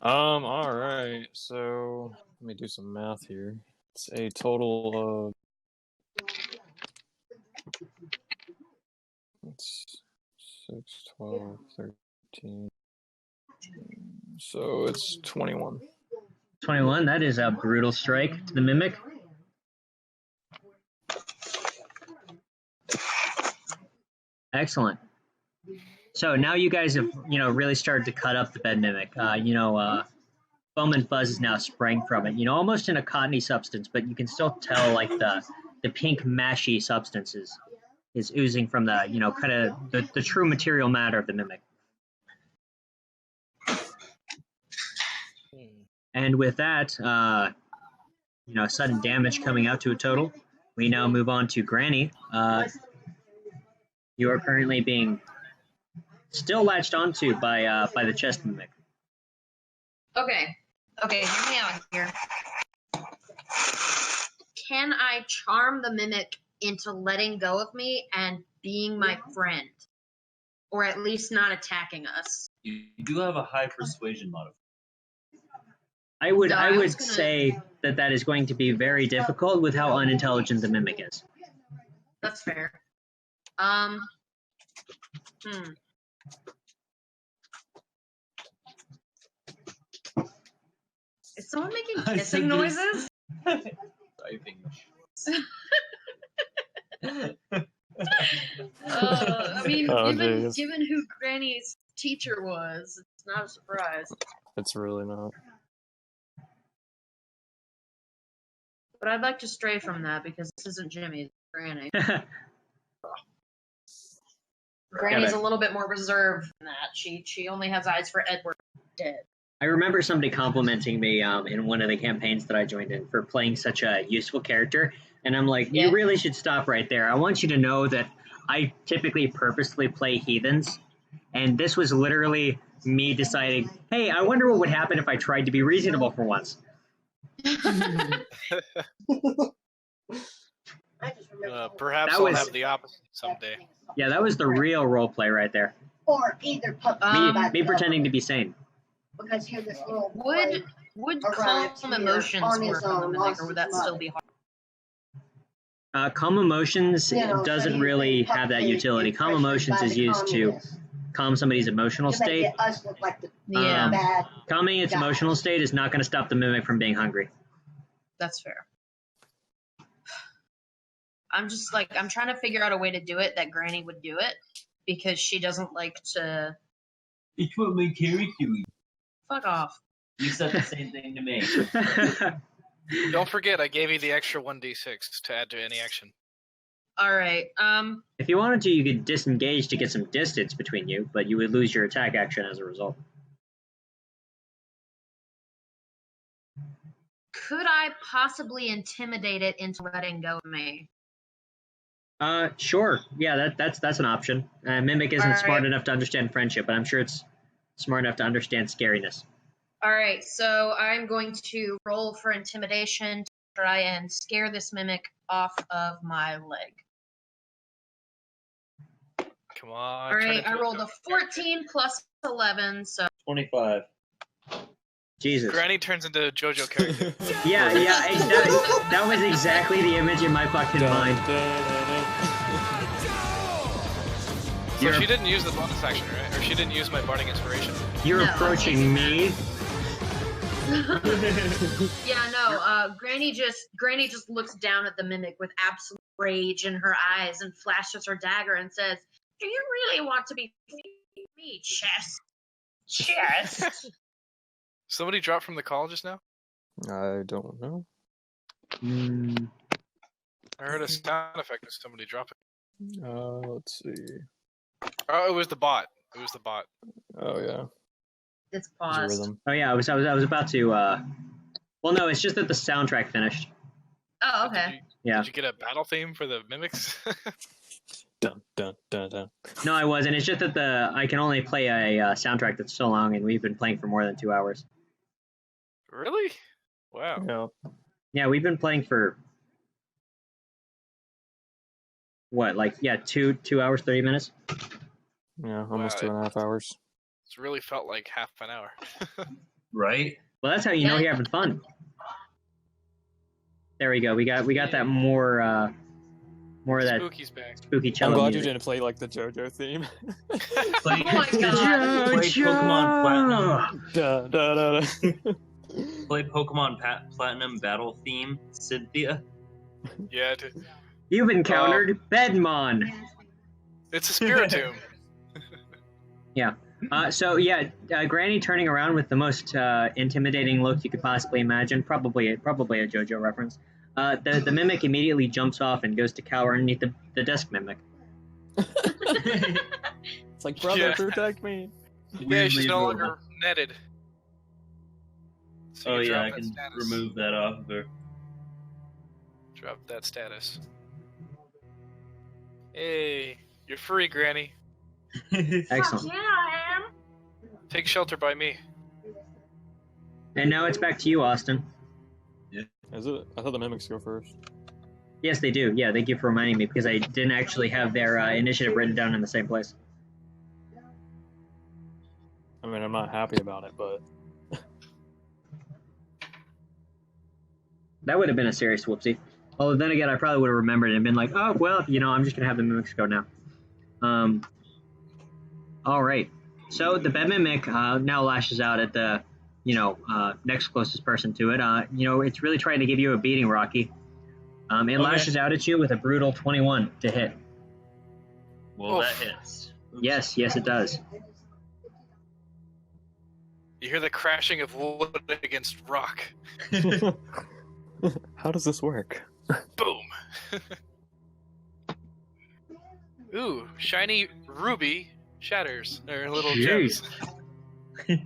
Alright, so let me do some math here. It's a total of it's 6, 12, 13. So it's 21. 21. That is a brutal strike to the mimic. Excellent. So now you guys have, really started to cut up the bed mimic. Foam and fuzz is now spraying from it. Almost in a cottony substance, but you can still tell like the pink mashy substances is oozing from the, kind of the true material matter of the mimic. And with that, sudden damage coming out to a total, we now move on to Granny. You are currently being still latched onto by the chest mimic. Okay, hear me out here. Can I charm the mimic into letting go of me and being my friend? Or at least not attacking us? You do have a high persuasion modifier. I would say that is going to be very difficult with how unintelligent the mimic is. That's fair. Is someone making kissing noises? Typing. Given who Granny's teacher was, it's not a surprise. It's really not. But I'd like to stray from that because this isn't Jimmy, it's Granny. Granny's a little bit more reserved than that. She only has eyes for Edward dead. I remember somebody complimenting me in one of the campaigns that I joined in for playing such a useful character, and I'm like, you really should stop right there. I want you to know that I typically purposely play heathens, and this was literally me deciding, hey, I wonder what would happen if I tried to be reasonable for once. Perhaps I'll have the opposite someday. Yeah, that was the real roleplay right there. Or either me pretending to be sane. Because here this little would calm emotions work on the mimic, or would that still be hard? Calm emotions doesn't really have that utility. Calm emotions is used to calm somebody's emotional state. Calming its emotional state is not going to stop the mimic from being hungry. That's fair. I'm trying to figure out a way to do it that Granny would do it, because she doesn't like to... It's what my character is. Fuck off. You said the same thing to me. Don't forget, I gave you the extra 1d6 to add to any action. Alright, If you wanted to, you could disengage to get some distance between you, but you would lose your attack action as a result. Could I possibly intimidate it into letting go of me? Sure. Yeah, that's an option. Mimic isn't Alright. smart enough to understand friendship, but I'm sure it's smart enough to understand scariness. Alright, so I'm going to roll for intimidation to try and scare this mimic off of my leg. Come on. Alright, I rolled a 14 plus 11, so 25. Jesus. Granny turns into a JoJo character. Yeah, that was exactly the image in my fucking mind. So she didn't use the bonus action, right? Or she didn't use my Bardic Inspiration. You're No. approaching me. yeah, no. Granny just looks down at the mimic with absolute rage in her eyes and flashes her dagger and says, "Do you really want to be me, chest? Chest." Somebody dropped from the call just now? I don't know. I heard a sound effect of somebody dropping. Let's see. Oh, it was the bot. It was the bot. Oh yeah. It's There's a paused. rhythm. Oh yeah, I was about to. Well, no, it's just that the soundtrack finished. Oh, okay. Yeah. Did you get a battle theme for the mimics? Dun dun dun dun. No, I wasn't. It's just that I can only play a soundtrack that's so long, and we've been playing for more than 2 hours. Really? Wow. Yeah. Yeah, we've been playing for what, like 2 hours 30 minutes. Yeah, almost Wow. 2.5 hours. It's really felt like half an hour. Right? Well, that's how you know you're having fun. There we go. We got that more of that Spooky's back. spooky I'm cello glad music. you didn't play like the JoJo theme. Play, Oh my god. play Pokemon Platinum. Da, da, da, da. Play Pokemon Platinum battle theme, Cynthia. Yeah, You've encountered Bedmon. it's a Spiritomb. Granny turning around with the most intimidating look you could possibly imagine, probably a JoJo reference. The mimic immediately jumps off and goes to cower underneath the desk mimic. It's like, brother, Yeah. protect me. Yeah, she's no longer netted. So Oh you yeah, drop I that can status. remove that off of her. Drop that status. Hey, you're free, Granny. Excellent. Yeah, I am. Take shelter by me. And now it's back to you, Austin. Is it? I thought the mimics go first. Yes, they do. Yeah, thank you for reminding me because I didn't actually have their initiative written down in the same place. I mean, I'm not happy about it, but That would have been a serious whoopsie. Although then again, I probably would have remembered it and been like, oh, well, I'm just going to have the mimics go now. All right. So the bed mimic now lashes out at the, next closest person to it. It's really trying to give you a beating, Rocky. It lashes out at you with a brutal 21 to hit. Well, that hits. Yes, it does. You hear the crashing of wood against rock. how does this work? Boom. Ooh, shiny ruby shatters. Or little Jeez. gems.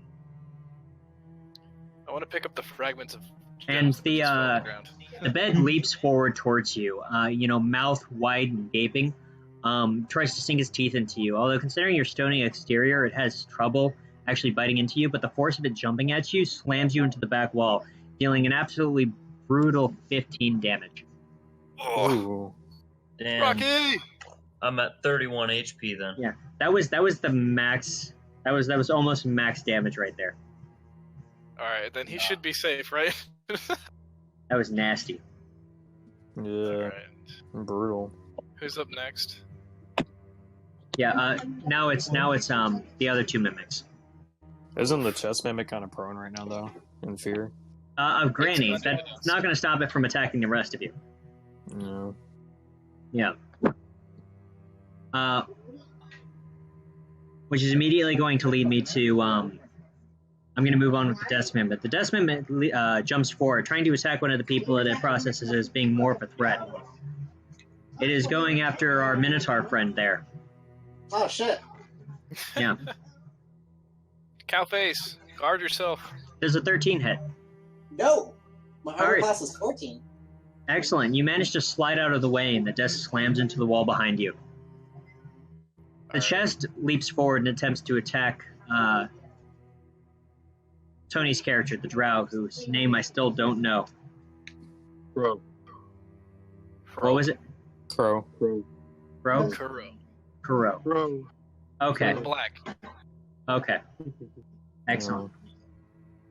I want to pick up the fragments of And gems that just fell on the ground. The bed leaps forward towards you, mouth wide and gaping, tries to sink its teeth into you. Although considering your stony exterior, it has trouble actually biting into you, but the force of it jumping at you slams you into the back wall, dealing an absolutely brutal 15 damage. Oh, Ooh. Damn. Rocky! I'm at 31 HP then. Yeah, that was the max. That was almost max damage right there. Alright, then he should be safe, right? That was nasty. Yeah, Alright. brutal. Who's up next? Yeah. Now it's the other two mimics. Isn't the chest mimic kind of prone right now, though? In fear? Of Granny, that's not going to stop it from attacking the rest of you. No. Yeah. Which is immediately going to lead me to, I'm going to move on with the Death Mimic. The Death Mimic jumps forward, trying to attack one of the people that it processes as being more of a threat. It is going after our Minotaur friend there. Oh shit. Yeah. Cowface, guard yourself. There's a 13 hit. No! My armor Alright. class is 14. Excellent. You manage to slide out of the way, and the desk slams into the wall behind you. The chest leaps forward and attempts to attack Tony's character, the drow, whose name I still don't know. Crow. What was it? Crow. Crow? Kuro. Kuro. Crow. Okay. Black. Okay. Excellent.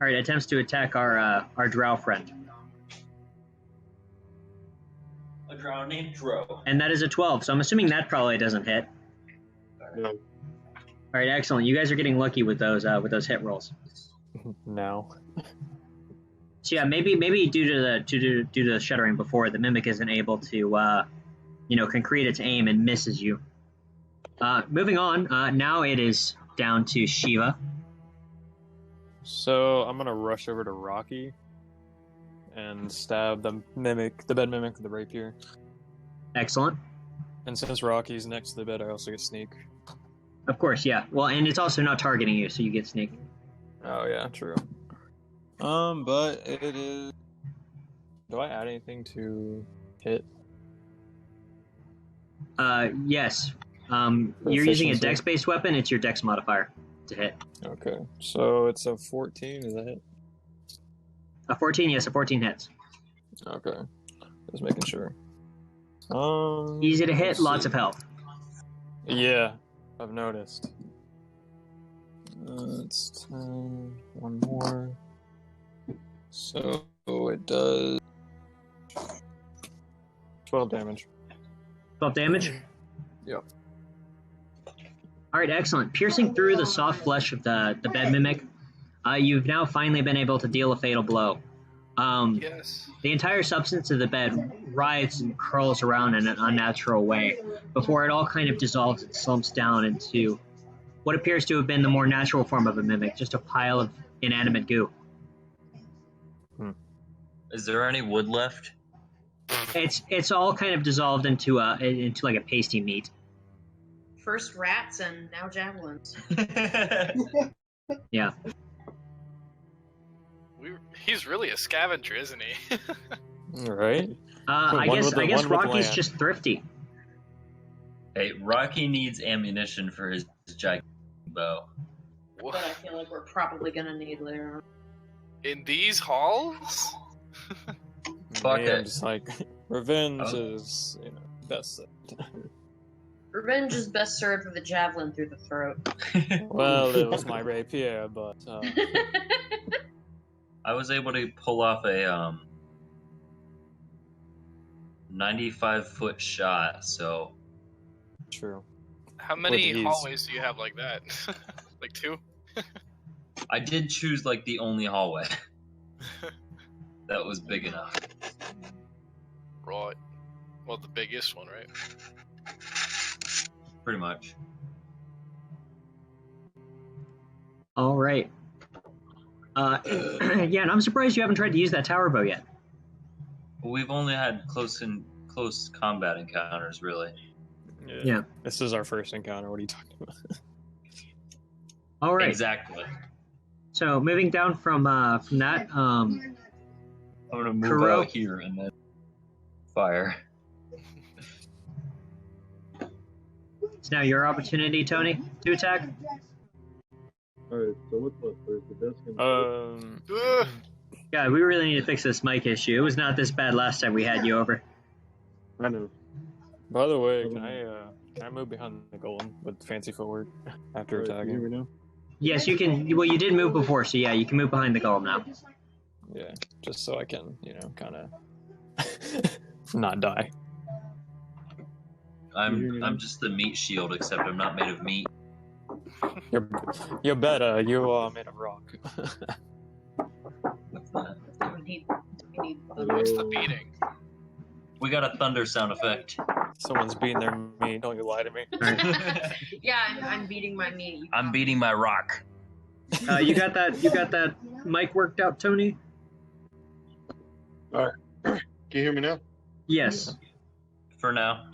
All right, attempts to attack our drow friend. A drow named Dro. And that is a 12, so I'm assuming that probably doesn't hit. No. All right, excellent. You guys are getting lucky with those hit rolls. No. So yeah, maybe due to the shuddering before, the mimic isn't able to concrete its aim and misses you. Moving on, now it is down to Shiva. So I'm gonna rush over to Rocky and stab the bed mimic with the rapier. Excellent. And since Rocky's next to the bed, I also get sneak. Of course, yeah. Well, and it's also not targeting you, so you get sneak. Oh yeah, true. But it is. Do I add anything to hit? Yes. You're using a dex-based weapon. It's your dex modifier to hit. Okay, so it's a 14. Is that hit? A 14, yes, a 14 hits. Okay, just making sure. Easy to hit, let's lots see. of health. Yeah, I've noticed. It's 10. One more. So it does 12 damage. 12 damage? Yep. All right, excellent. Piercing through the soft flesh of the bed mimic, you've now finally been able to deal a fatal blow. Yes. The entire substance of the bed writhes and curls around in an unnatural way before it all kind of dissolves and slumps down into what appears to have been the more natural form of a mimic, just a pile of inanimate goo. Is there any wood left? It's all kind of dissolved into like a pasty meat. First rats and now javelins. Yeah. He's really a scavenger, isn't he? Right? I guess Rocky's just thrifty. Hey, Rocky needs ammunition for his gigantic bow. But I feel like we're probably gonna need later on. In these halls? Fuck Yeah, I'm it. just like, revenge is, best. Revenge is best served with a javelin through the throat. Well, it was my rapier, but I was able to pull off a 95-foot shot, so true. How many With ease. hallways do you have like that? Like 2? I did choose like the only hallway that was big enough. Right. Well, the biggest one, right? Pretty much. All right. Yeah, and I'm surprised you haven't tried to use that tower bow yet. We've only had close combat encounters, really. Yeah. This is our first encounter. What are you talking about? All right. Exactly. So moving down from that, I'm gonna move Kuro. out here and then fire. It's now your opportunity, Tony, to attack. Alright, so what's left? There's the desk and Ugh. Yeah, we really need to fix this mic issue. It was not this bad last time we had you over. I know. By the way, can I move behind the golem with fancy footwork after Alright, can you hear attacking? me now? Yes, you can. Well, you did move before, so yeah, you can move behind the golem now. Yeah, just so I can, kind of not die. I'm just the meat shield, except I'm not made of meat. You're better. You are made of rock. What's that? We need What's the beating? We got a thunder sound effect. Someone's beating their meat. Don't you lie to me. Yeah, I'm beating my meat. You I'm beating my rock. You got that? You got that mic worked out, Tony? Alright. Can you hear me now? Yes. For now.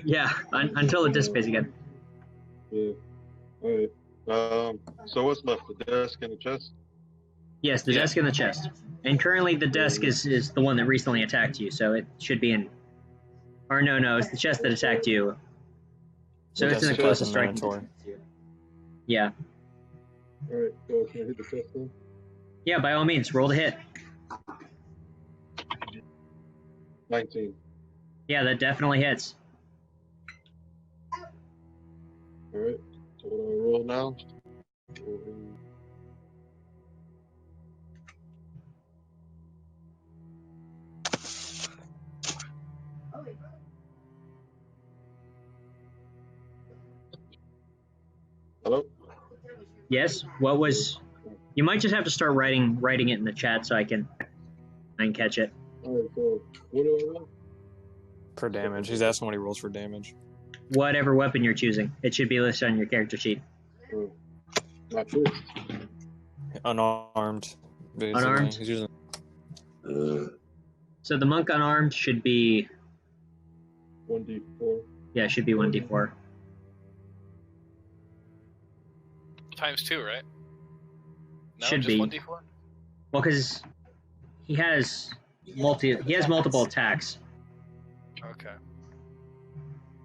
Yeah. Until it dissipates again. Yeah. Alright. So what's left? The desk and the chest? Yes, the desk and the chest. And currently the desk is the one that recently attacked you, so it should be in... Or no, it's the chest that attacked you. So The it's in the desk closest is striking mandatory. distance to you. Yeah. Alright, so can I hit the chest then? Yeah, by all means, roll to hit. 19. Yeah, that definitely hits. Alright, so what do I roll now? Hello? Yes, what was... You might just have to start writing it in the chat so I can catch it. Alright, so what do I roll? For damage. He's asking what he rolls for damage. Whatever weapon you're choosing. It should be listed on your character sheet. My fist. Unarmed. Basically. Unarmed? He's using... So the monk unarmed should be... 1d4. Yeah, it should be 1d4. Times 2, right? No, Should just be. 1d4? Well, because he has multiple attacks. Okay.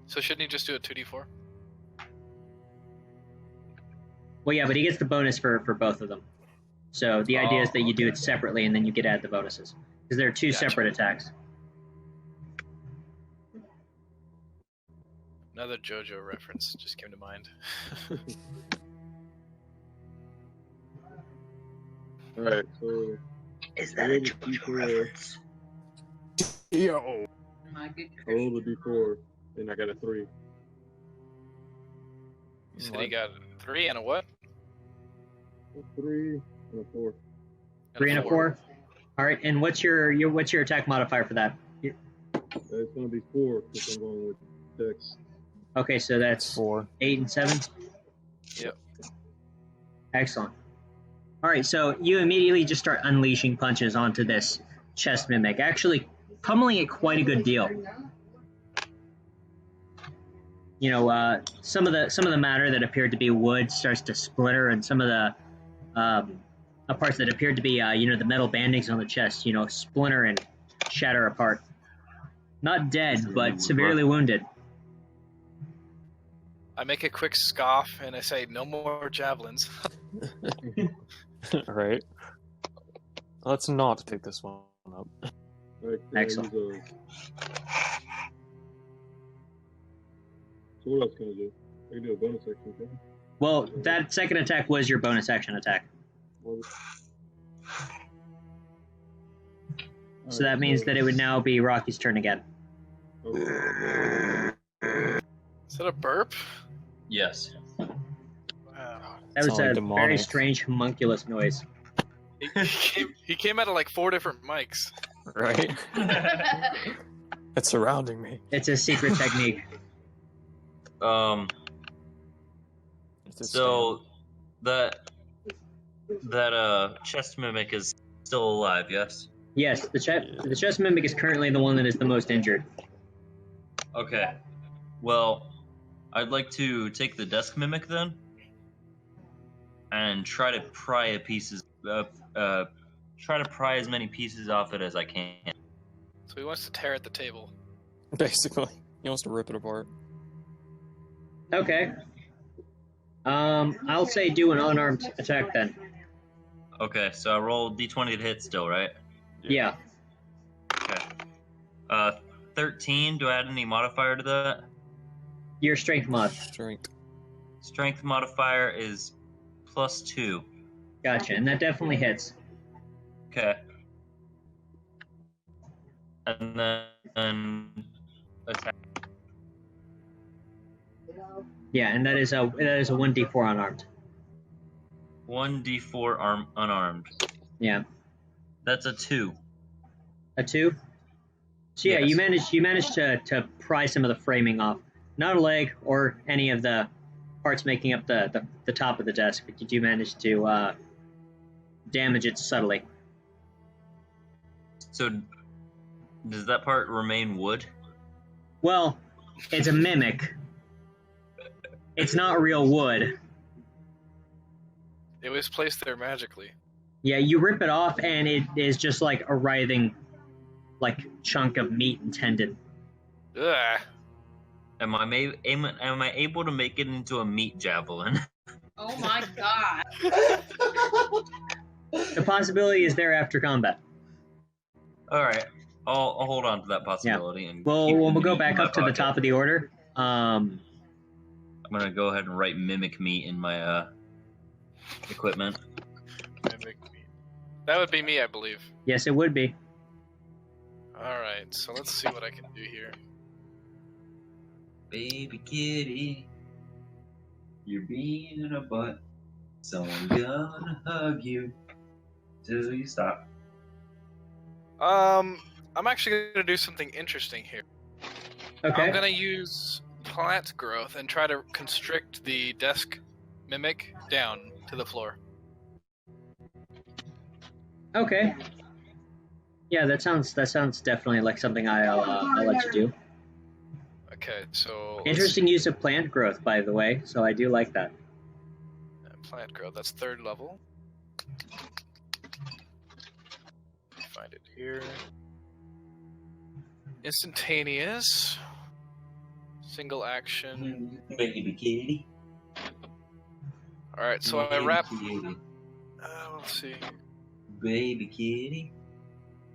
So shouldn't he just do a 2d4? Well, yeah, but he gets the bonus for both of them. So the idea is that you do it separately, and then you get to add the bonuses. Because there are two Gotcha. separate attacks. Another JoJo reference just came to mind. Alright, so Is that a JoJo reference? Yo! I rolled a d4, and I got a 3. You said he got a 3 and a what? A 3 and a 4. 3 and a 4. All right, and what's your attack modifier for that? It's gonna be 4 because I'm going with Dex. Okay, so that's 4. 8 and 7. Yep. Excellent. All right, so you immediately just start unleashing punches onto this chest mimic, actually pummeling it quite a good deal. You know, some of the matter that appeared to be wood starts to splinter, and some of the parts that appeared to be the metal bandings on the chest, splinter and shatter apart. Not dead, but severely wounded. I make a quick scoff and I say, no more javelins. Right. Let's not pick this one up. Right, Excellent. So what else can I do? I can do a bonus action, okay? Well, that second attack was your bonus action attack. So that means that it would now be Rocky's turn again. Okay. Is that a burp? Yes. Wow. That was Sound a demonic. very strange homunculus noise. He came out of like 4 different mics. Right? It's surrounding me. It's a secret technique. It's a So that chest mimic is still alive, yes? Yes, the chest mimic is currently the one that is the most injured. Okay. Well, I'd like to take the desk mimic then, and try to pry as many pieces off it as I can. So he wants to tear at the table. Basically. He wants to rip it apart. Okay. I'll say do an unarmed attack then. Okay, so I roll d20 to hit still, right? Yeah. Okay. 13. Do I add any modifier to that? Your strength mod. Strength. Strength modifier is +2. Gotcha, and that definitely hits. Okay. And then attack. Yeah, and that is a 1d4 unarmed. 1d4 unarmed. Yeah. That's a 2. A 2? So yeah, Yes. you managed to pry some of the framing off. Not a leg or any of the parts making up the top of the desk, but you do manage to damage it subtly. So, does that part remain wood? Well, it's a mimic. It's not real wood. It was placed there magically. Yeah, you rip it off, and it is just like a writhing, like chunk of meat and tendon. Ugh. Am I able to make it into a meat javelin? Oh my god. The possibility is there after combat. All right, I'll hold on to that possibility. And Well, keep we'll the go meat in back my up to the pocket. top of the order. I'm gonna go ahead and write mimic meat in my equipment. Mimic me. That would be me, I believe. Yes, it would be. Alright, so let's see what I can do here. Baby kitty, you're being a butt, so I'm gonna hug you till you stop. I'm actually gonna do something interesting here. Okay. I'm gonna use plant growth and try to constrict the desk mimic down to the floor. Okay. Yeah, that sounds definitely like something I'll let you do. Okay, so Interesting use of plant growth, by the way. So I do like that. plant growth. That's 3rd level. Find it here. Instantaneous. Single action. Baby kitty. Alright, so I wrap. Kitty. Let's see. Baby kitty.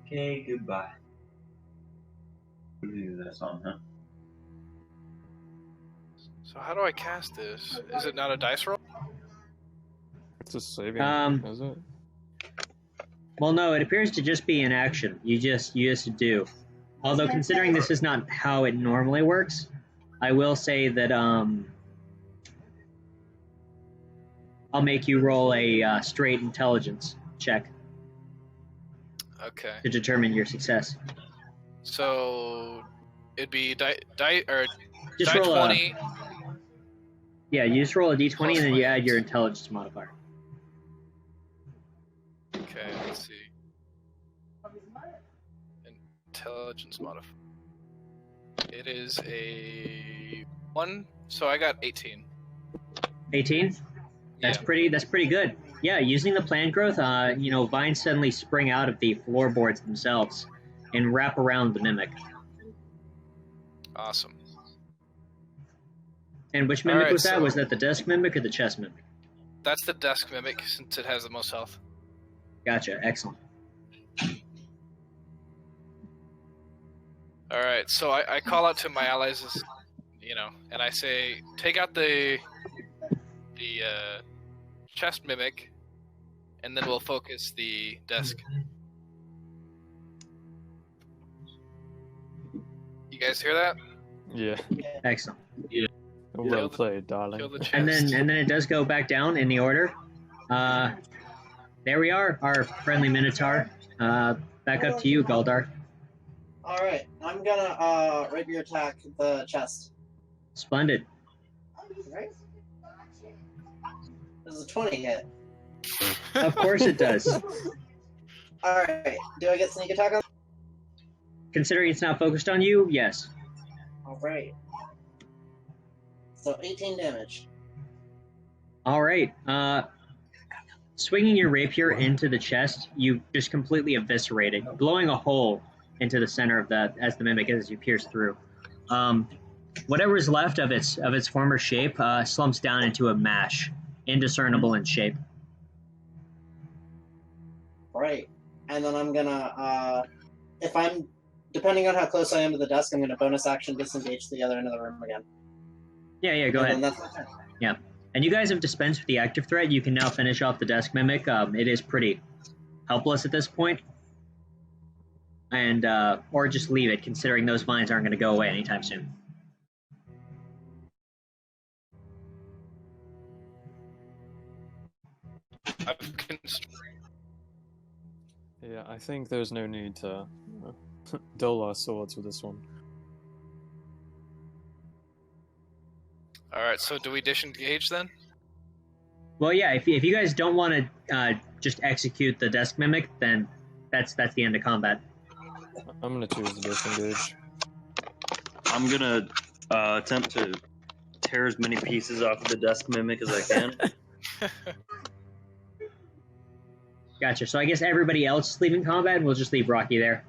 Okay, goodbye. Ooh, that song, huh? So how do I cast this? Is it not a dice roll? It's a saving, is it? Well, no, it appears to just be an action. You just do. Although considering this is not how it normally works, I will say that I'll make you roll a straight intelligence check Okay. to determine your success. So it'd be die Just roll 20. Yeah, you just roll a d20 Plus and then you my add your intelligence modifier. Okay, let's see. Intelligence modifier. It is a 1, so I got 18. 18? That's pretty good. Yeah, using the plant growth, vines suddenly spring out of the floorboards themselves and wrap around the mimic. Awesome. And which mimic Alright, was that? so- Was that the desk mimic or the chest mimic? That's the desk mimic since it has the most health. Gotcha, excellent. Alright, so I call out to my allies, and I say, take out the chest mimic, and then we'll focus the desk. You guys hear that? Yeah. Excellent. Well played, darling. Kill the chest. And then it does go back down in the order. There we are, our friendly Minotaur. Back up to you, Galdar. Alright, I'm gonna rapier attack the chest. Splendid. Right? This is a 20 hit. Of course it does. Alright, do I get sneak attack on? Considering it's not focused on you, yes. Alright. So 18 damage. All right. Swinging your rapier into the chest, you just completely eviscerate it, blowing a hole into the center of that as the mimic as you pierce through. Whatever is left of its former shape slumps down into a mash, indiscernible in shape. Right. And then I'm gonna, depending on how close I am to the desk, I'm gonna bonus action disengage to the other end of the room again. Yeah, go ahead. And then that's my turn. Yeah. And you guys have dispensed with the active threat. You can now finish off the desk mimic. It is pretty helpless at this point. And, or just leave it, considering those vines aren't going to go away anytime soon. Yeah, I think there's no need to dull our swords with this one. Alright, so do we disengage then? Well, yeah, if you guys don't want to just execute the desk mimic, then that's the end of combat. I'm gonna choose to disengage. I'm gonna attempt to tear as many pieces off of the desk mimic as I can. Gotcha. So I guess everybody else is leaving combat, and we'll just leave Rocky there.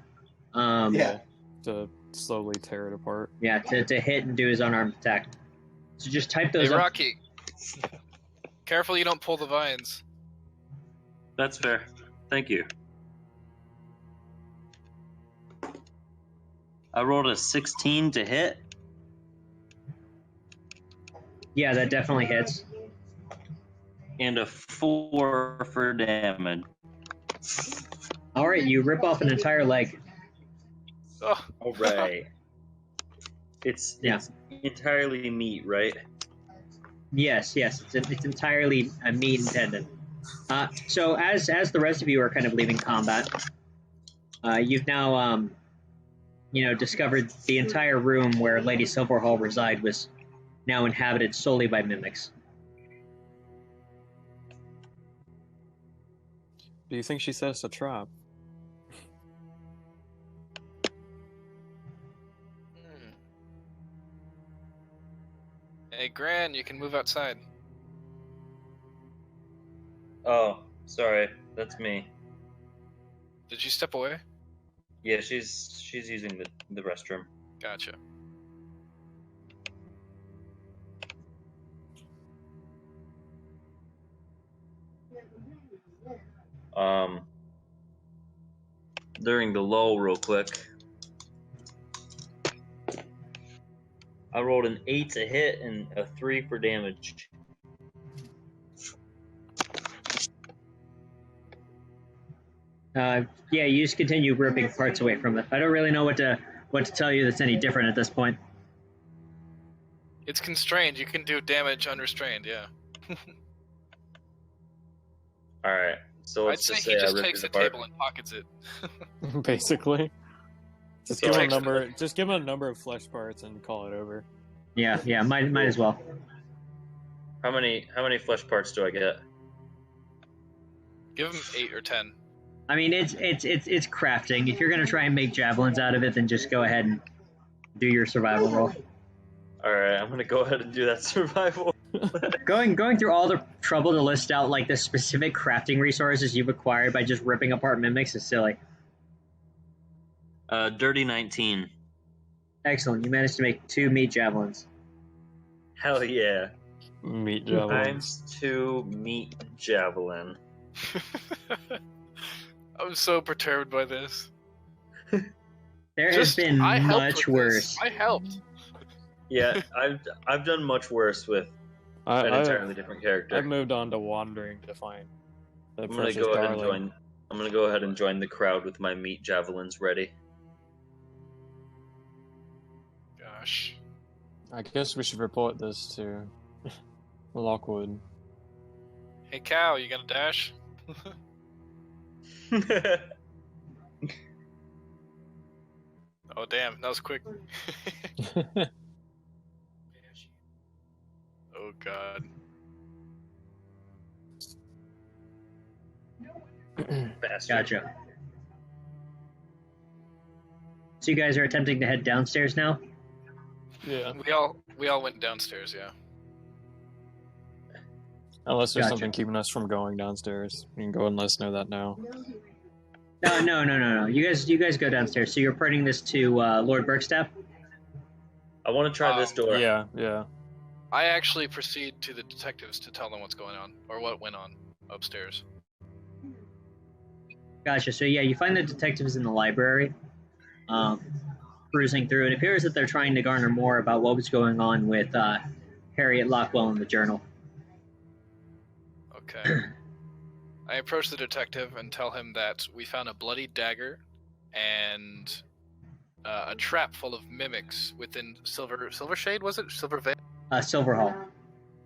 Yeah. To slowly tear it apart. Yeah, to hit and do his unarmed attack. So just type those Hey, up. Rocky. Careful you don't pull the vines. That's fair. Thank you. I rolled a 16 to hit. Yeah, that definitely hits. And a 4 for damage. All right, you rip off an entire leg. Oh. All right. It's entirely meat, right? Yes. It's entirely a meat and tendon. So as the rest of you are kind of leaving combat, you've now discovered the entire room where Lady Silverhall reside was now inhabited solely by mimics. Do you think she set us a trap? Hey, Gran, you can move outside. Oh, sorry. That's me. Did you step away? Yeah, she's using the restroom. Gotcha. During the lull, real quick, I rolled an 8 to hit and a 3 for damage. You just continue ripping parts away from it. I don't really know what to tell you that's any different at this point. It's constrained. You can do damage unrestrained, yeah. Alright, so I'd let's say just he say I just ripped takes it the apart. table and pockets it. Basically. Just So give him a takes- number. Just give him a number of flesh parts and call it over. Yeah, might as well. How many flesh parts do I get? Give him 8 or 10. I mean, it's crafting. If you're gonna try and make javelins out of it, then just go ahead and do your survival roll. Alright, I'm gonna go ahead and do that survival. Going through all the trouble to list out like the specific crafting resources you've acquired by just ripping apart mimics is silly. Dirty 19. Excellent. You managed to make 2 meat javelins. Hell yeah. Meat javelin. Times 2 meat javelin. I'm so perturbed by this. There has been I helped much with worse. this. I helped. Yeah, I've done much worse with an entirely different character. I've moved on to wandering to find the I'm gonna precious go ahead and darling. join. I'm gonna go ahead and join the crowd with my meat javelins ready. Gosh. I guess we should report this to Lockwood. Hey, Cow, you gonna dash? Oh, damn, that was quick. Oh, God. Bastard. Gotcha. So you guys are attempting to head downstairs now? Yeah. We all went downstairs, yeah. Unless there's Gotcha. something keeping us from going downstairs. You can go and let us know that now. No. You guys go downstairs. So you're reporting this to Lord Burkstaff? I want to try this door. Yeah. I actually proceed to the detectives to tell them what's going on, or what went on upstairs. Gotcha. So yeah, you find the detectives in the library, cruising through. It appears that they're trying to garner more about what was going on with Harriet Lockwell in the journal. Okay. I approach the detective and tell him that we found a bloody dagger and a trap full of mimics within Silvershade, was it? Silverveil? Silverhall.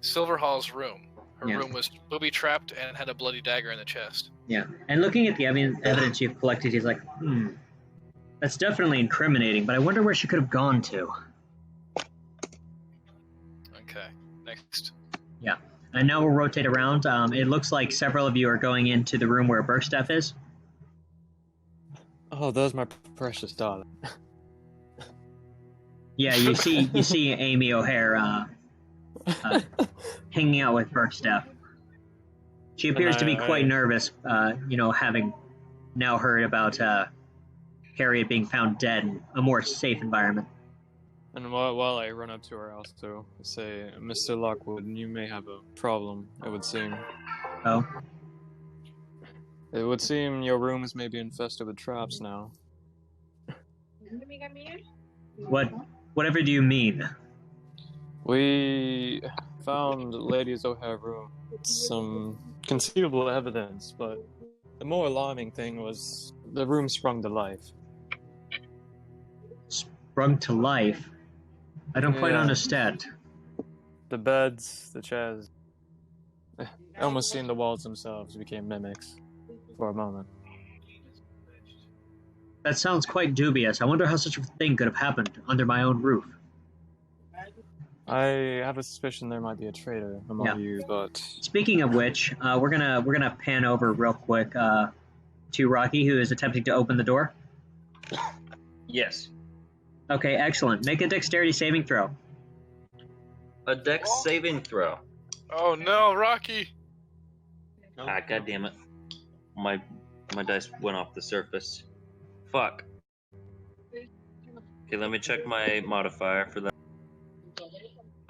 Silverhall's room. Her Yeah. room was booby-trapped and had a bloody dagger in the chest. Yeah. And looking at the evidence you've collected, he's like, that's definitely incriminating, but I wonder where she could have gone to. Okay, next. Yeah. And now we'll rotate around. It looks like several of you are going into the room where Burkstaff is. Oh, there's my precious darling. Yeah, you see Amy O'Hare hanging out with Burkstaff. She appears to be quite nervous, having now heard about Harriet being found dead in a more safe environment. And while I run up to her, also say, Mr. Lockwood, you may have a problem, it would seem. Oh? It would seem your room is maybe infested with traps now. Whatever do you mean? We found Lady Zohar's room with some conceivable evidence, but the more alarming thing was the room sprung to life. Sprung to life? I don't quite understand. The beds, the chairs, it almost seemed the walls themselves became mimics for a moment. That sounds quite dubious. I wonder how such a thing could have happened under my own roof. I have a suspicion there might be a traitor among you, but... Speaking of which, we're gonna pan over real quick to Rocky, who is attempting to open the door. Yes. Okay, excellent. Make a dexterity saving throw. A dex saving throw. Oh no, Rocky! Ah, god damn it. My dice went off the surface. Fuck. Okay, let me check my modifier for that.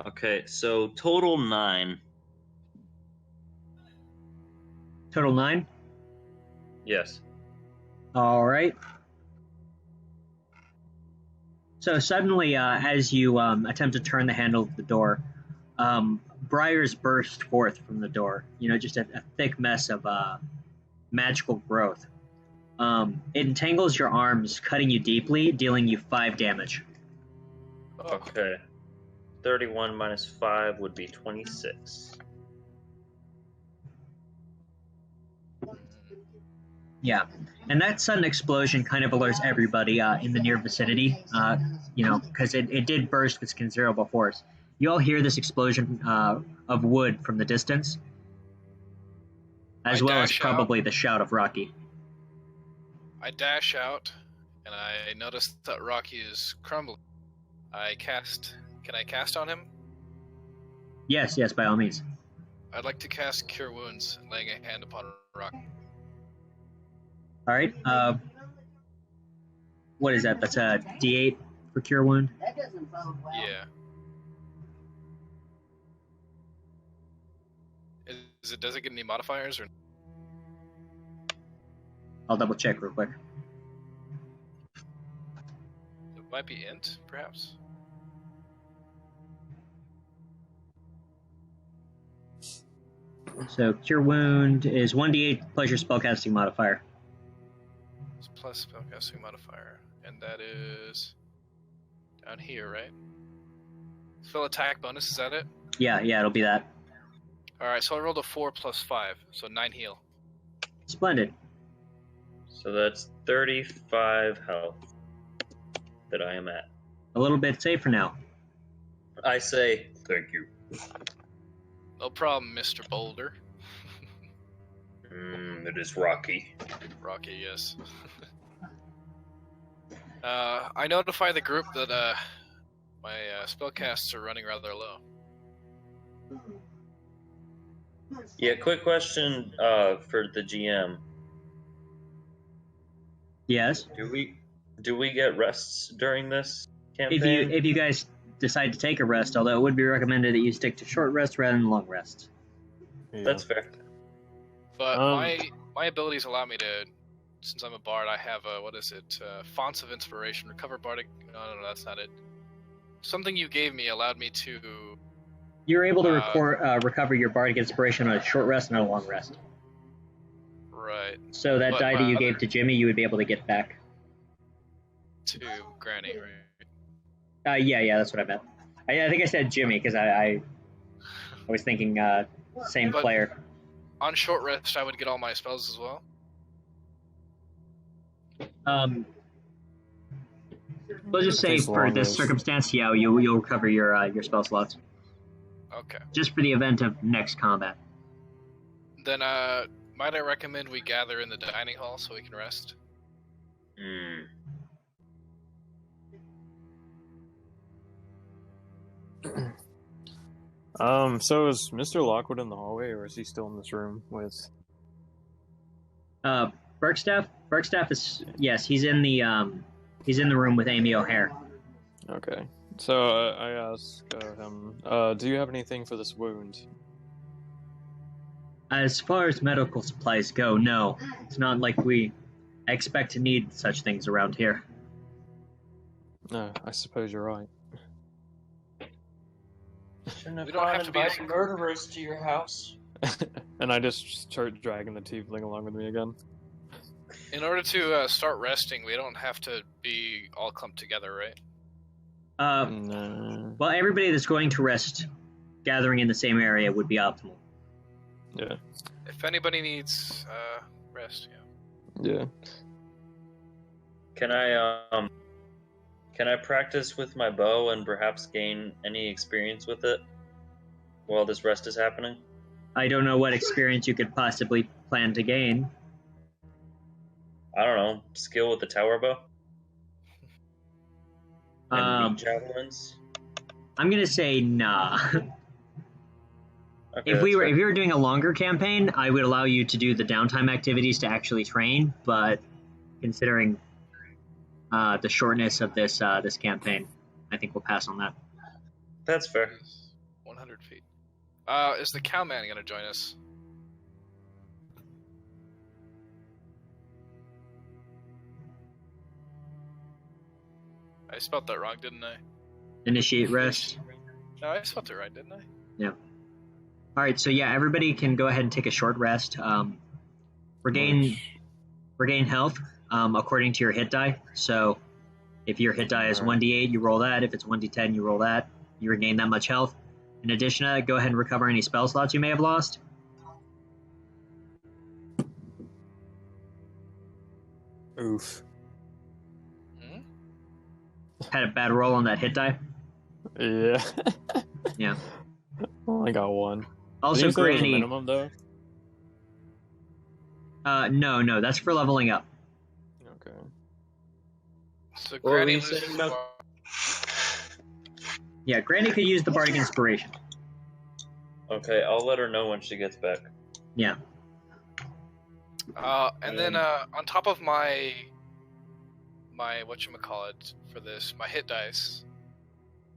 Okay, so total 9. Total 9? Yes. Alright. So suddenly, as you attempt to turn the handle of the door, briars burst forth from the door. Just a thick mess of magical growth. It entangles your arms, cutting you deeply, dealing you 5 damage. Okay. 31 minus 5 would be 26. Yeah, and that sudden explosion kind of alerts everybody in the near vicinity, because it did burst with considerable force. You all hear this explosion of wood from the distance, as well as probably the shout of Rocky. I dash out, and I notice that Rocky is crumbling. Can I cast on him? Yes, by all means. I'd like to cast Cure Wounds, laying a hand upon Rocky. Alright, what is that? That's a D8 for Cure Wound? That doesn't bode well. Yeah. Does it get any modifiers, or? I'll double check real quick. It might be int, perhaps? So Cure Wound is 1d8 plus your spellcasting modifier. It's plus spellcasting modifier, and that is down here, right? Spell attack bonus, is that it? Yeah, it'll be that. Alright, so I rolled a 4 plus 5, so 9 heal. Splendid. So that's 35 health that I am at. A little bit safer now. I say thank you. No problem, Mr. Boulder. It is Rocky. Rocky, yes. I notify the group that my spellcasts are running rather low. Yeah, quick question for the GM. Yes? Do we get rests during this campaign? If you guys decide to take a rest, although it would be recommended that you stick to short rest rather than long rest. Yeah. That's fair. But my abilities allow me to, since I'm a bard, I have Fonts of Inspiration, Recover Bardic. No, that's not it. Something you gave me allowed me to. You're able to recover your bardic inspiration on a short rest and a long rest. Right. So that die that you gave to Jimmy, you would be able to get back. To Granny, right? Yeah, that's what I meant. I think I said Jimmy because I was thinking same player. On short rest, I would get all my spells as well. We'll just say for this circumstance, yeah, you'll recover your spell slots. Okay. Just for the event of next combat. Then, might I recommend we gather in the dining hall so we can rest? So is Mr. Lockwood in the hallway, or is he still in this room with? Bergstaff is, yes, he's in the room with Amy O'Hare. Okay. So I ask him, do you have anything for this wound? As far as medical supplies go, no. It's not like we expect to need such things around here. No, I suppose you're right. Shouldn't have We don't have to be invited murderers to your house. And I just start dragging the tiefling along with me again. In order to start resting, we don't have to be all clumped together, right? No. Well, everybody that's going to rest gathering in the same area would be optimal. Yeah. If anybody needs rest, yeah. Yeah. Can I practice with my bow and perhaps gain any experience with it while this rest is happening? I don't know what experience you could possibly plan to gain. I don't know. Skill with the tower bow? And meat javelins? I'm gonna say nah. Okay, if you fair. were doing a longer campaign, I would allow you to do the downtime activities to actually train. But considering the shortness of this campaign, I think we'll pass on that. That's fair. 100 feet. Is the cowman going to join us? I spelled that wrong, didn't I? Initiate rest. No, I spelled it right, didn't I? Yeah. All right. So yeah, everybody can go ahead and take a short rest. Regain health according to your hit die. So if your hit die is 1d8, you roll that. If it's 1d10, you roll that. You regain that much health. In addition to that, go ahead and recover any spell slots you may have lost. Oof. Had a bad roll on that hit die. Yeah. Yeah. I got one. Also, Did you say there was a Granny. minimum though. No, that's for leveling up. Okay. So What were Granny you loses saying about- Yeah, Granny could use the Bardic Inspiration. Okay, I'll let her know when she gets back. Yeah. And then on top of my whatchamacallit for this, my hit dice,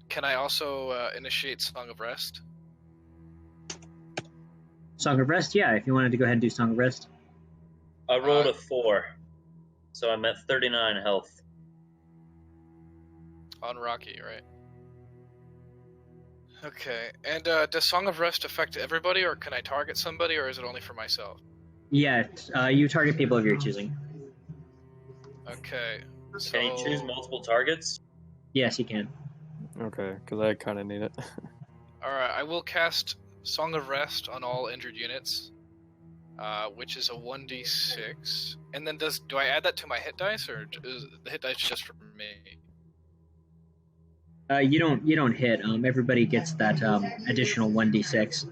can I also initiate Song of Rest? Song of Rest, yeah, if you wanted to go ahead and do Song of Rest. I rolled a 4, so I'm at 39 health. On Rocky, right? Okay, and does Song of Rest affect everybody, or can I target somebody, or is it only for myself? Yeah, you target people of your choosing. Okay. So... Can you choose multiple targets? Yes, you can. Okay, because I kind of need it. Alright, I will cast Song of Rest on all injured units, which is a 1d6. And then do I add that to my hit dice, or is the hit dice just for me? You don't hit. Everybody gets that additional 1d6.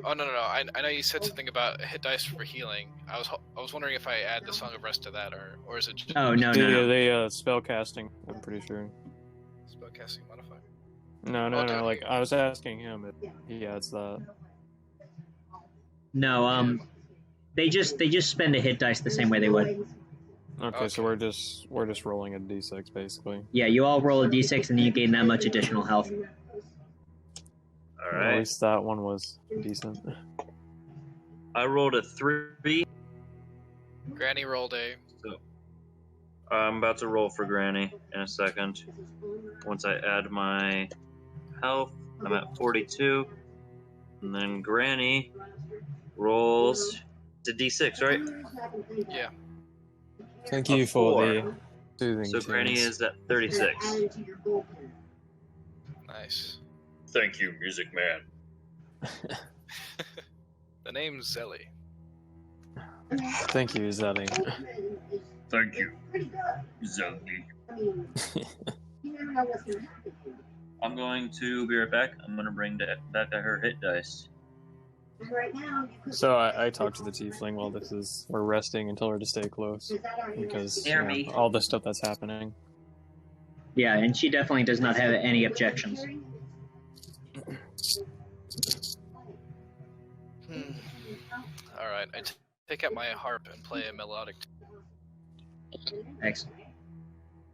Oh no! I know you said something about hit dice for healing. I was wondering if I add the Song of Rest to that, or is it just Oh no. They spell casting. I'm pretty sure. spellcasting modifier? No. Like I was asking him if he adds that. No, they just spend a hit dice the same way they would. Okay, so we're just rolling a d6 basically. Yeah, you all roll a d6 and then you gain that much additional health. All Well, right. at least that one was decent. I rolled a 3. Granny rolled a. So I'm about to roll for Granny in a second. Once I add my health, I'm at 42. And then Granny rolls to d6, right? Yeah. Thank A you for 4. the soothing So Granny tunes. is at 36. Nice. Thank you, Music Man. The name's Zelly. Thank you, Zelly. Thank you, Zelly. I'm going to be right back. I'm going to bring back her hit dice. So I talked to the tiefling while we're resting and tell her to stay close because all the stuff that's happening. Yeah, and she definitely does not have any objections. All right, I take out my harp and play a melodic. Excellent.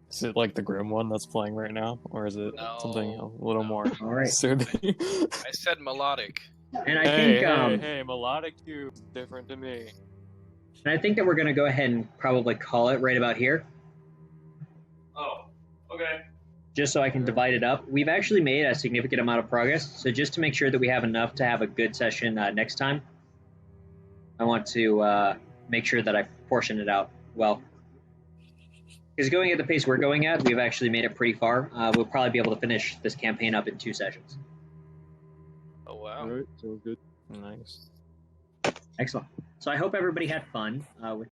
Is it like the Grim one that's playing right now, or is it something a little more All right. soothing? I said melodic. And I think hey, melodic too is different to me. and I think that we're going to go ahead and probably call it right about here, Oh, okay. just so I can divide it up. We've actually made a significant amount of progress, so just to make sure that we have enough to have a good session next time, I want to make sure that I portion it out well. Because going at the pace we're going at, we've actually made it pretty far. We'll probably be able to finish this campaign up in 2 sessions. Oh wow. All right, sounds good. Nice. Excellent. So I hope everybody had fun with